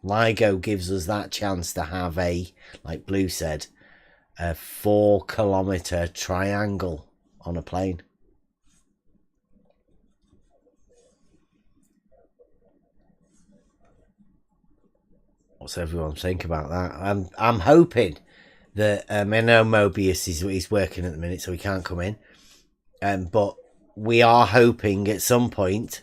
LIGO gives us that chance to have like Blue said, a 4-kilometer triangle on a plane. What's everyone think about that? I'm hoping that I know Mobius is working at the minute, so he can't come in. But we are hoping at some point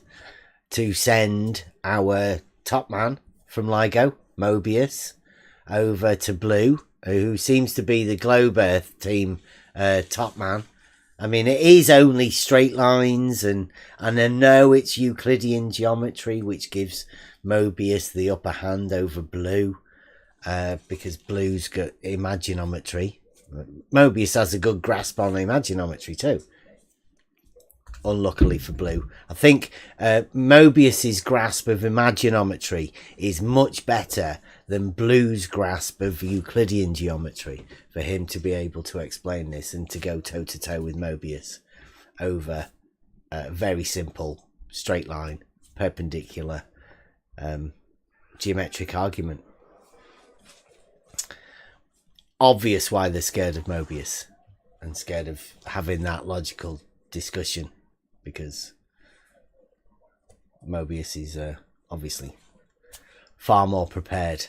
to send our top man from LIGO, Mobius, over to Blue, who seems to be the Globe Earth team top man. I mean, it is only straight lines, and I know it's Euclidean geometry, which gives Mobius the upper hand over Blue, because Blue's got imaginometry. Mobius has a good grasp on imaginometry too. Unluckily for Blue, I think Mobius's grasp of imaginometry is much better than Blue's grasp of Euclidean geometry for him to be able to explain this and to go toe to toe with Mobius over a very simple straight line perpendicular geometric argument. Obvious why they're scared of Mobius and scared of having that logical discussion, because Mobius is obviously far more prepared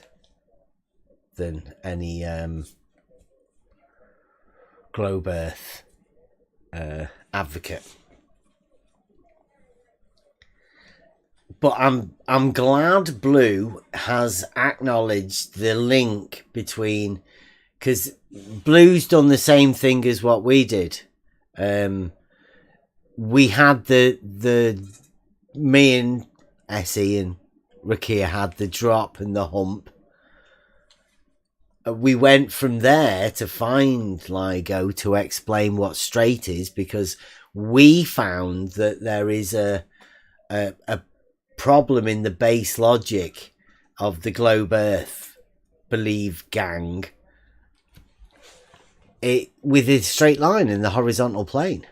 than any Globe Earth advocate. But I'm glad Blue has acknowledged the link between, because Blue's done the same thing as what we did. We had me and Essie and Rakia had the drop and the hump. We went from there to find LIGO to explain what straight is, because we found that there is a problem in the base logic of the Globe Earth believe gang with a straight line in the horizontal plane.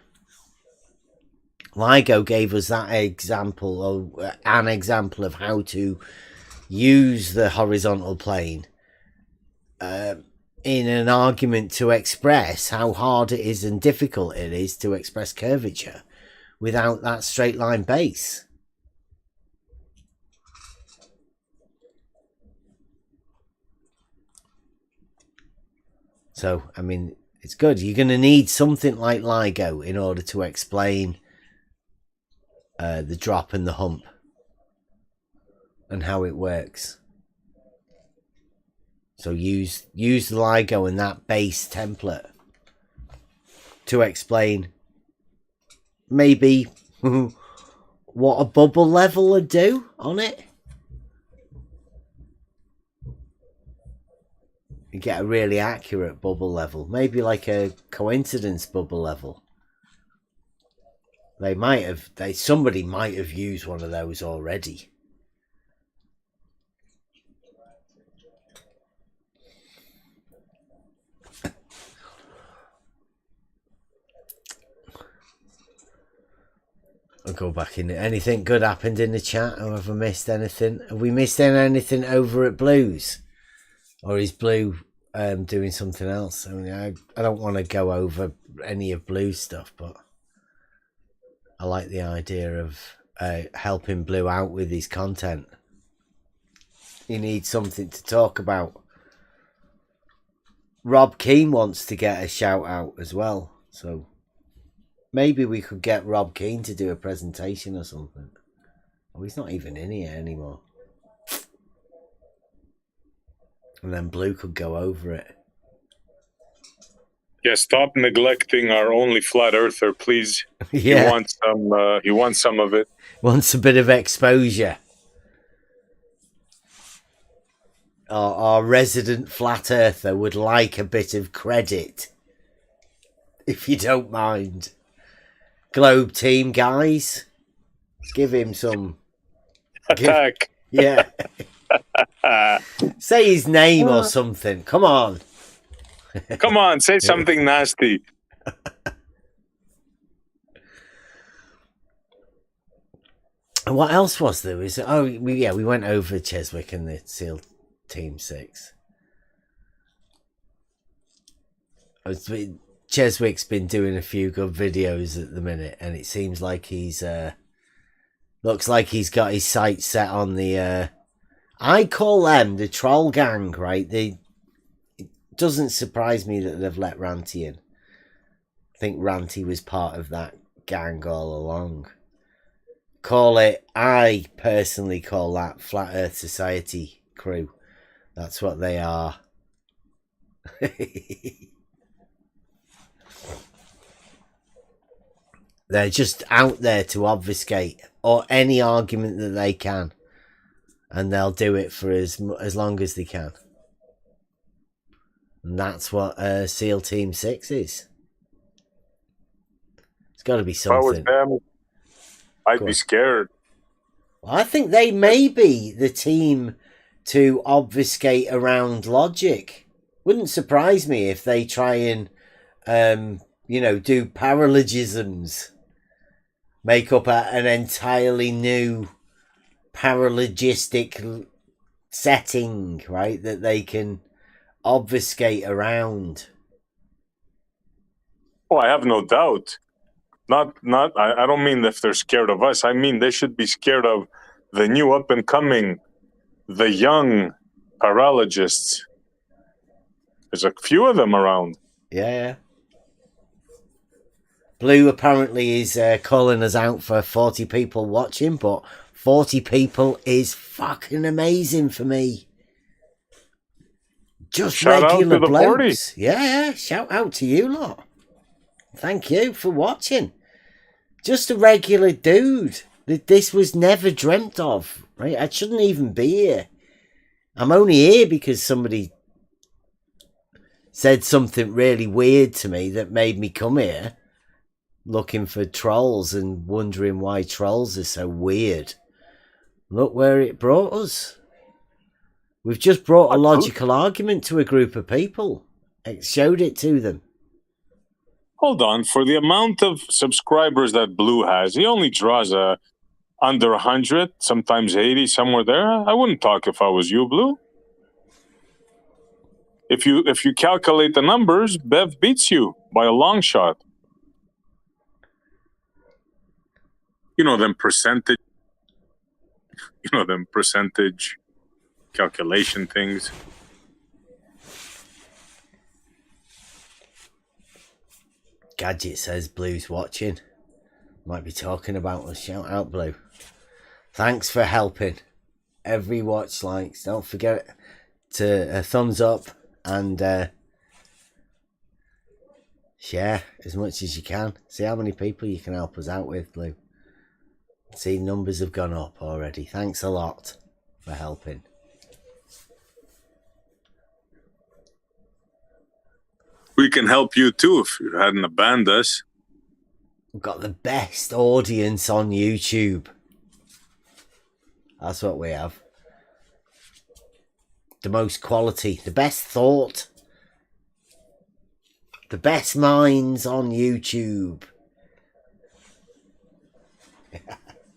LIGO gave us that example, or an example of how to use the horizontal plane in an argument to express how hard it is and difficult it is to express curvature without that straight line base. So, I mean, it's good. You're going to need something like LIGO in order to explain the drop and the hump and how it works. So use LIGO and that base template to explain maybe what a bubble level would do on it. You get a really accurate bubble level, maybe like a coincidence bubble level. Somebody might have used one of those already. I'll go back in. Anything good happened in the chat? Or have I missed anything? Have we missed anything over at Blues? Or is Blue doing something else? I mean, I don't want to go over any of Blue's stuff, but I like the idea of helping Blue out with his content. He needs something to talk about. Rob Keane wants to get a shout out as well, so maybe we could get Rob Keane to do a presentation or something. Oh, he's not even in here anymore. And then Blue could go over it. Yeah, stop neglecting our only flat earther, please. Yeah. He wants some of it. Wants a bit of exposure. Our resident flat earther would like a bit of credit, if you don't mind. Globe team, guys. Give him some attack. Yeah. Say his name or something. Come on. Come on, say something nasty. And what else was there? We went over Cheswick and the SEAL Team 6. Cheswick's been doing a few good videos at the minute, and it seems like he's looks like he's got his sights set on the I call them the troll gang, right? It doesn't surprise me that they've let Ranty in. I think Ranty was part of that gang all along. I personally call that Flat Earth Society crew. That's what they are. They're just out there to obfuscate or any argument that they can, and they'll do it for as long as they can. And that's what SEAL Team 6 is. It's got to be something. If I was them, I'd be scared. Well, I think they may be the team to obfuscate around logic. Wouldn't surprise me if they try and, do paralogisms. Make up an entirely new paralogistic setting, right? That they can obfuscate around. Oh, I have no doubt. I don't mean if they're scared of us. I mean they should be scared of the new up and coming, the young paralogists. There's a few of them around. Yeah. Blue apparently is calling us out for 40 people watching, but 40 people is fucking amazing for me. Just shout regular out to the blokes. 40. Yeah, shout out to you lot. Thank you for watching. Just a regular dude that this was never dreamt of, right? I shouldn't even be here. I'm only here because somebody said something really weird to me that made me come here looking for trolls and wondering why trolls are so weird. Look where it brought us. We've just brought a logical argument to a group of people. It showed it to them. Hold on, for the amount of subscribers that Blue has, he only draws under 100, sometimes 80, somewhere there. I wouldn't talk if I was you, Blue. If you calculate the numbers, Bev beats you by a long shot. You know them percentage calculation things. Gadget says Blue's watching. Might be talking about us. Shout out, Blue. Thanks for helping. Every watch likes. Don't forget to thumbs up and share as much as you can. See how many people you can help us out with, Blue. See, numbers have gone up already. Thanks a lot for helping. We can help you too if you hadn't abandoned us. We've got the best audience on YouTube. That's what we have. The most quality, the best thought, the best minds on YouTube.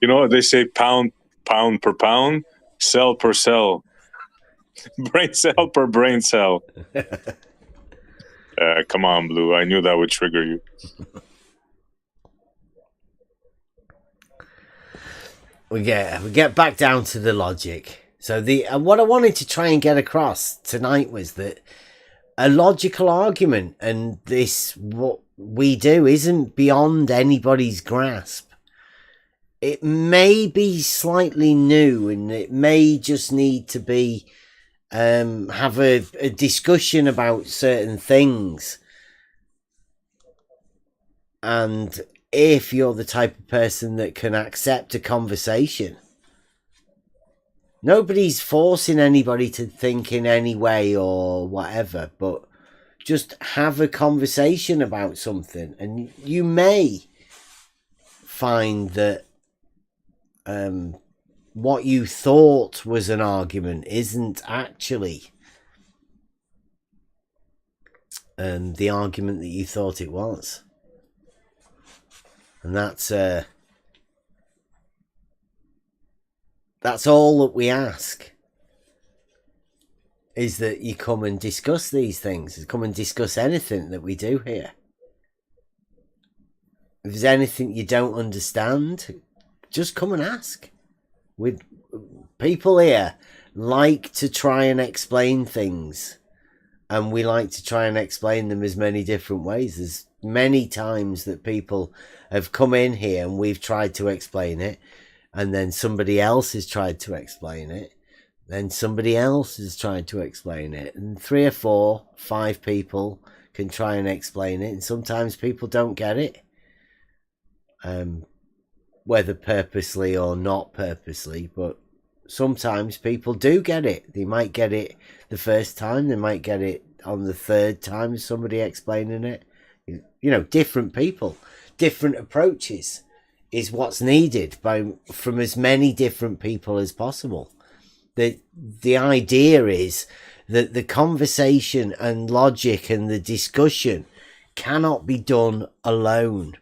You know what they say, pound per pound, cell per cell. Brain cell per brain cell. Come on, Blue. I knew that would trigger you. We get back down to the logic. So what I wanted to try and get across tonight was that a logical argument and what we do isn't beyond anybody's grasp. It may be slightly new, and it may just need to be have a discussion about certain things. And if you're the type of person that can accept a conversation, nobody's forcing anybody to think in any way or whatever, but just have a conversation about something, and you may find that what you thought was an argument isn't actually the argument that you thought it was. And that's all that we ask, is that you come and discuss these things, come and discuss anything that we do here. If there's anything you don't understand, just come and ask. With people here like to try and explain things, and we like to try and explain them as many different ways. There's many times that people have come in here and we've tried to explain it, and then somebody else has tried to explain it, then somebody else has tried to explain it, and 3 or 4, 5 people can try and explain it, and sometimes people don't get it, whether purposely or not purposely, but sometimes people do get it. They might get it the first time, they might get it on the 3rd time, somebody explaining it. You know, different people, different approaches is what's needed from as many different people as possible. The idea is that the conversation and logic and the discussion cannot be done alone.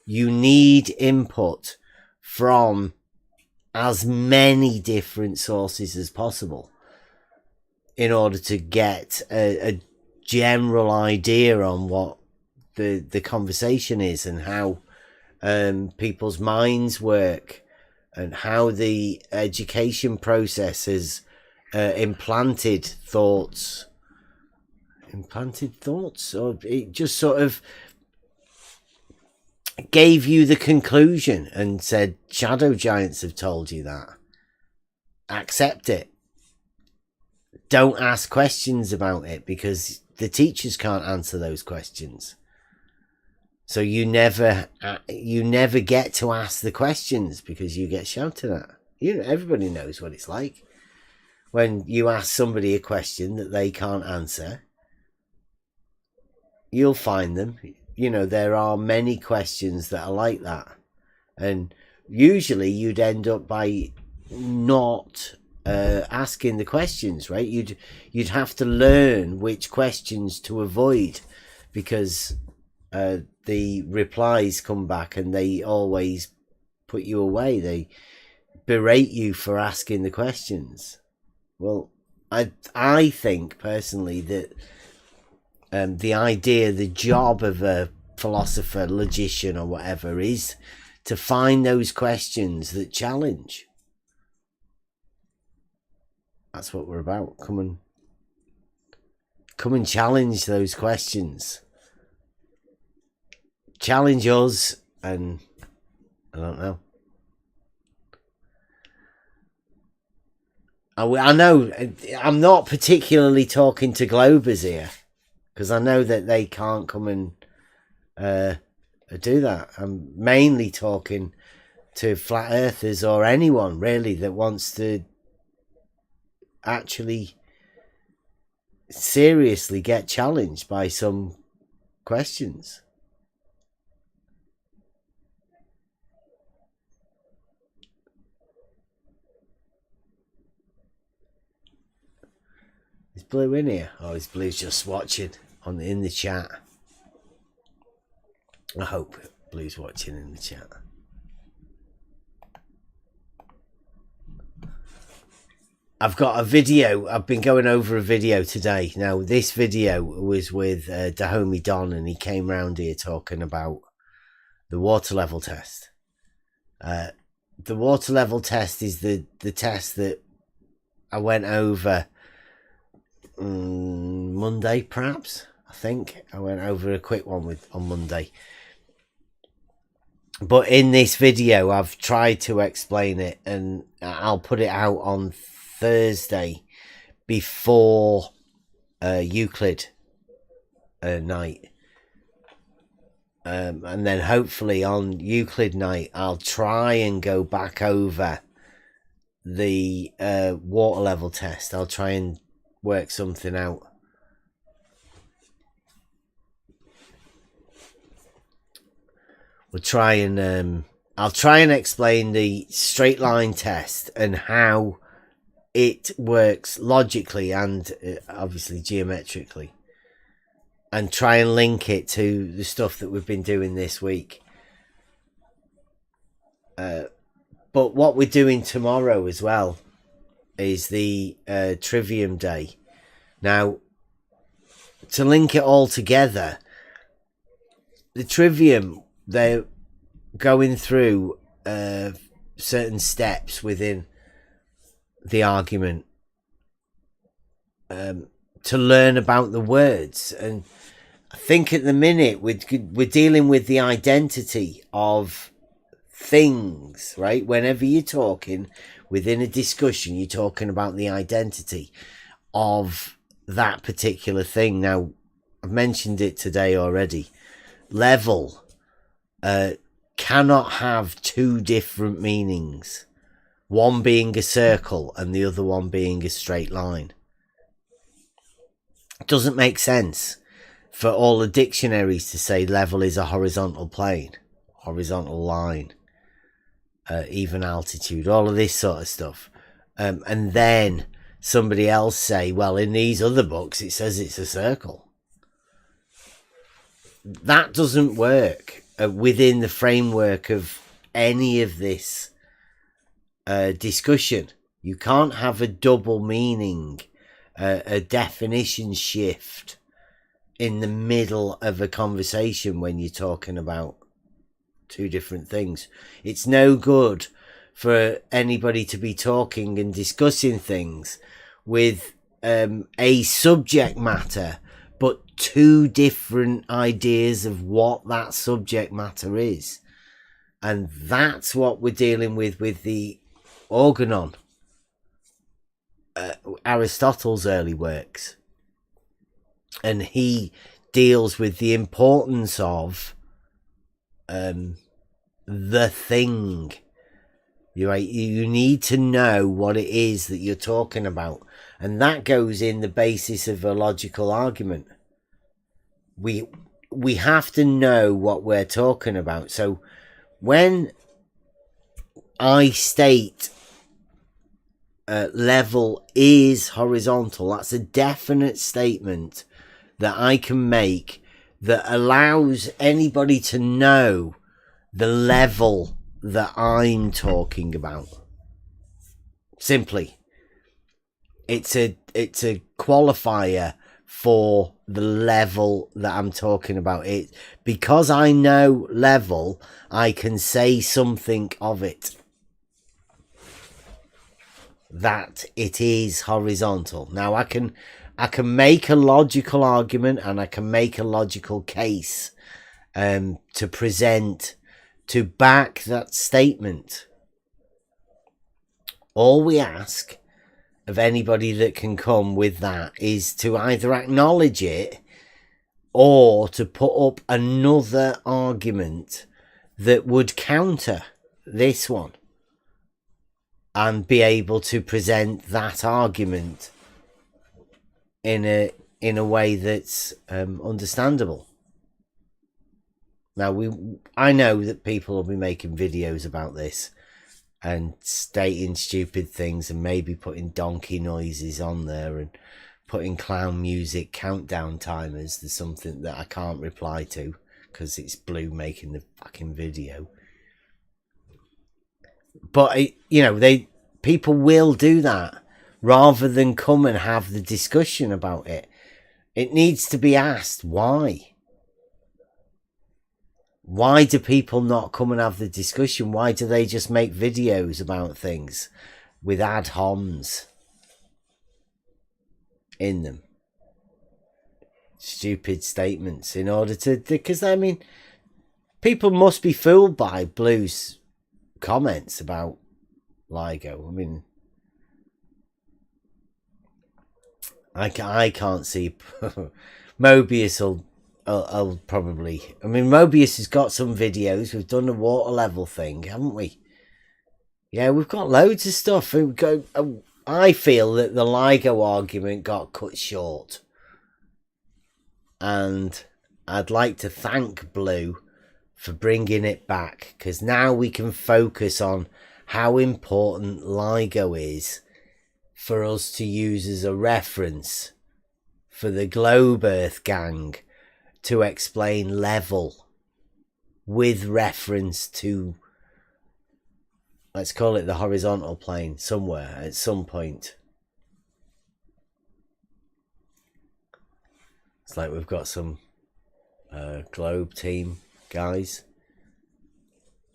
You need input from as many different sources as possible in order to get a general idea on what the conversation is, and how people's minds work, and how the education process has implanted thoughts, or it just sort of gave you the conclusion and said, shadow giants have told you that. Accept it. Don't ask questions about it, because the teachers can't answer those questions. So you never get to ask the questions, because you get shouted at. You know, everybody knows what it's like when you ask somebody a question that they can't answer. You'll find them. You know, there are many questions that are like that, and usually you'd end up by not asking the questions, right? You'd have to learn which questions to avoid, because the replies come back and they always put you away. They berate you for asking the questions. Well, I think personally that the job of a philosopher, logician, or whatever is to find those questions that challenge. That's what we're about. Come and challenge those questions. Challenge us, and I don't know. I know I'm not particularly talking to Globers here, because I know that they can't come and do that. I'm mainly talking to flat earthers, or anyone really that wants to actually seriously get challenged by some questions. Is Blue in here? Oh, is Blue's just watching in the chat? I hope Blue's watching in the chat. I've got a video. I've been going over a video today. Now, this video was with Dahomey Don, and he came round here talking about the water level test. The water level test is the test that I went over Monday, perhaps. I think I went over a quick one on Monday. But in this video, I've tried to explain it, and I'll put it out on Thursday before Euclid night. And then hopefully on Euclid night, I'll try and go back over the water level test. I'll try and work something out. We'll try and I'll try and explain the straight line test and how it works logically and obviously geometrically, and try and link it to the stuff that we've been doing this week. But what we're doing tomorrow as well is the Trivium Day. Now, to link it all together, the Trivium, they're going through certain steps within the argument to learn about the words. And I think at the minute we're dealing with the identity of things, right? Whenever you're talking within a discussion, you're talking about the identity of that particular thing. Now, I've mentioned it today already. Level cannot have two different meanings, one being a circle and the other one being a straight line. It doesn't make sense for all the dictionaries to say level is a horizontal plane, horizontal line, even altitude, all of this sort of stuff, and then somebody else say, well, in these other books it says it's a circle. That doesn't work within the framework of any of this discussion. You can't have a double meaning, a definition shift in the middle of a conversation when you're talking about two different things. It's no good for anybody to be talking and discussing things with a subject matter but two different ideas of what that subject matter is. And that's what we're dealing with the organon, Aristotle's early works. And he deals with the importance of the thing. You need to know what it is that you're talking about, and that goes in the basis of a logical argument. We have to know what we're talking about. So when I state level is horizontal, that's a definite statement that I can make that allows anybody to know the level that I'm talking about. Simply, it's a qualifier for the level that I'm talking about. It because I know level, I can say something of it, that it is horizontal. Now I can make a logical argument and I can make a logical case to present to back that statement. All we ask of anybody that can come with that is to either acknowledge it or to put up another argument that would counter this one and be able to present that argument in a way that's understandable. Now I know that people will be making videos about this and stating stupid things and maybe putting donkey noises on there and putting clown music countdown timers to something that I can't reply to because it's Blue making the fucking video. But people will do that rather than come and have the discussion about it. It needs to be asked why. Why do people not come and have the discussion? Why do they just make videos about things with ad homs in them? Stupid statements in order to... Because, I mean, people must be fooled by Blue's comments about LIGO. I mean, I can't see... Mobius will probably... I mean, Mobius has got some videos. We've done the water level thing, haven't we? Yeah, we've got loads of stuff. I feel that the LIGO argument got cut short. And I'd like to thank Blue for bringing it back, because now we can focus on how important LIGO is for us to use as a reference for the Globe Earth gang to explain level with reference to, let's call it the horizontal plane, somewhere at some point. It's like we've got some Globe team guys.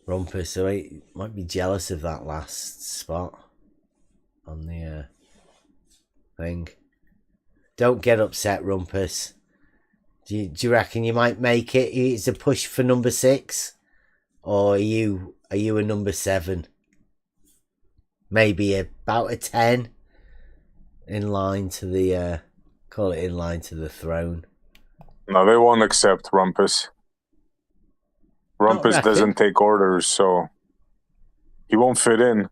Rumpus, so he might be jealous of that last spot on the thing. Don't get upset, Rumpus. Do you reckon you might make it? It's a push for number 6, or are you a number 7? Maybe about a 10, in line to the call it in line to the throne. No, they won't accept Rumpus. Rumpus doesn't take orders, so he won't fit in.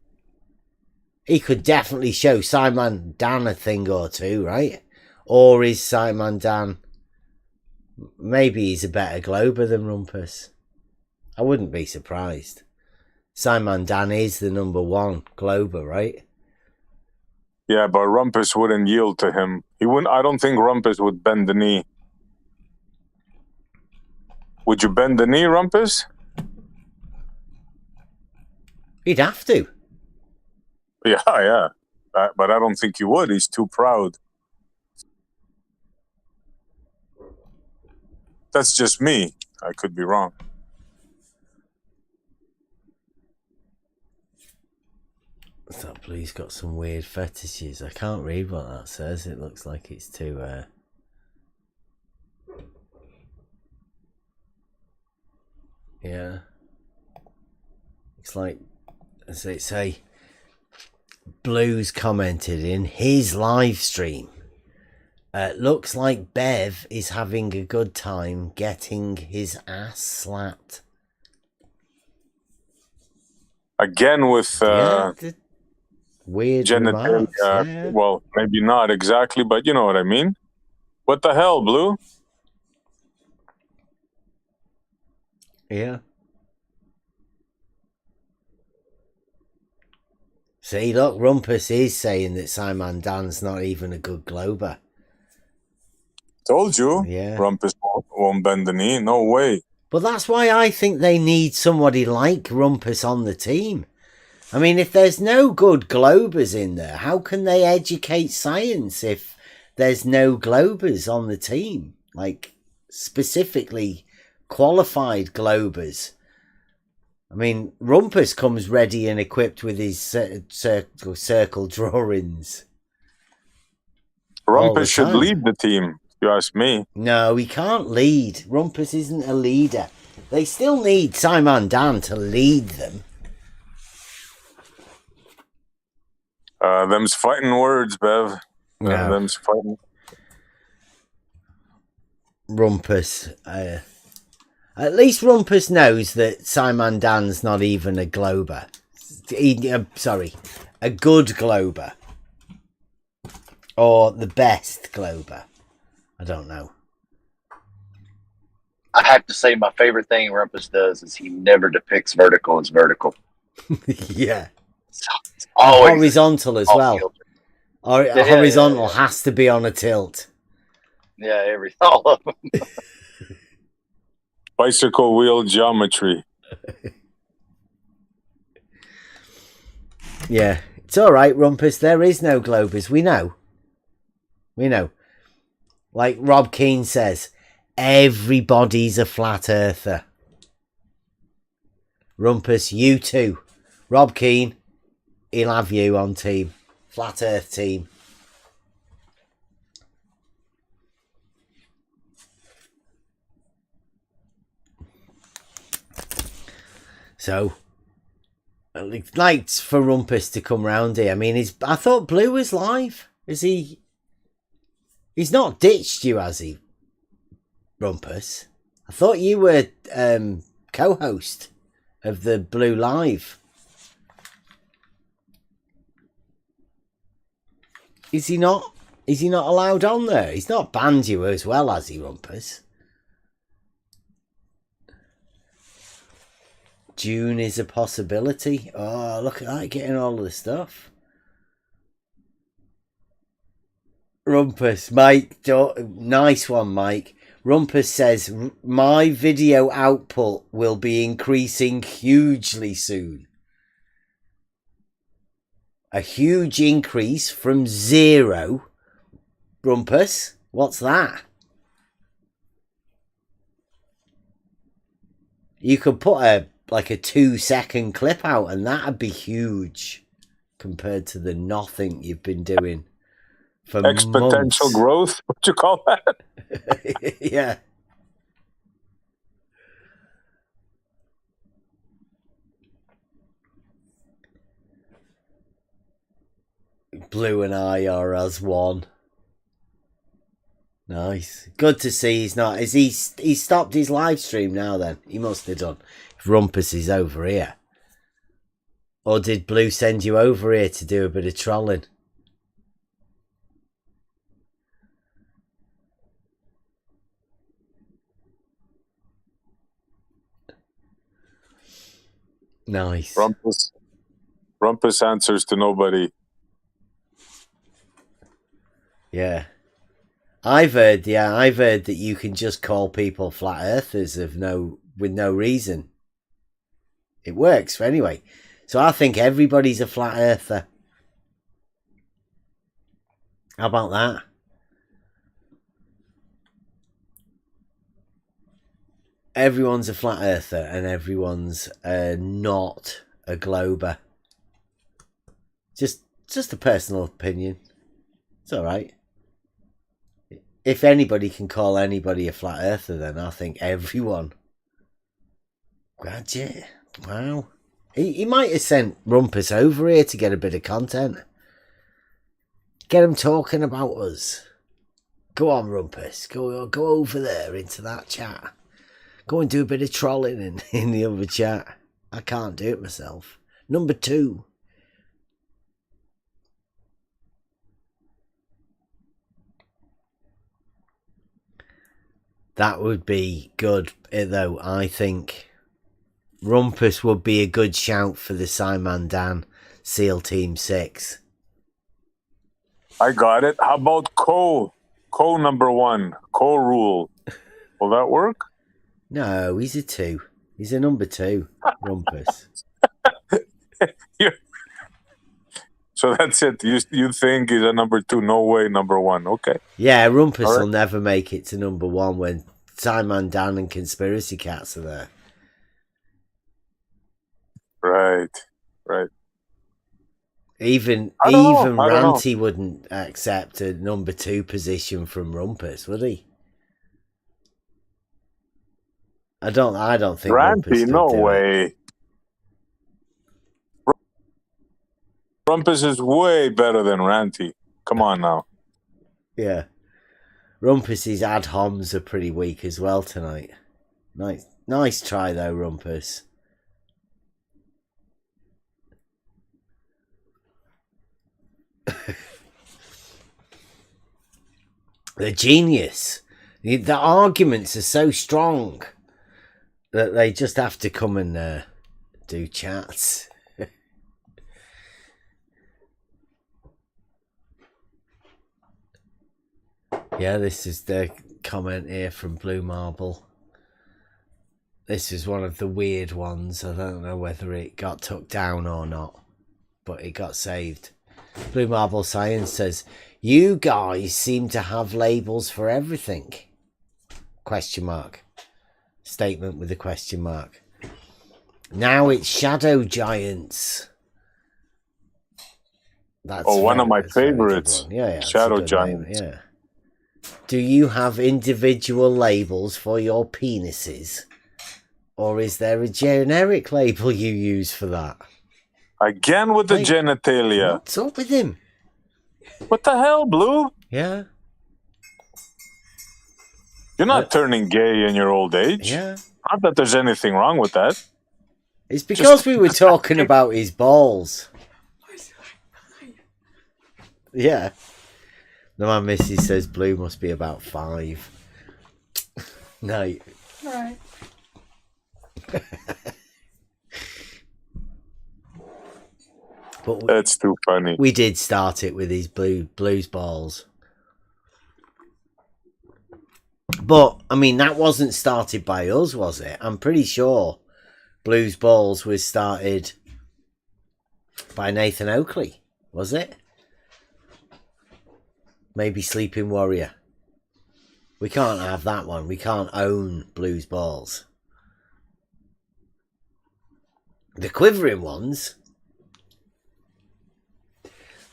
He could definitely show Simon Dan a thing or two, right? Or is Simon Dan... Maybe he's a better Glober than Rumpus. I wouldn't be surprised. Simon Dan is the number 1 Glober, right? Yeah, but Rumpus wouldn't yield to him. He wouldn't. I don't think Rumpus would bend the knee. Would you bend the knee, Rumpus? He'd have to. Yeah. But I don't think he would. He's too proud. That's just me. I could be wrong. That blue's got some weird fetishes. I can't read what that says. It looks like it's too... Yeah. It's like, as they say, Blue's commented in his live stream. Looks like Bev is having a good time getting his ass slapped. Again with weird genital. remarks, yeah. Well, maybe not exactly, but you know what I mean. What the hell, Blue? Yeah. See, look, Rumpus is saying that Simon Dan's not even a good Glober. Told you. Yeah. Rumpus won't bend the knee. No way. But that's why I think they need somebody like Rumpus on the team. I mean, if there's no good Globers in there, how can they educate science if there's no Globers on the team? Like, specifically qualified Globers. I mean, Rumpus comes ready and equipped with his circle drawings. Rumpus should lead the team, if you ask me. No, he can't lead. Rumpus isn't a leader. They still need Simon Dan to lead them. Them's fighting words, Bev. No. Them's fighting. Rumpus. At least Rumpus knows that Simon Dan's not even a Glober. Sorry, a good Glober. Or the best Glober. I don't know. I have to say my favorite thing Rumpus does is he never depicts vertical as vertical. Yeah. It's always horizontal as well. Or horizontal has to be on a tilt. Yeah, all of them. Bicycle wheel geometry. Yeah, it's all right, Rumpus. There is no Globers. We know. Like Rob Keane says, everybody's a flat earther. Rumpus, you too. Rob Keane, he'll have you on team. Flat earth team. So, I'd like for Rumpus to come round here. I mean, I thought Blue was live. Is he? He's not ditched you, has he, Rumpus? I thought you were co-host of the Blue Live. Is he not? Is he not allowed on there? He's not banned you as well, has he, Rumpus? June is a possibility. Oh, look at that, getting all of the stuff. Rumpus, Mike, nice one, Mike. Rumpus says, my video output will be increasing hugely soon. A huge increase from 0. Rumpus, what's that? You could put a 2-second clip out and that'd be huge compared to the nothing you've been doing for exponential months. growth. What you call that? Yeah. Blue and I are as one. Nice. Good to see he's not. Is he stopped his live stream now then? He must have done. If Rumpus is over here. Or did Blue send you over here to do a bit of trolling? Nice. Rumpus answers to nobody. Yeah. I've heard that you can just call people flat earthers with no reason. It works anyway. So I think everybody's a flat earther. How about that? Everyone's a flat earther and everyone's not a glober. Just a personal opinion. It's all right. If anybody can call anybody a flat earther, then I think everyone. Gadget. Wow. He might have sent Rumpus over here to get a bit of content. Get him talking about us. Go on, Rumpus. Go over there into that chat. Go and do a bit of trolling in the other chat. I can't do it myself. Number 2. That would be good, though. I think Rumpus would be a good shout for the Simon Dan SEAL Team 6. I got it. How about Co number 1? Co rule. Will that work? No, he's a 2. He's a number 2, Rumpus. So that's it. You think he's a number 2? No way, number 1. Okay. Yeah, Rumpus will never make it to number 1 when Simon Dan and Conspiracy Cats are there. Right. Even Ranty wouldn't accept a number 2 position from Rumpus, would he? I don't think Ranty, no way. Rumpus is way better than Ranty. Come on now. Yeah. Rumpus's ad homs are pretty weak as well tonight. Nice try though, Rumpus. The genius. The arguments are so strong that they just have to come and do chats. Yeah, this is the comment here from Blue Marble. This is one of the weird ones. I don't know whether it got took down or not, but it got saved. Blue Marble Science says, you guys seem to have labels for everything. Question mark. Statement with a question mark. Now it's shadow giants. That's one of my favorites. Yeah, Shadow Giants. Yeah. Do you have individual labels for your penises? Or is there a generic label you use for that? Again with the genitalia. What's up with him? What the hell, Blue? Yeah. You're not turning gay in your old age. Yeah. Not that there's anything wrong with that. It's because we were talking about his balls. Yeah. The man Missy says Blue must be about 5. No. Right. But That's too funny. we did start it with these blues balls. But, I mean, that wasn't started by us, was it? I'm pretty sure Blues Balls was started by Nathan Oakley, was it? Maybe Sleeping Warrior. We can't have that one. We can't own Blues Balls. The quivering ones,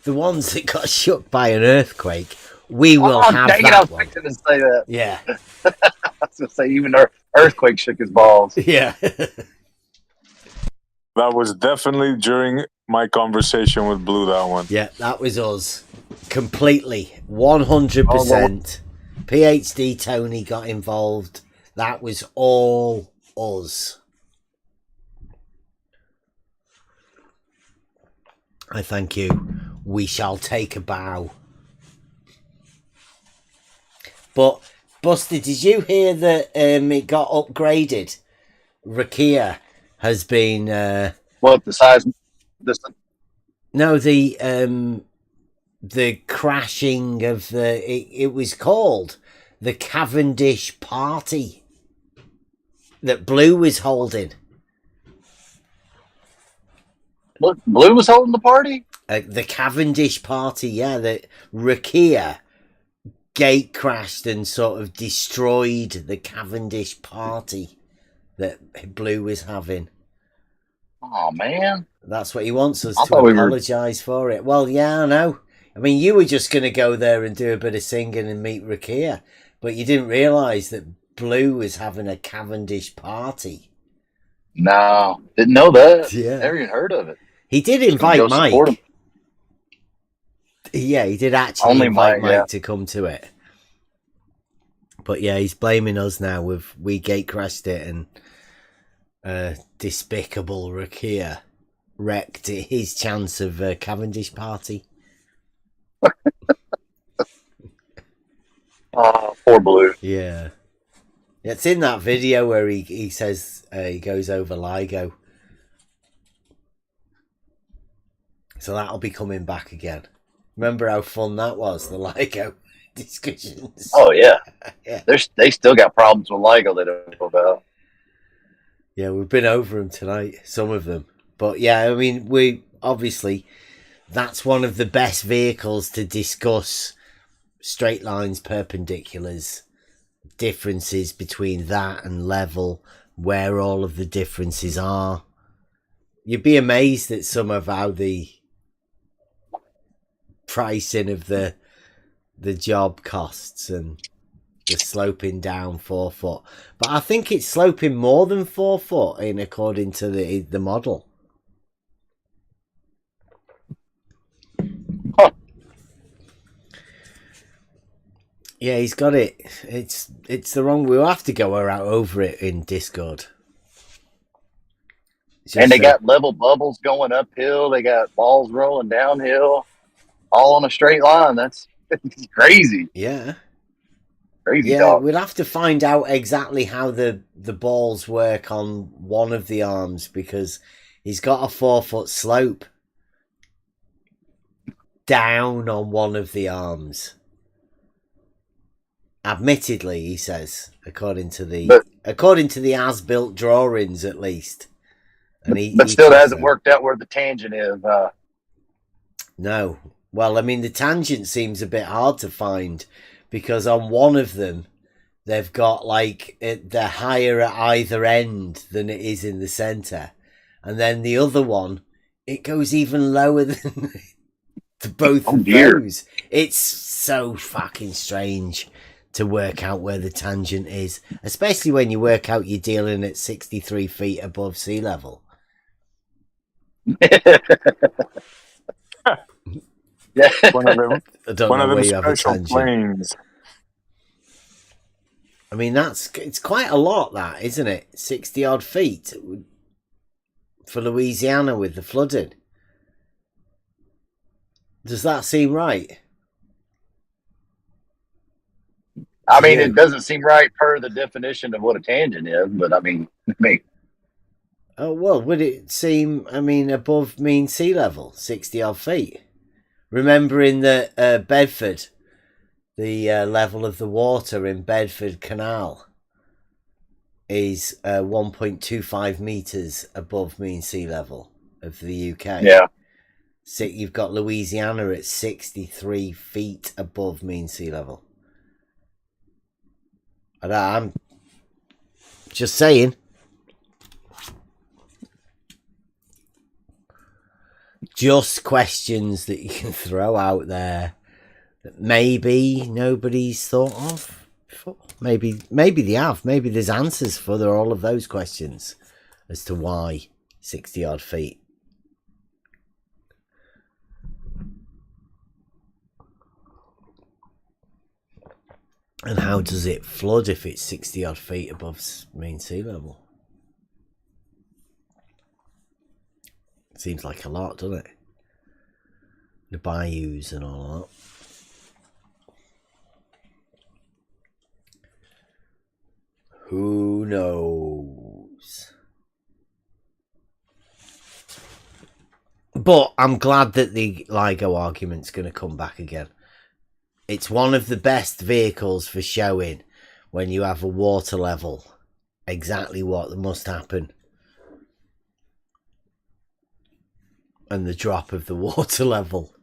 the ones that got shook by an earthquake, we will have dang it, that I was one. fixing to say that. Yeah. I was going to say, even earthquake shook his balls. Yeah. That was definitely during my conversation with Blue, that one. Yeah, that was us. Completely. 100%. PhD Tony got involved. That was all us. I thank you. We shall take a bow. But, Buster, did you hear that it got upgraded? Rakia has been... What, the size? No, the crashing of the... It was called the Cavendish Party that Blue was holding. Look, Blue was holding the party? The Cavendish Party, yeah. That Rakia gate crashed and sort of destroyed the Cavendish Party that Blue was having. Oh, man. That's what he wants us to apologise for it. Well, yeah, I know. I mean, you were just going to go there and do a bit of singing and meet Rakia, but you didn't realise that Blue was having a Cavendish Party. No, didn't know that. Yeah. Never even heard of it. He did invite Mike. Yeah, he did actually invite Mike to come to it. But yeah, he's blaming us now. We gate crashed it and despicable Rakia wrecked his chance of Cavendish Party. Oh, poor Blue. Yeah. It's in that video where he says he goes over LIGO. So that'll be coming back again. Remember how fun that was, the LIGO discussions? Oh, yeah. Yeah. They still got problems with LIGO they don't know about. Yeah, we've been over them tonight, some of them. But yeah, I mean, we obviously, that's one of the best vehicles to discuss straight lines, perpendiculars, differences between that and level, where all of the differences are. You'd be amazed at some of how the pricing of the job costs and the sloping down 4 foot. But I think it's sloping more than 4 foot in according to the model. Huh. Yeah, he's got it. It's the wrong. We'll have to go over it in Discord. And they got level bubbles going uphill. They got balls rolling downhill, all on a straight line. That's crazy. Yeah. Crazy. Yeah, dog. we'll have to find out exactly how the balls work on one of the arms, because he's got a 4 foot slope down on one of the arms. Admittedly, he says, according to the as-built drawings, at least. And but still, it hasn't worked out where the tangent is. No. Well, I mean, the tangent seems a bit hard to find, because on one of them, they've got like they're higher at either end than it is in the center, and then the other one, it goes even lower than both of those. It's so fucking strange to work out where the tangent is, especially when you work out you're dealing at 63 feet above sea level. Yeah. One of them, I don't one know of them where you have a special tangent. planes. I mean, it's quite a lot, that, isn't it? 60 odd feet for Louisiana with the flooding. Does that seem right? I mean, it doesn't seem right per the definition of what a tangent is, but I mean, Oh, well, would it seem, I mean, above mean sea level, 60 odd feet? Remembering that Bedford, the level of the water in Bedford Canal is 1.25 metres above mean sea level of the UK. Yeah. So you've got Louisiana at 63 feet above mean sea level. And I'm just saying. Just questions that you can throw out there that maybe nobody's thought of before. Maybe they have. Maybe there's answers for all of those questions as to why 60 odd feet. And how does it flood if it's 60 odd feet above mean sea level? Seems like a lot, doesn't it? The bayous and all that. Who knows? But I'm glad that the LIGO argument's going to come back again. It's one of the best vehicles for showing when you have a water level exactly what must happen. And the drop of the water level.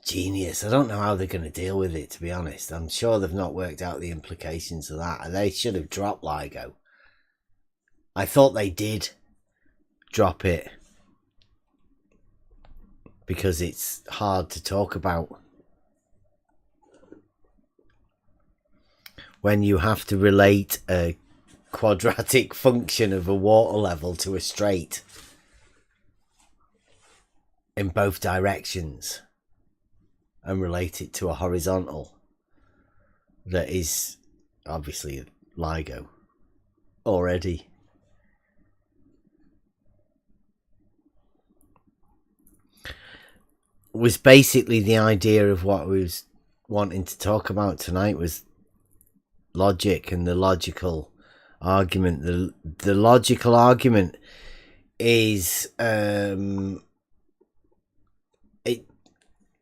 Genius. I don't know how they're going to deal with it, to be honest. I'm sure they've not worked out the implications of that. They should have dropped LIGO. I thought they did drop it because it's hard to talk about. When you have to relate a quadratic function of a water level to a straight in both directions and relate it to a horizontal that is obviously LIGO already. Was basically the idea of what we was wanting to talk about tonight was logic and the logical argument. The logical argument is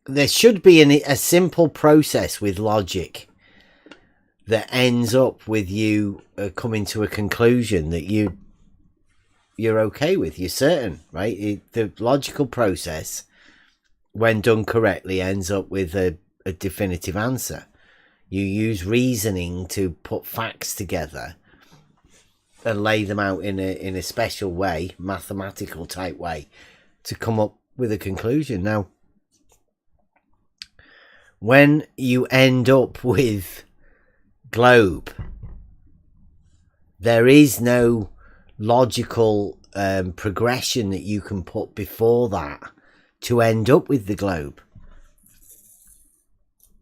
there should be a simple process with logic that ends up with you coming to a conclusion that you're okay with, you're certain, right? The logical process, when done correctly, ends up with a definitive answer. You use reasoning to put facts together and lay them out in a special way, mathematical type way, to come up with a conclusion. Now, when you end up with globe, there is no logical progression that you can put before that to end up with the globe.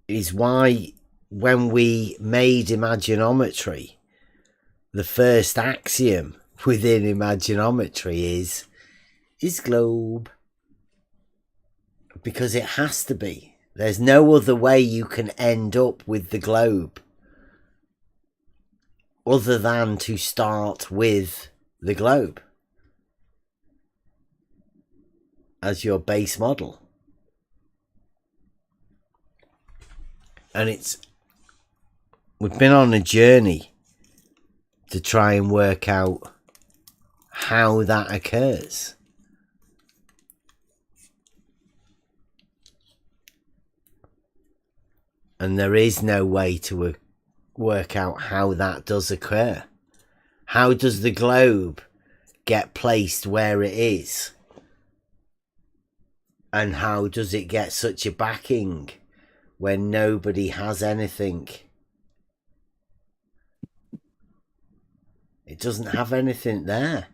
Is why when we made imaginometry, the first axiom within imaginometry is globe. Because it has to be. There's no other way you can end up with the globe other than to start with the globe as your base model. And we've been on a journey to try and work out how that occurs. And there is no way to work out how that does occur. How does the globe get placed where it is? And how does it get such a backing when nobody has anything? It doesn't have anything there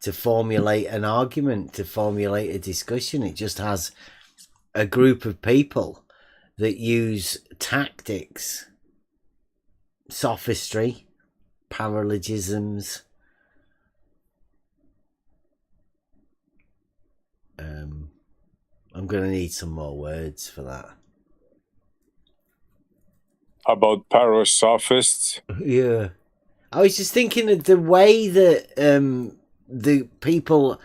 to formulate an argument, to formulate a discussion. It just has a group of people that use tactics, sophistry, paralogisms, I'm going to need some more words for that. About parasophists? Yeah. I was just thinking of the way that the people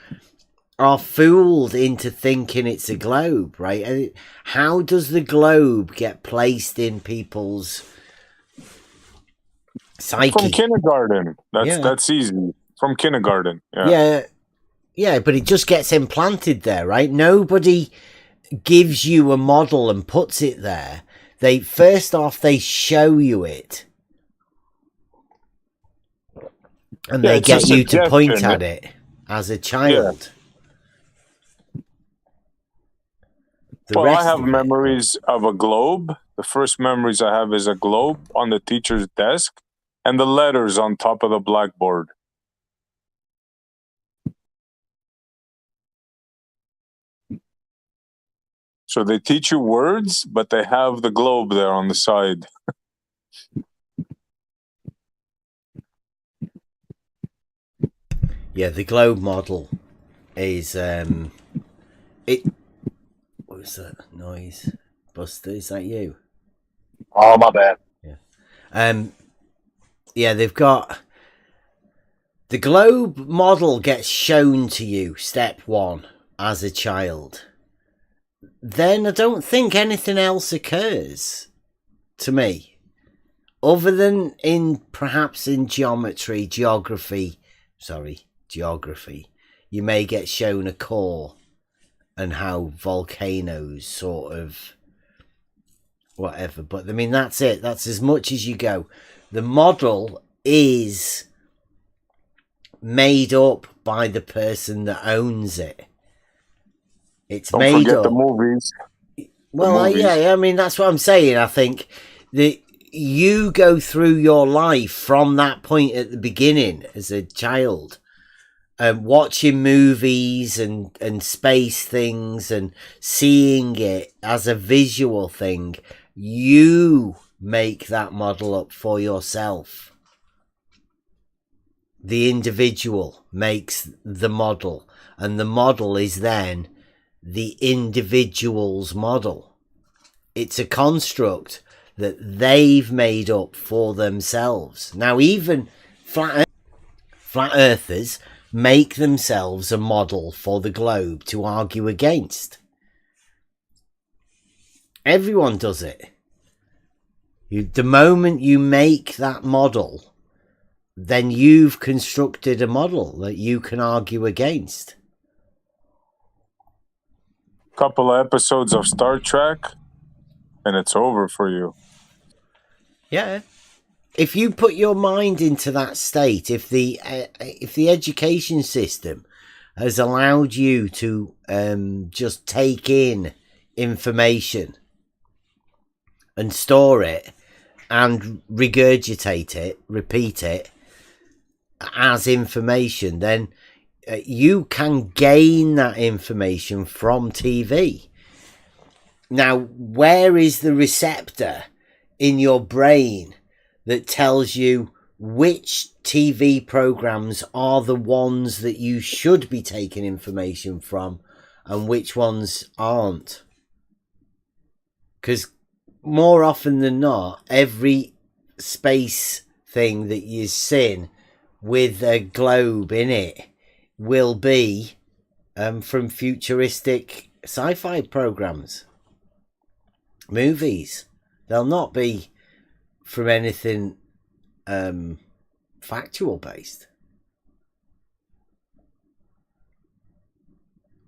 are fooled into thinking it's a globe, right? And how does the globe get placed in people's psyche? From kindergarten. That's easy. From kindergarten. Yeah, but it just gets implanted there, right? Nobody gives you a model and puts it there. They first off they show you it. And they get you to point at it as a child. Well, I have memories of a globe. The first memories I have is a globe on the teacher's desk and the letters on top of the blackboard. So they teach you words, but they have the globe there on the side. Yeah, the globe model is it. What was that noise, Buster? Is that you? Oh, my bad. Yeah, they've got the globe model gets shown to you step one as a child. Then I don't think anything else occurs to me, other than perhaps in geography. You may get shown a core and how volcanoes sort of whatever, but I mean that's it. That's as much as you go. The model is made up by the person that owns it. It's Don't made forget up. the movies. Well, yeah, I mean that's what I'm saying. I think that you go through your life from that point at the beginning as a child, watching movies and space things and seeing it as a visual thing. You make that model up for yourself. The individual makes the model, and the model is then the individual's model. It's a construct that they've made up for themselves. Now, even flat earthers make themselves a model for the globe to argue against. Everyone does it. The moment you make that model, then you've constructed a model that you can argue against. Couple of episodes of Star Trek, and it's over for you. Yeah. If you put your mind into that state, if the education system has allowed you to just take in information and store it and regurgitate it, repeat it as information, then you can gain that information from TV. Now, where is the receptor in your brain that tells you which TV programs are the ones that you should be taking information from and which ones aren't? Because more often than not, every space thing that you've seen with a globe in it will be from futuristic sci-fi programs, movies. They'll not be from anything factual based.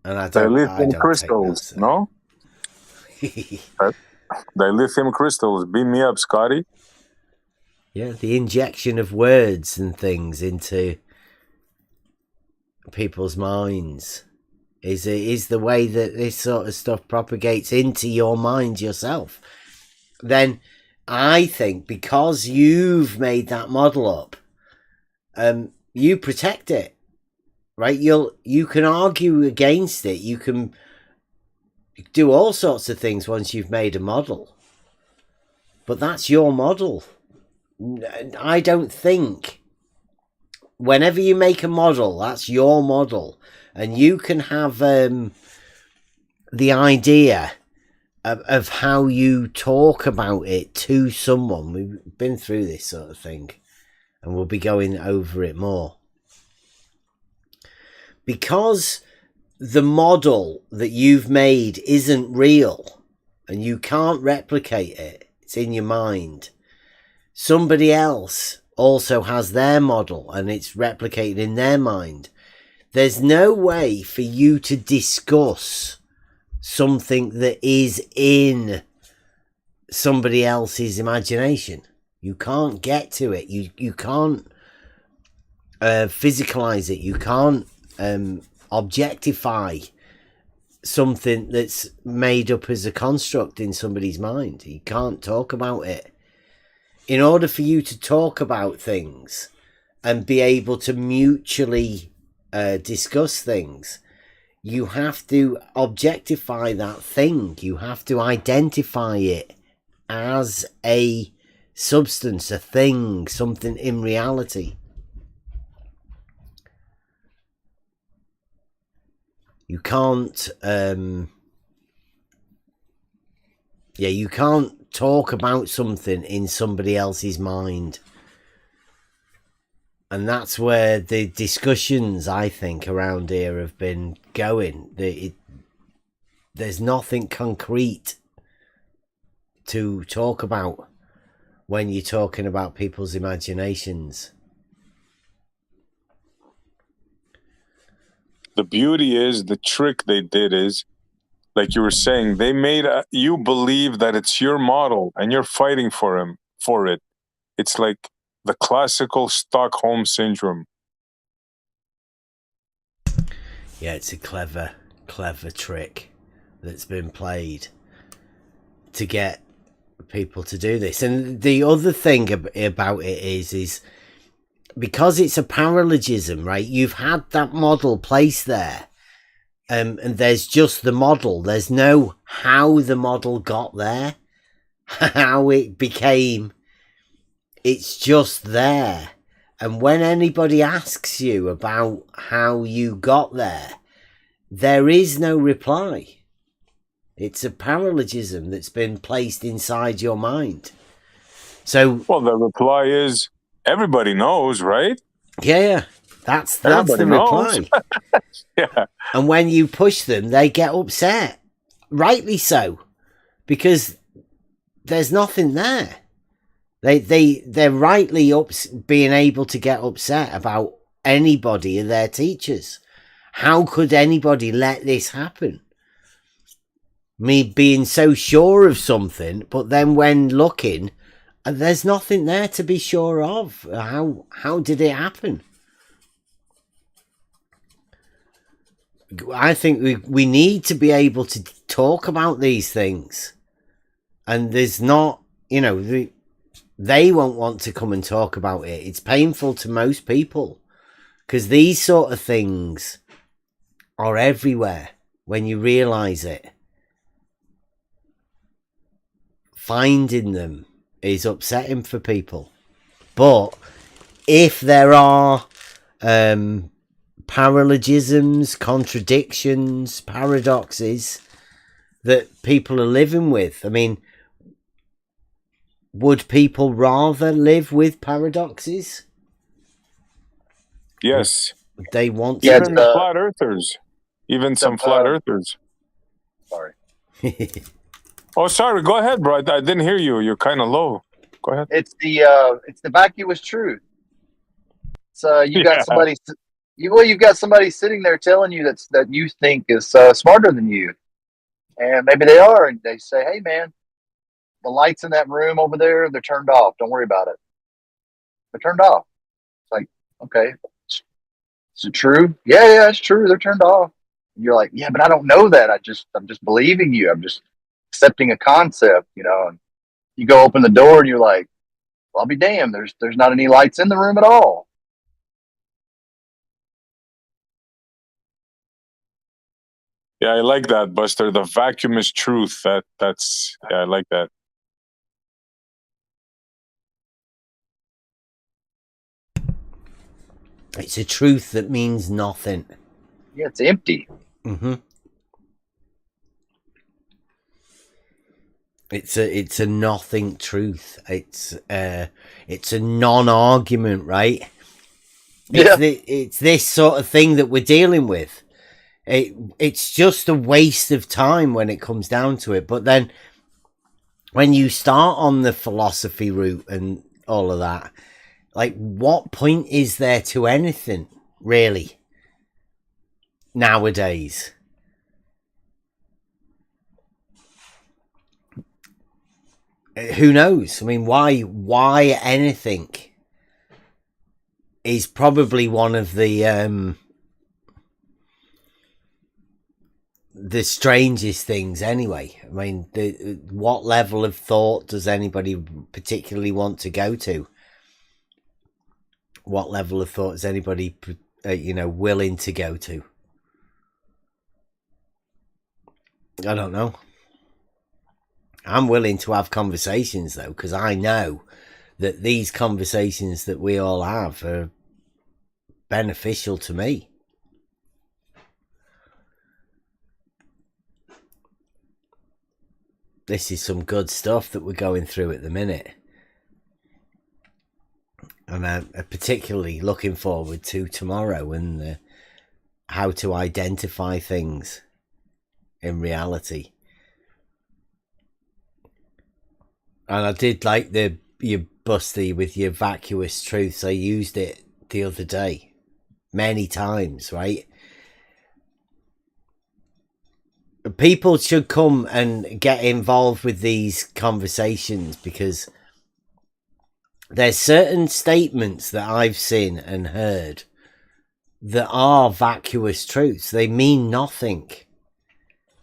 And I don't, Dilithium crystals, no? Dilithium crystals, beam me up, Scotty. Yeah, the injection of words and things into people's minds is the way that this sort of stuff propagates into your mind yourself. Then I think because you've made that model up, you protect it, right? You can argue against it. You can do all sorts of things once you've made a model, but that's your model. I don't think whenever you make a model, that's your model, and you can have the idea of how you talk about it to someone. We've been through this sort of thing, and we'll be going over it more. because the model that you've made isn't real and you can't replicate it, it's in your mind. Somebody else also has their model and it's replicated in their mind. There's no way for you to discuss something that is in somebody else's imagination. You can't get to it. You can't physicalize it. You can't objectify something that's made up as a construct in somebody's mind. You can't talk about it. In order for you to talk about things and be able to mutually discuss things, you have to objectify that thing. You have to identify it as a substance, a thing, something in reality. You can't you can't talk about something in somebody else's mind. And that's where the discussions, I think, around here have been going. There's nothing concrete to talk about when you're talking about people's imaginations. The beauty is, the trick they did is, like you were saying, they made you believe that it's your model and you're fighting for it. It's like the classical Stockholm syndrome. Yeah, it's a clever trick that's been played to get people to do this. And the other thing about it is because it's a paralogism, right? You've had that model placed there, and there's just the model. There's no how the model got there, how it became. It's just there. And when anybody asks you about how you got there is no reply. It's a paralogism that's been placed inside your mind. So, well, the reply is everybody knows, right? Yeah, that's the reply. Yeah. And when you push them, they get upset, rightly so, because there's nothing there. They're rightly being able to get upset about anybody and their teachers. How could anybody let this happen? Me being so sure of something, but then when looking, there's nothing there to be sure of. How did it happen? I think we need to be able to talk about these things. And there's not, they won't want to come and talk about it. It's painful to most people because these sort of things are everywhere when you realize it. Finding them is upsetting for people. But if there are paralogisms, contradictions, paradoxes that people are living with, I mean, would people rather live with paradoxes? Yes. They want to. Even the flat earthers. Even some flat earthers. Sorry. Oh, sorry. Go ahead, bro. I didn't hear you. You're kind of low. Go ahead. It's the vacuous truth. So you've got somebody sitting there telling you that you think is smarter than you, and maybe they are, and they say, "Hey, man, the lights in that room over there, they're turned off. Don't worry about it. They're turned off." It's like, okay, is it true? Yeah, it's true. They're turned off. And you're like, yeah, but I don't know that. I'm just believing you. I'm just accepting a concept, And you go open the door and you're like, well, I'll be damned. There's not any lights in the room at all. Yeah, I like that, Buster. The vacuum is truth. Yeah, I like that. It's a truth that means nothing. Yeah, it's empty. Mm-hmm. It's a nothing truth. It's a non-argument, right? It's this sort of thing that we're dealing with. It's just a waste of time when it comes down to it. But then when you start on the philosophy route and all of that, like, what point is there to anything, really, nowadays? Who knows? I mean, why anything is probably one of the strangest things anyway. I mean, what level of thought does anybody particularly want to go to? What level of thought is anybody, willing to go to? I don't know. I'm willing to have conversations, though, because I know that these conversations that we all have are beneficial to me. This is some good stuff that we're going through at the minute. And I'm particularly looking forward to tomorrow and how to identify things in reality. And I did like your Busty with your vacuous truths. I used it the other day many times, right? People should come and get involved with these conversations, because there's certain statements that I've seen and heard that are vacuous truths. They mean nothing.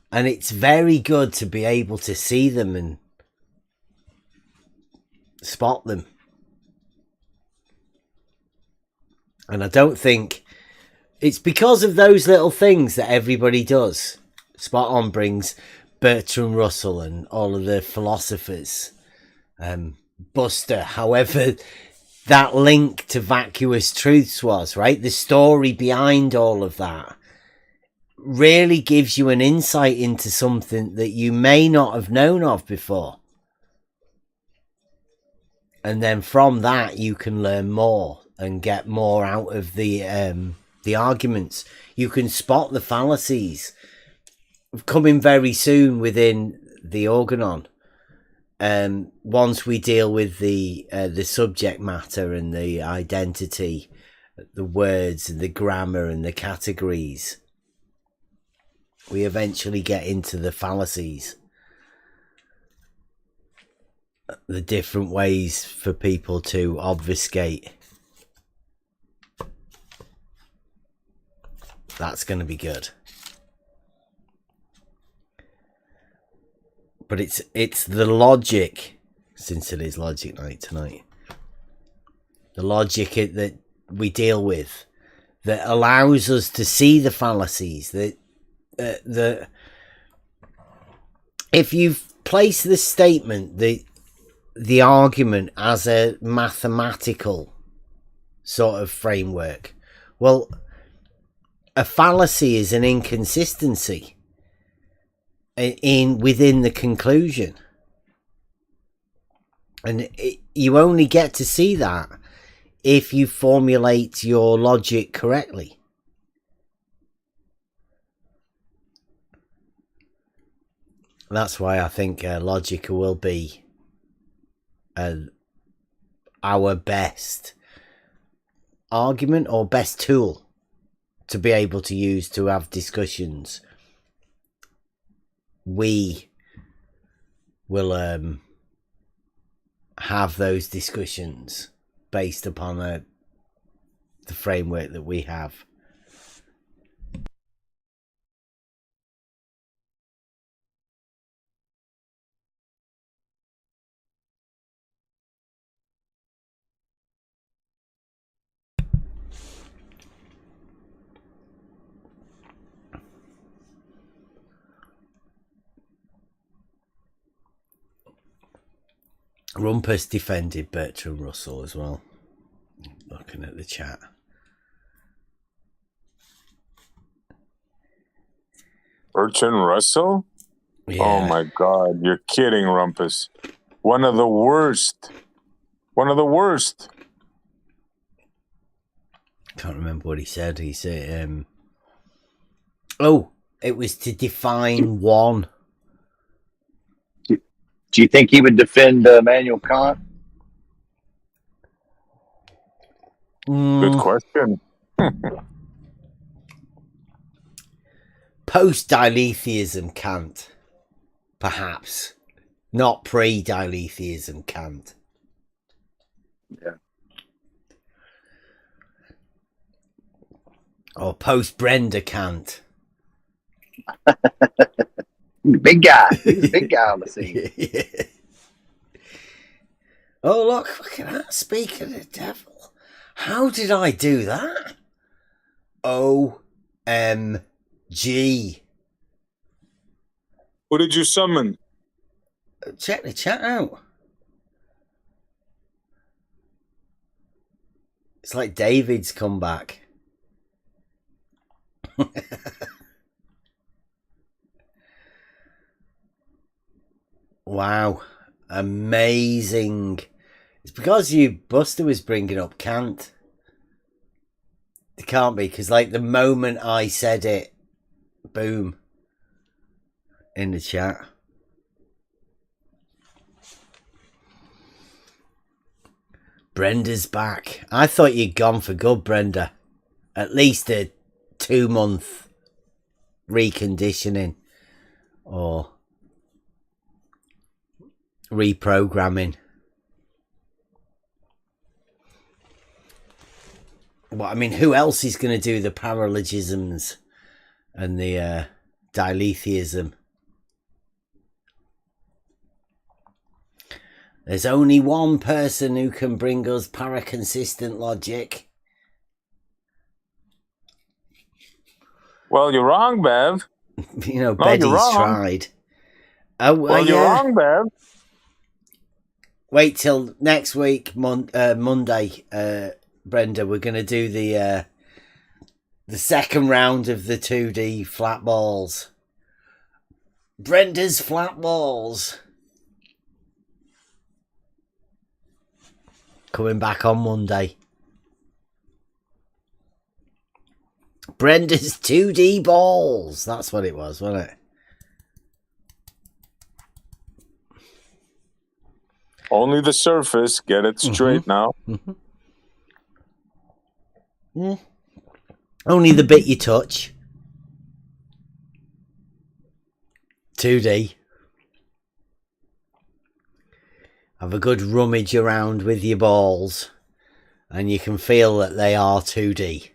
And it's very good to be able to see them and spot them. And I don't think it's because of those little things that everybody does. Spot On brings Bertrand Russell and all of the philosophers, Buster, however that link to vacuous truths was, right? The story behind all of that really gives you an insight into something that you may not have known of before. And then from that, you can learn more and get more out of the arguments. You can spot the fallacies coming very soon within the organon. Once we deal with the subject matter and the identity, the words and the grammar and the categories, we eventually get into the fallacies. The different ways for people to obfuscate. That's going to be good. But it's the logic, since it is logic night tonight, the logic that we deal with that allows us to see the fallacies, that if you place the statement, the argument as a mathematical sort of framework, well, a fallacy is an inconsistency within the conclusion, and you only get to see that if you formulate your logic correctly. That's why I think logic will be our best argument or best tool to be able to use to have discussions. We will have those discussions based upon the framework that we have. Rumpus defended Bertrand Russell as well. Looking at the chat. Bertrand Russell? Yeah. Oh my God, you're kidding, Rumpus. One of the worst. One of the worst. Can't remember what he said. He said, "Oh, it was to define one." Do you think he would defend Immanuel Kant? Good question. Post-Diletheism Kant, perhaps. Not pre-Diletheism Kant. Yeah. Or post-Brenda Kant. Big guy. He's a big guy on the scene. Yeah. Oh, look at that. Speak of the devil. How did I do that? OMG. Who did you summon? Check the chat out. It's like David's come back. Wow. Amazing. It's because Buster was bringing up Kant. It can't be, because like the moment I said it, boom, in the chat. Brenda's back. I thought you'd gone for good, Brenda. At least a 2-month reconditioning or reprogramming. Well, I mean, who else is going to do the paralogisms and the diletheism? There's only one person who can bring us paraconsistent logic. Well, you're wrong, Bev. You know, No, Betty's you're wrong. tried. Oh, Well, you're wrong, Bev. Wait till next week, Monday, Brenda. We're going to do the second round of the 2D flat balls. Brenda's flat balls. Coming back on Monday. Brenda's 2D balls. That's what it was, wasn't it? Only the surface. Get it straight now. Yeah. Only the bit you touch. 2D. Have a good rummage around with your balls and you can feel that they are 2D.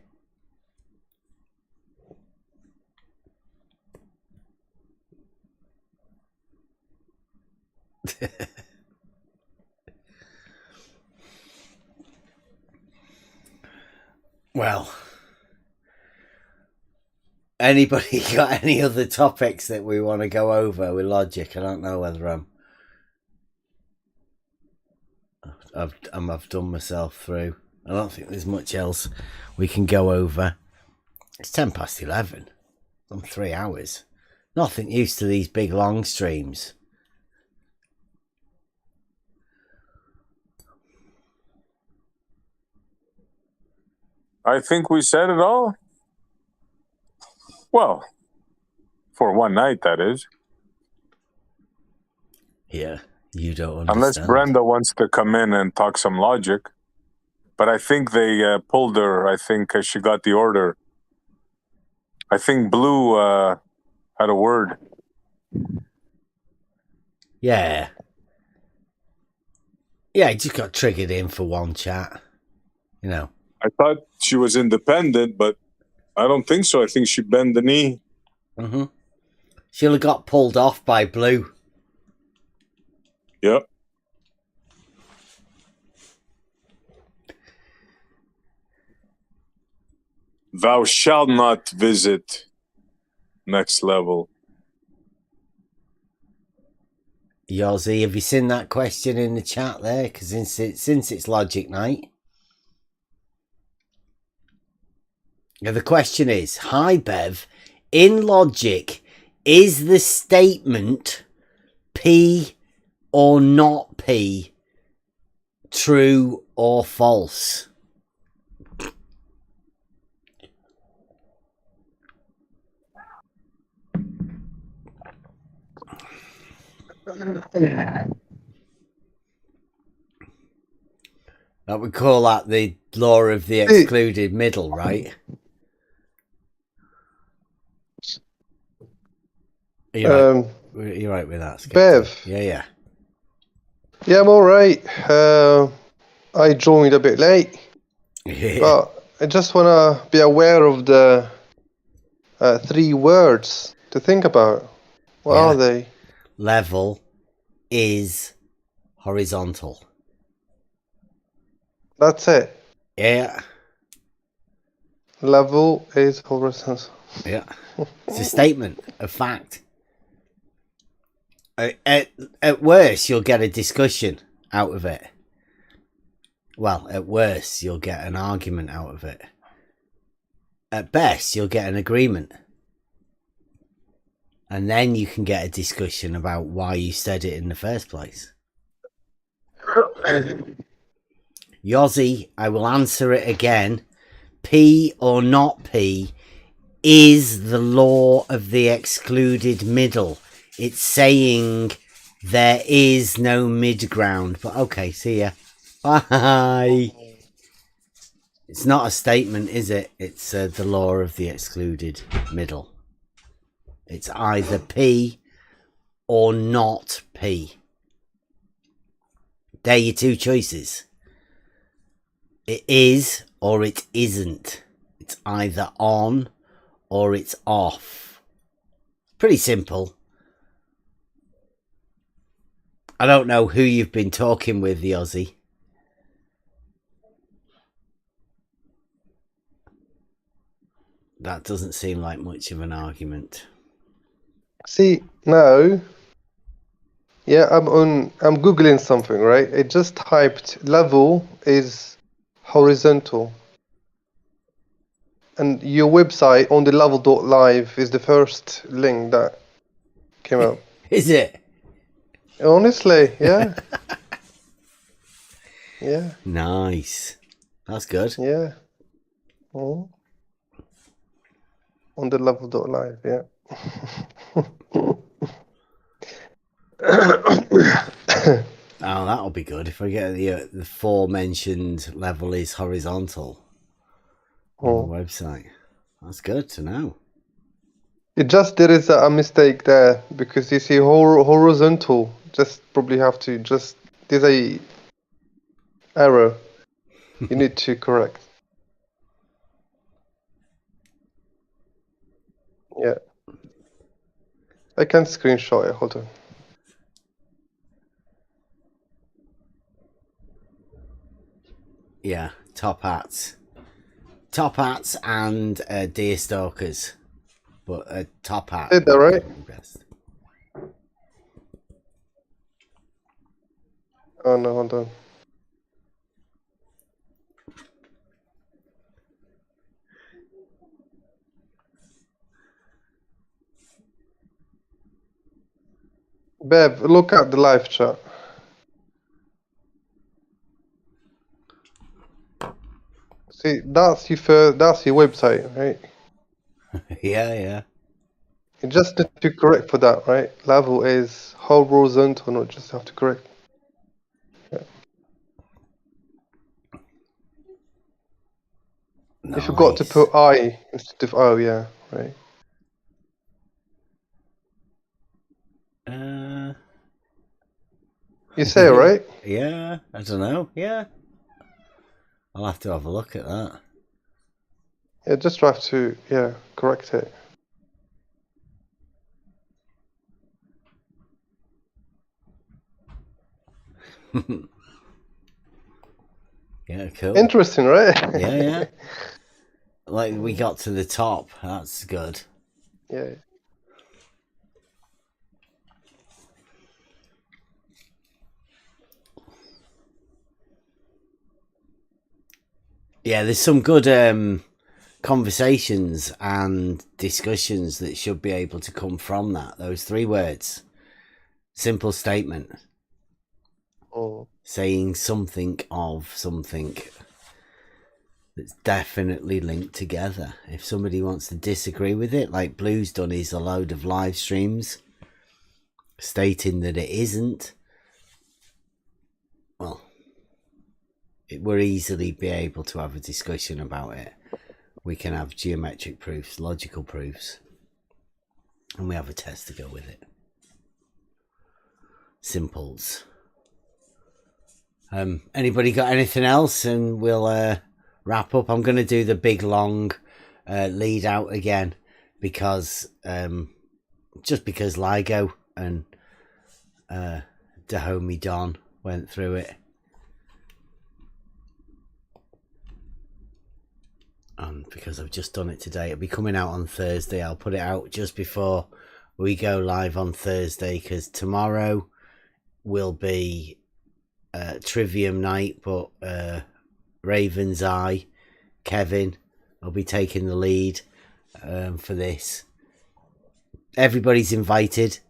Well, anybody got any other topics that we want to go over with logic? I don't know whether I've done myself through. I don't think there's much else we can go over. It's 11:10. I'm 3 hours. Nothing used to these big long streams. I think we said it all. Well, for one night, that is. Yeah, you don't understand. Unless Brenda wants to come in and talk some logic. But I think they pulled her. I think she got the order. I think Blue had a word. Yeah. Yeah, he just got triggered in for one chat. You know. I thought she was independent, but I don't think so. I think she bent the knee. Mm-hmm. She'll have got pulled off by Blue. Yep. Thou shalt not visit next level. Yozzy, have you seen that question in the chat there? Because since it's Logic Night. Now the question is, hi Bev, in logic, is the statement P or not P true or false? That would call that the law of the excluded middle, right? You're right with that, Skeptic. Bev. Yeah. Yeah, I'm alright. I joined a bit late. But I just want to be aware of the 3 words to think about. What are they? Level is horizontal. That's it. Yeah. Level is horizontal. Yeah. It's a statement of fact. At worst, you'll get a discussion out of it. Well, at worst, you'll get an argument out of it. At best, you'll get an agreement. And then you can get a discussion about why you said it in the first place. Yozzy, I will answer it again. P or not P is the law of the excluded middle. It's saying there is no mid-ground. But okay, see ya. Bye. It's not a statement, is it? It's the law of the excluded middle. It's either P or not P. They're your 2 choices. It is or it isn't. It's either on or it's off. Pretty simple. I don't know who you've been talking with, the Aussie. That doesn't seem like much of an argument. See, now, yeah, I'm Googling something, right? It just typed level is horizontal. And your website on the level.live is the first link that came up. Is it? Honestly, yeah. Yeah. Nice. That's good. Yeah. Oh. On the level.live, yeah. Oh, that'll be good if I get the aforementioned level is horizontal on the website. That's good to know. It just there is a mistake there because you see horizontal. Just probably have to there's a error you need to correct. Yeah. I can screenshot it. Hold on. Yeah, top hats and deer stalkers, but a top hat. Did that right? Best. Oh no, hold on. Bev, look at the live chat. See, that's your website, right? Yeah. You just need to correct for that, right? Level is horizontal, not just have to correct. Yeah. You forgot to put I instead of O, yeah, right. You say it right? Yeah, I don't know. Yeah. I'll have to have a look at that. Yeah, just have to, correct it. Yeah, cool. Interesting, right? Yeah. Like we got to the top. That's good. Yeah. Yeah, there's some good conversations and discussions that should be able to come from that. Those 3 words. Simple statement. Saying something of something that's definitely linked together. If somebody wants to disagree with it, like Blue's done, is a load of live streams stating that it isn't, well, we'll easily be able to have a discussion about it. We can have geometric proofs, logical proofs, and we have a test to go with it. Simples. Anybody got anything else? And we'll wrap up. I'm going to do the big long lead out again because just because LIGO and the homie Don went through it. And because I've just done it today, it'll be coming out on Thursday. I'll put it out just before we go live on Thursday, because tomorrow will be Trivium night, but Raven's Eye, Kevin, will be taking the lead for this. Everybody's invited.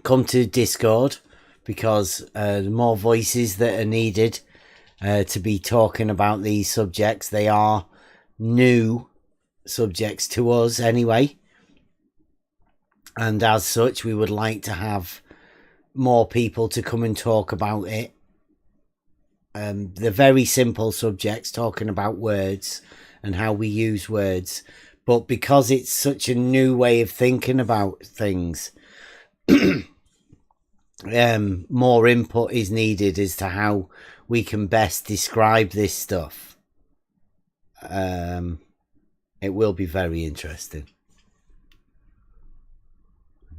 Come to Discord, because the more voices that are needed to be talking about these subjects. They are new subjects to us anyway, and as such we would like to have more people to come and talk about it. They're very simple subjects, talking about words and how we use words, but because it's such a new way of thinking about things, more input is needed as to how we can best describe this stuff. It will be very interesting.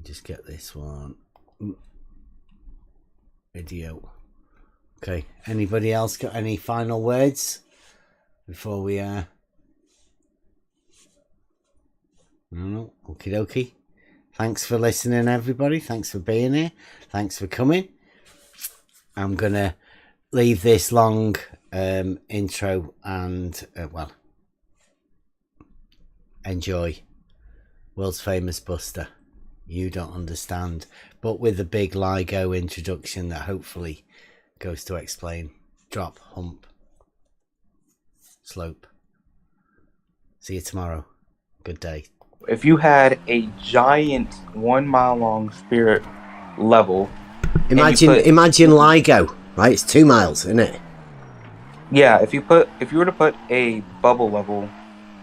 Just get this one video. Okay, anybody else got any final words before we no, okie dokie. Thanks for listening, everybody. Thanks for being here. Thanks for coming. I'm gonna leave this long intro and well, enjoy World's Famous Buster. You don't understand, but with a big LIGO introduction that hopefully goes to explain drop, hump, slope. See you tomorrow. Good day. If you had a giant 1 mile long spirit level, imagine LIGO, right? It's 2 miles, isn't it? Yeah, if you were to put a bubble level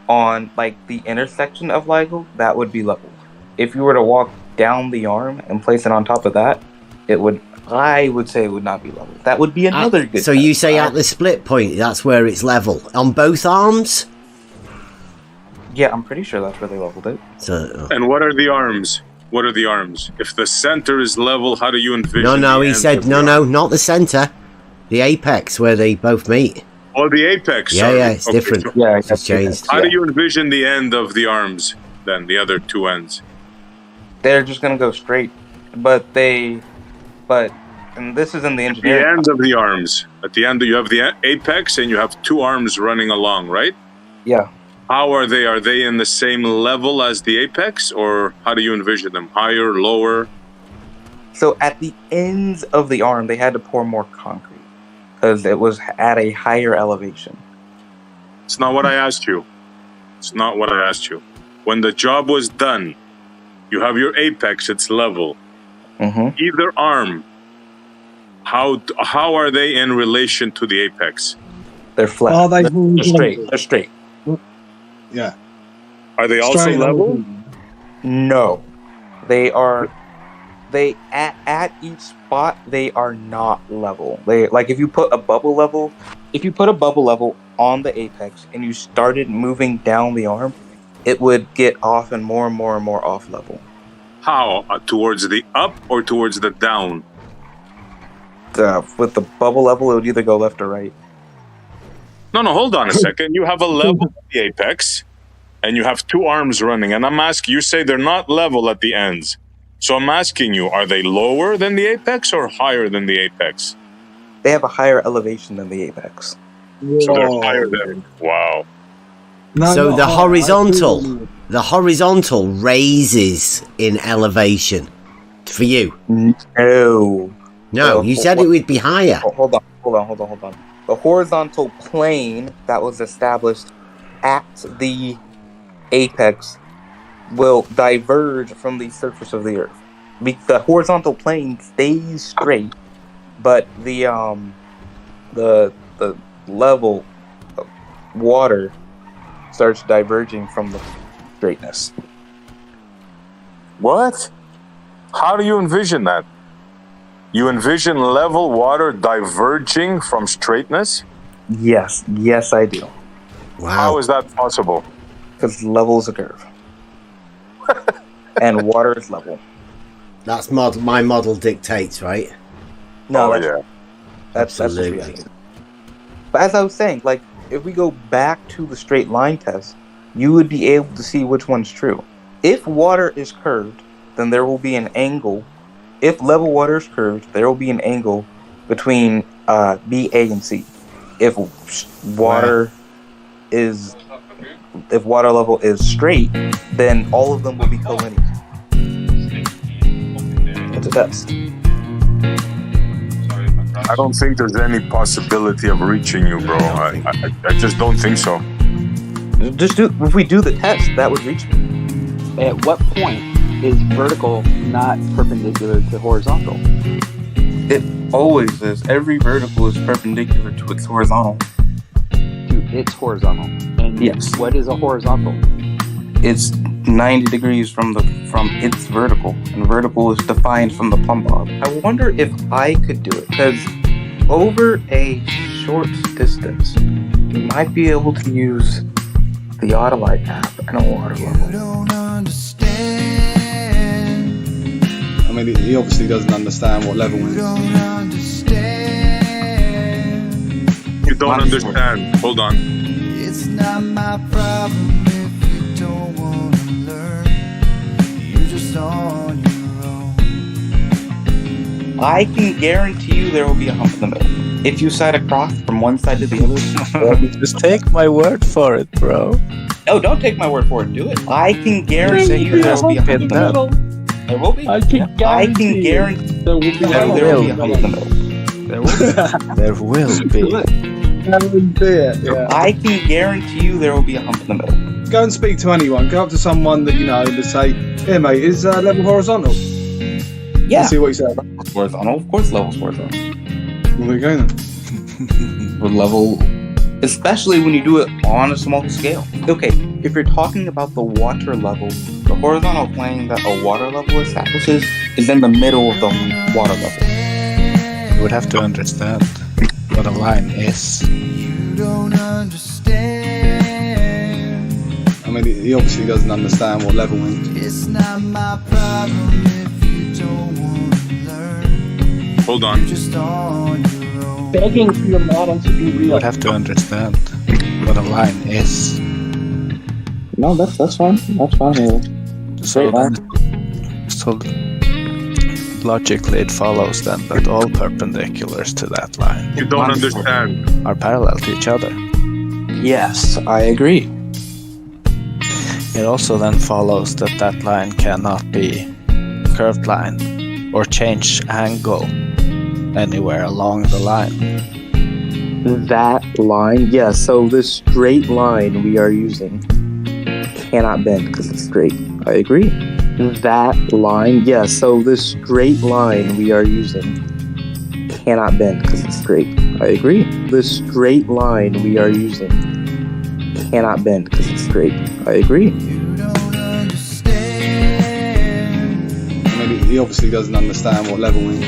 on like the intersection of LIGO, that would be level. If you were to walk down the arm and place it on top of that, I would say it would not be level. That would be another good. So you say at the split point, that's where it's level on both arms? Yeah, I'm pretty sure that's where they leveled it. So, and what are the arms? What are the arms? If the center is level, how do you envision? No, he said no, not the center. The apex where they both meet. Oh, the apex. Yeah, it's different. So yeah, it's changed. How do you envision the end of the arms then? The other two ends? They're just gonna go straight, and this is in the engineering. The ends of the arms. At the end, you have the apex, and you have two arms running along, right? Yeah. How are they? Are they in the same level as the apex, or how do you envision them? Higher, lower? So at the ends of the arm, they had to pour more concrete because it was at a higher elevation. It's not what I asked you. It's not what I asked you. When the job was done, you have your apex, it's level. Mm-hmm. Either arm, how are they in relation to the apex? They're flat. Are they They're straight. They're straight. Yeah. Are they also Straight level? No. They are. They at each spot they are not level. They like if you put a bubble level on the apex and you started moving down the arm, it would get off and more off level. How? Towards the up or towards the down? With the bubble level, it would either go left or right. No, hold on a second. You have a level at the apex, and you have two arms running. And I'm asking, you say they're not level at the ends. So I'm asking you, are they lower than the apex or higher than the apex? They have a higher elevation than the apex. So they're higher than. Wow. So the horizontal raises in elevation for you. No, you said it would be higher. Hold on. The horizontal plane that was established at the apex will diverge from the surface of the earth. the horizontal plane stays straight, but the level of water starts diverging from the straightness. What? How do you envision that? You envision level water diverging from straightness? Yes, I do. Wow. How is that possible? Because level is a curve. And water is level. That's my model dictates, right? No, yeah. That's Absolutely. reality. But as I was saying, like, if we go back to the straight line test, you would be able to see which one's true. If water is curved, then there will be an angle. If level water is curved, there will be an angle between B, A, and C. If water level is straight, then all of them will be collinear. It's a test. I don't think there's any possibility of reaching you, bro. I just don't think so. If we do the test, that would reach me. At what point is vertical not perpendicular to horizontal? It always is. Every vertical is perpendicular to its horizontal. To its horizontal. And yes. What is a horizontal? It's 90 degrees from its vertical, and vertical is defined from the plumb bob. I wonder if I could do it, because over a short distance, you might be able to use the Auditing app and a water level. I mean, he obviously doesn't understand what level is. You don't understand. Hold on. It's not my problem if you don't want to learn. You're just on your own. I can guarantee you there will be a hump in the middle. If you side across from one side to the other, Just take my word for it, bro. No, don't take my word for it. Do it. I can guarantee you there will be a hump in the middle. There will be. I can guarantee there will be a hump in the middle. There will be. I can guarantee you there will be a hump in the middle. Go and speak to anyone. Go up to someone that you know and just say, "Here, mate, is level horizontal?" Yeah. And see what he says. Horizontal, of course, level's horizontal. Well, there you go then. For level, especially when you do it on a small scale. Okay, if you're talking about the water level, the horizontal plane that a water level establishes is in the middle of the water level. You would have to understand what a line is. You don't understand. I mean, he obviously doesn't understand what level is. It's not my problem if you don't want to learn. Hold on. You're just on your own. Begging for your model to be You real. would have to understand what a line is. No, that's fine. That's fine. So logically it follows then that all perpendiculars to that line You don't understand. are parallel to each other. Yes, I agree. It also then follows that that line cannot be curved line or change angle anywhere along the line. That line, yes. So this straight line we are using cannot bend because it's straight. I agree. That line, yes. So this straight line we are using cannot bend because it's straight. I agree. This straight line we are using cannot bend because it's straight. I agree. I mean, he obviously doesn't understand what level is.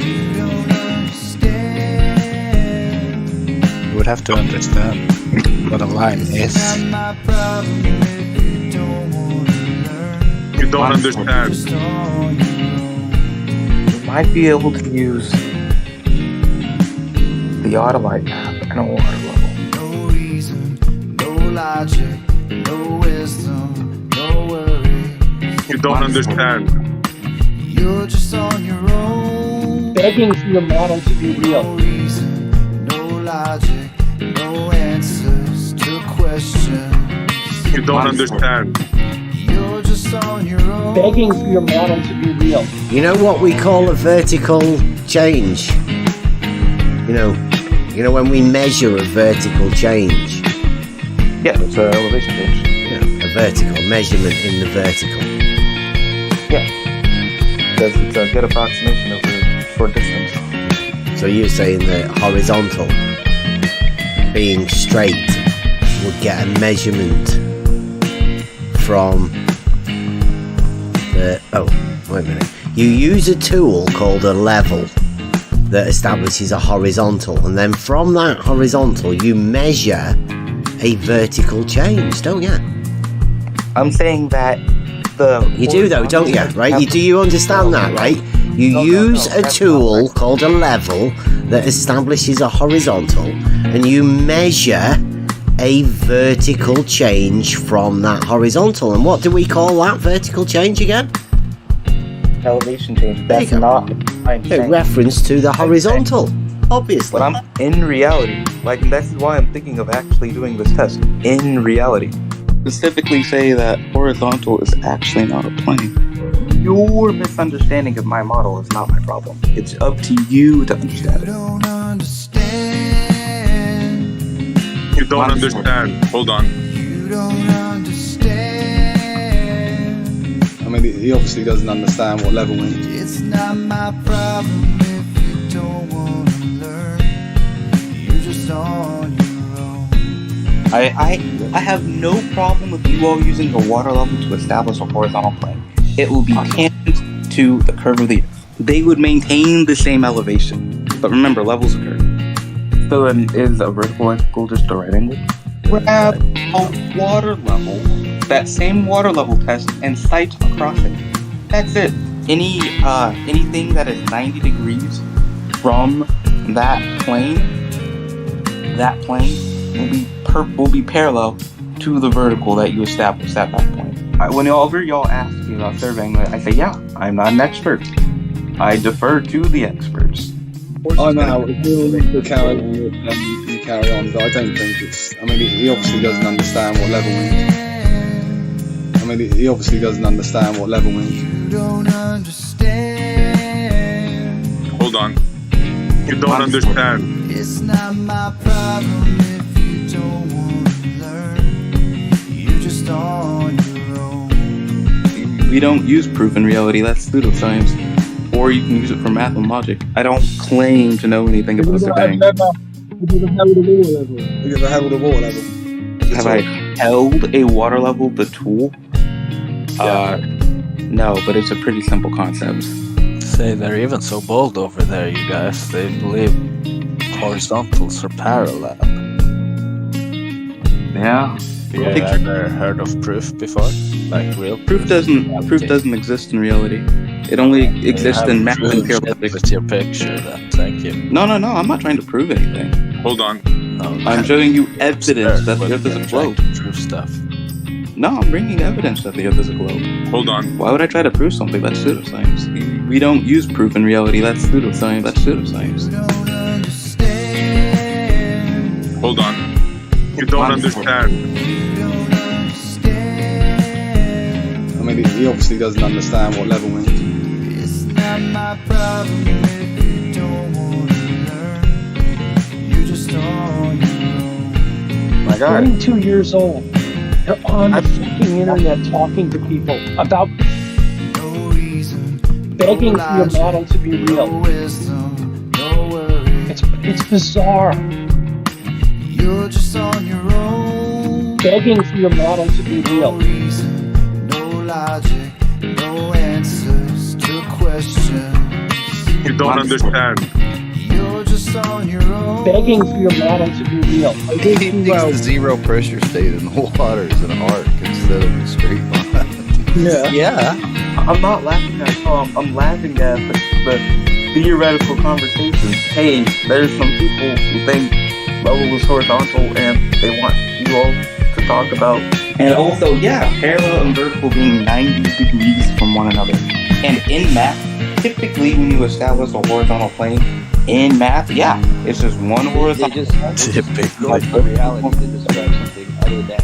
You would have to understand what a line is. You don't understand. You might be able to use the Auditing app and a water level. No reason, no logic, no wisdom, no worries. You don't understand. You're just on your own. Begging for your model to be real. No reason, no logic, no answers to questions. You don't understand. You're just on your own. Begging for your model to be real. You know what we call a vertical change? You know when we measure a vertical change. Yeah, it's an elevation change. Yeah, a vertical measurement in the vertical. Yeah. because it's a good approximation of a short distance. So you're saying that horizontal being straight would get a measurement from the... Oh, wait a minute. You use a tool called a level that establishes a horizontal, and then from that horizontal you measure a vertical change, don't you? I'm saying that you do though, don't you? Right? Do you understand that? Right? You use a tool called a level that establishes a horizontal, and you measure a vertical change from that horizontal. And what do we call that vertical change again? Elevation change. That's not a reference to the horizontal, obviously. But I'm in reality. Like, that's why I'm thinking of actually doing this test. In reality. Specifically say that horizontal is actually not a plane. Your misunderstanding of my model is not my problem. It's up to you to understand it. You don't understand. Hold on. I mean, he obviously doesn't understand what level means. It's not my problem if you don't want to learn. You're just on your own. I have no problem with you all using the water level to establish a horizontal plane. It will be tangent to the curve of the earth. They would maintain the same elevation. But remember, levels occur. So then is a vertical angle just a right angle? Grab a water level, that same water level test, and sight across it. That's it. Anything that is 90 degrees from that plane will be parallel to the vertical that you established at that point. Whenever y'all ask me about surveying, I say, yeah, I'm not an expert. I defer to the experts. I know, we'll carry on, but I don't think it's... I mean, he obviously doesn't understand what level means. You don't understand. Hold on. You don't understand. It's not my problem if you don't want to learn. You're just on your own. We don't use proof in reality, that's pseudoscience. Or you can use it for math and logic. I don't claim to know anything about surveying. Have you ever held a water level? Have I held a water level, the tool? No, but it's a pretty simple concept. Say they're even so bold over there, you guys. They believe horizontals are parallel. Yeah. Have you ever heard of proof before? Like real proof doesn't exist in reality. It only exists in math and theoretics. With your picture, then. Thank you. No, I'm not trying to prove anything. Hold on. No, I'm showing you evidence that the Earth is a globe. Prove stuff. No, I'm bringing evidence that the Earth is a globe. Hold on. Why would I try to prove something? That's pseudoscience. We don't use proof in reality. That's pseudoscience. Hold on. You don't understand. I mean, he obviously doesn't understand what level means. It's not my problem if you don't want to learn. You're just on your own. My God. 22 years old. They're on the fucking internet talking to people about begging for your model to be real. It's bizarre. You're just on your own. Begging for your model to be real. No logic, no answers to questions. You don't understand. You're just on your own. Begging for your model to be real. He thinks the zero pressure state in the water is an arc instead of a straight line. Yeah. I'm not laughing at Tom. I'm laughing at the theoretical conversations. Hey, there's some people who think level is horizontal and they want you all to talk about. And also, yeah, parallel and vertical being 90 degrees from one another. And in math, typically when you establish a horizontal plane, in math, yeah, it's just one horizontal. Typically. Reality to describe something other than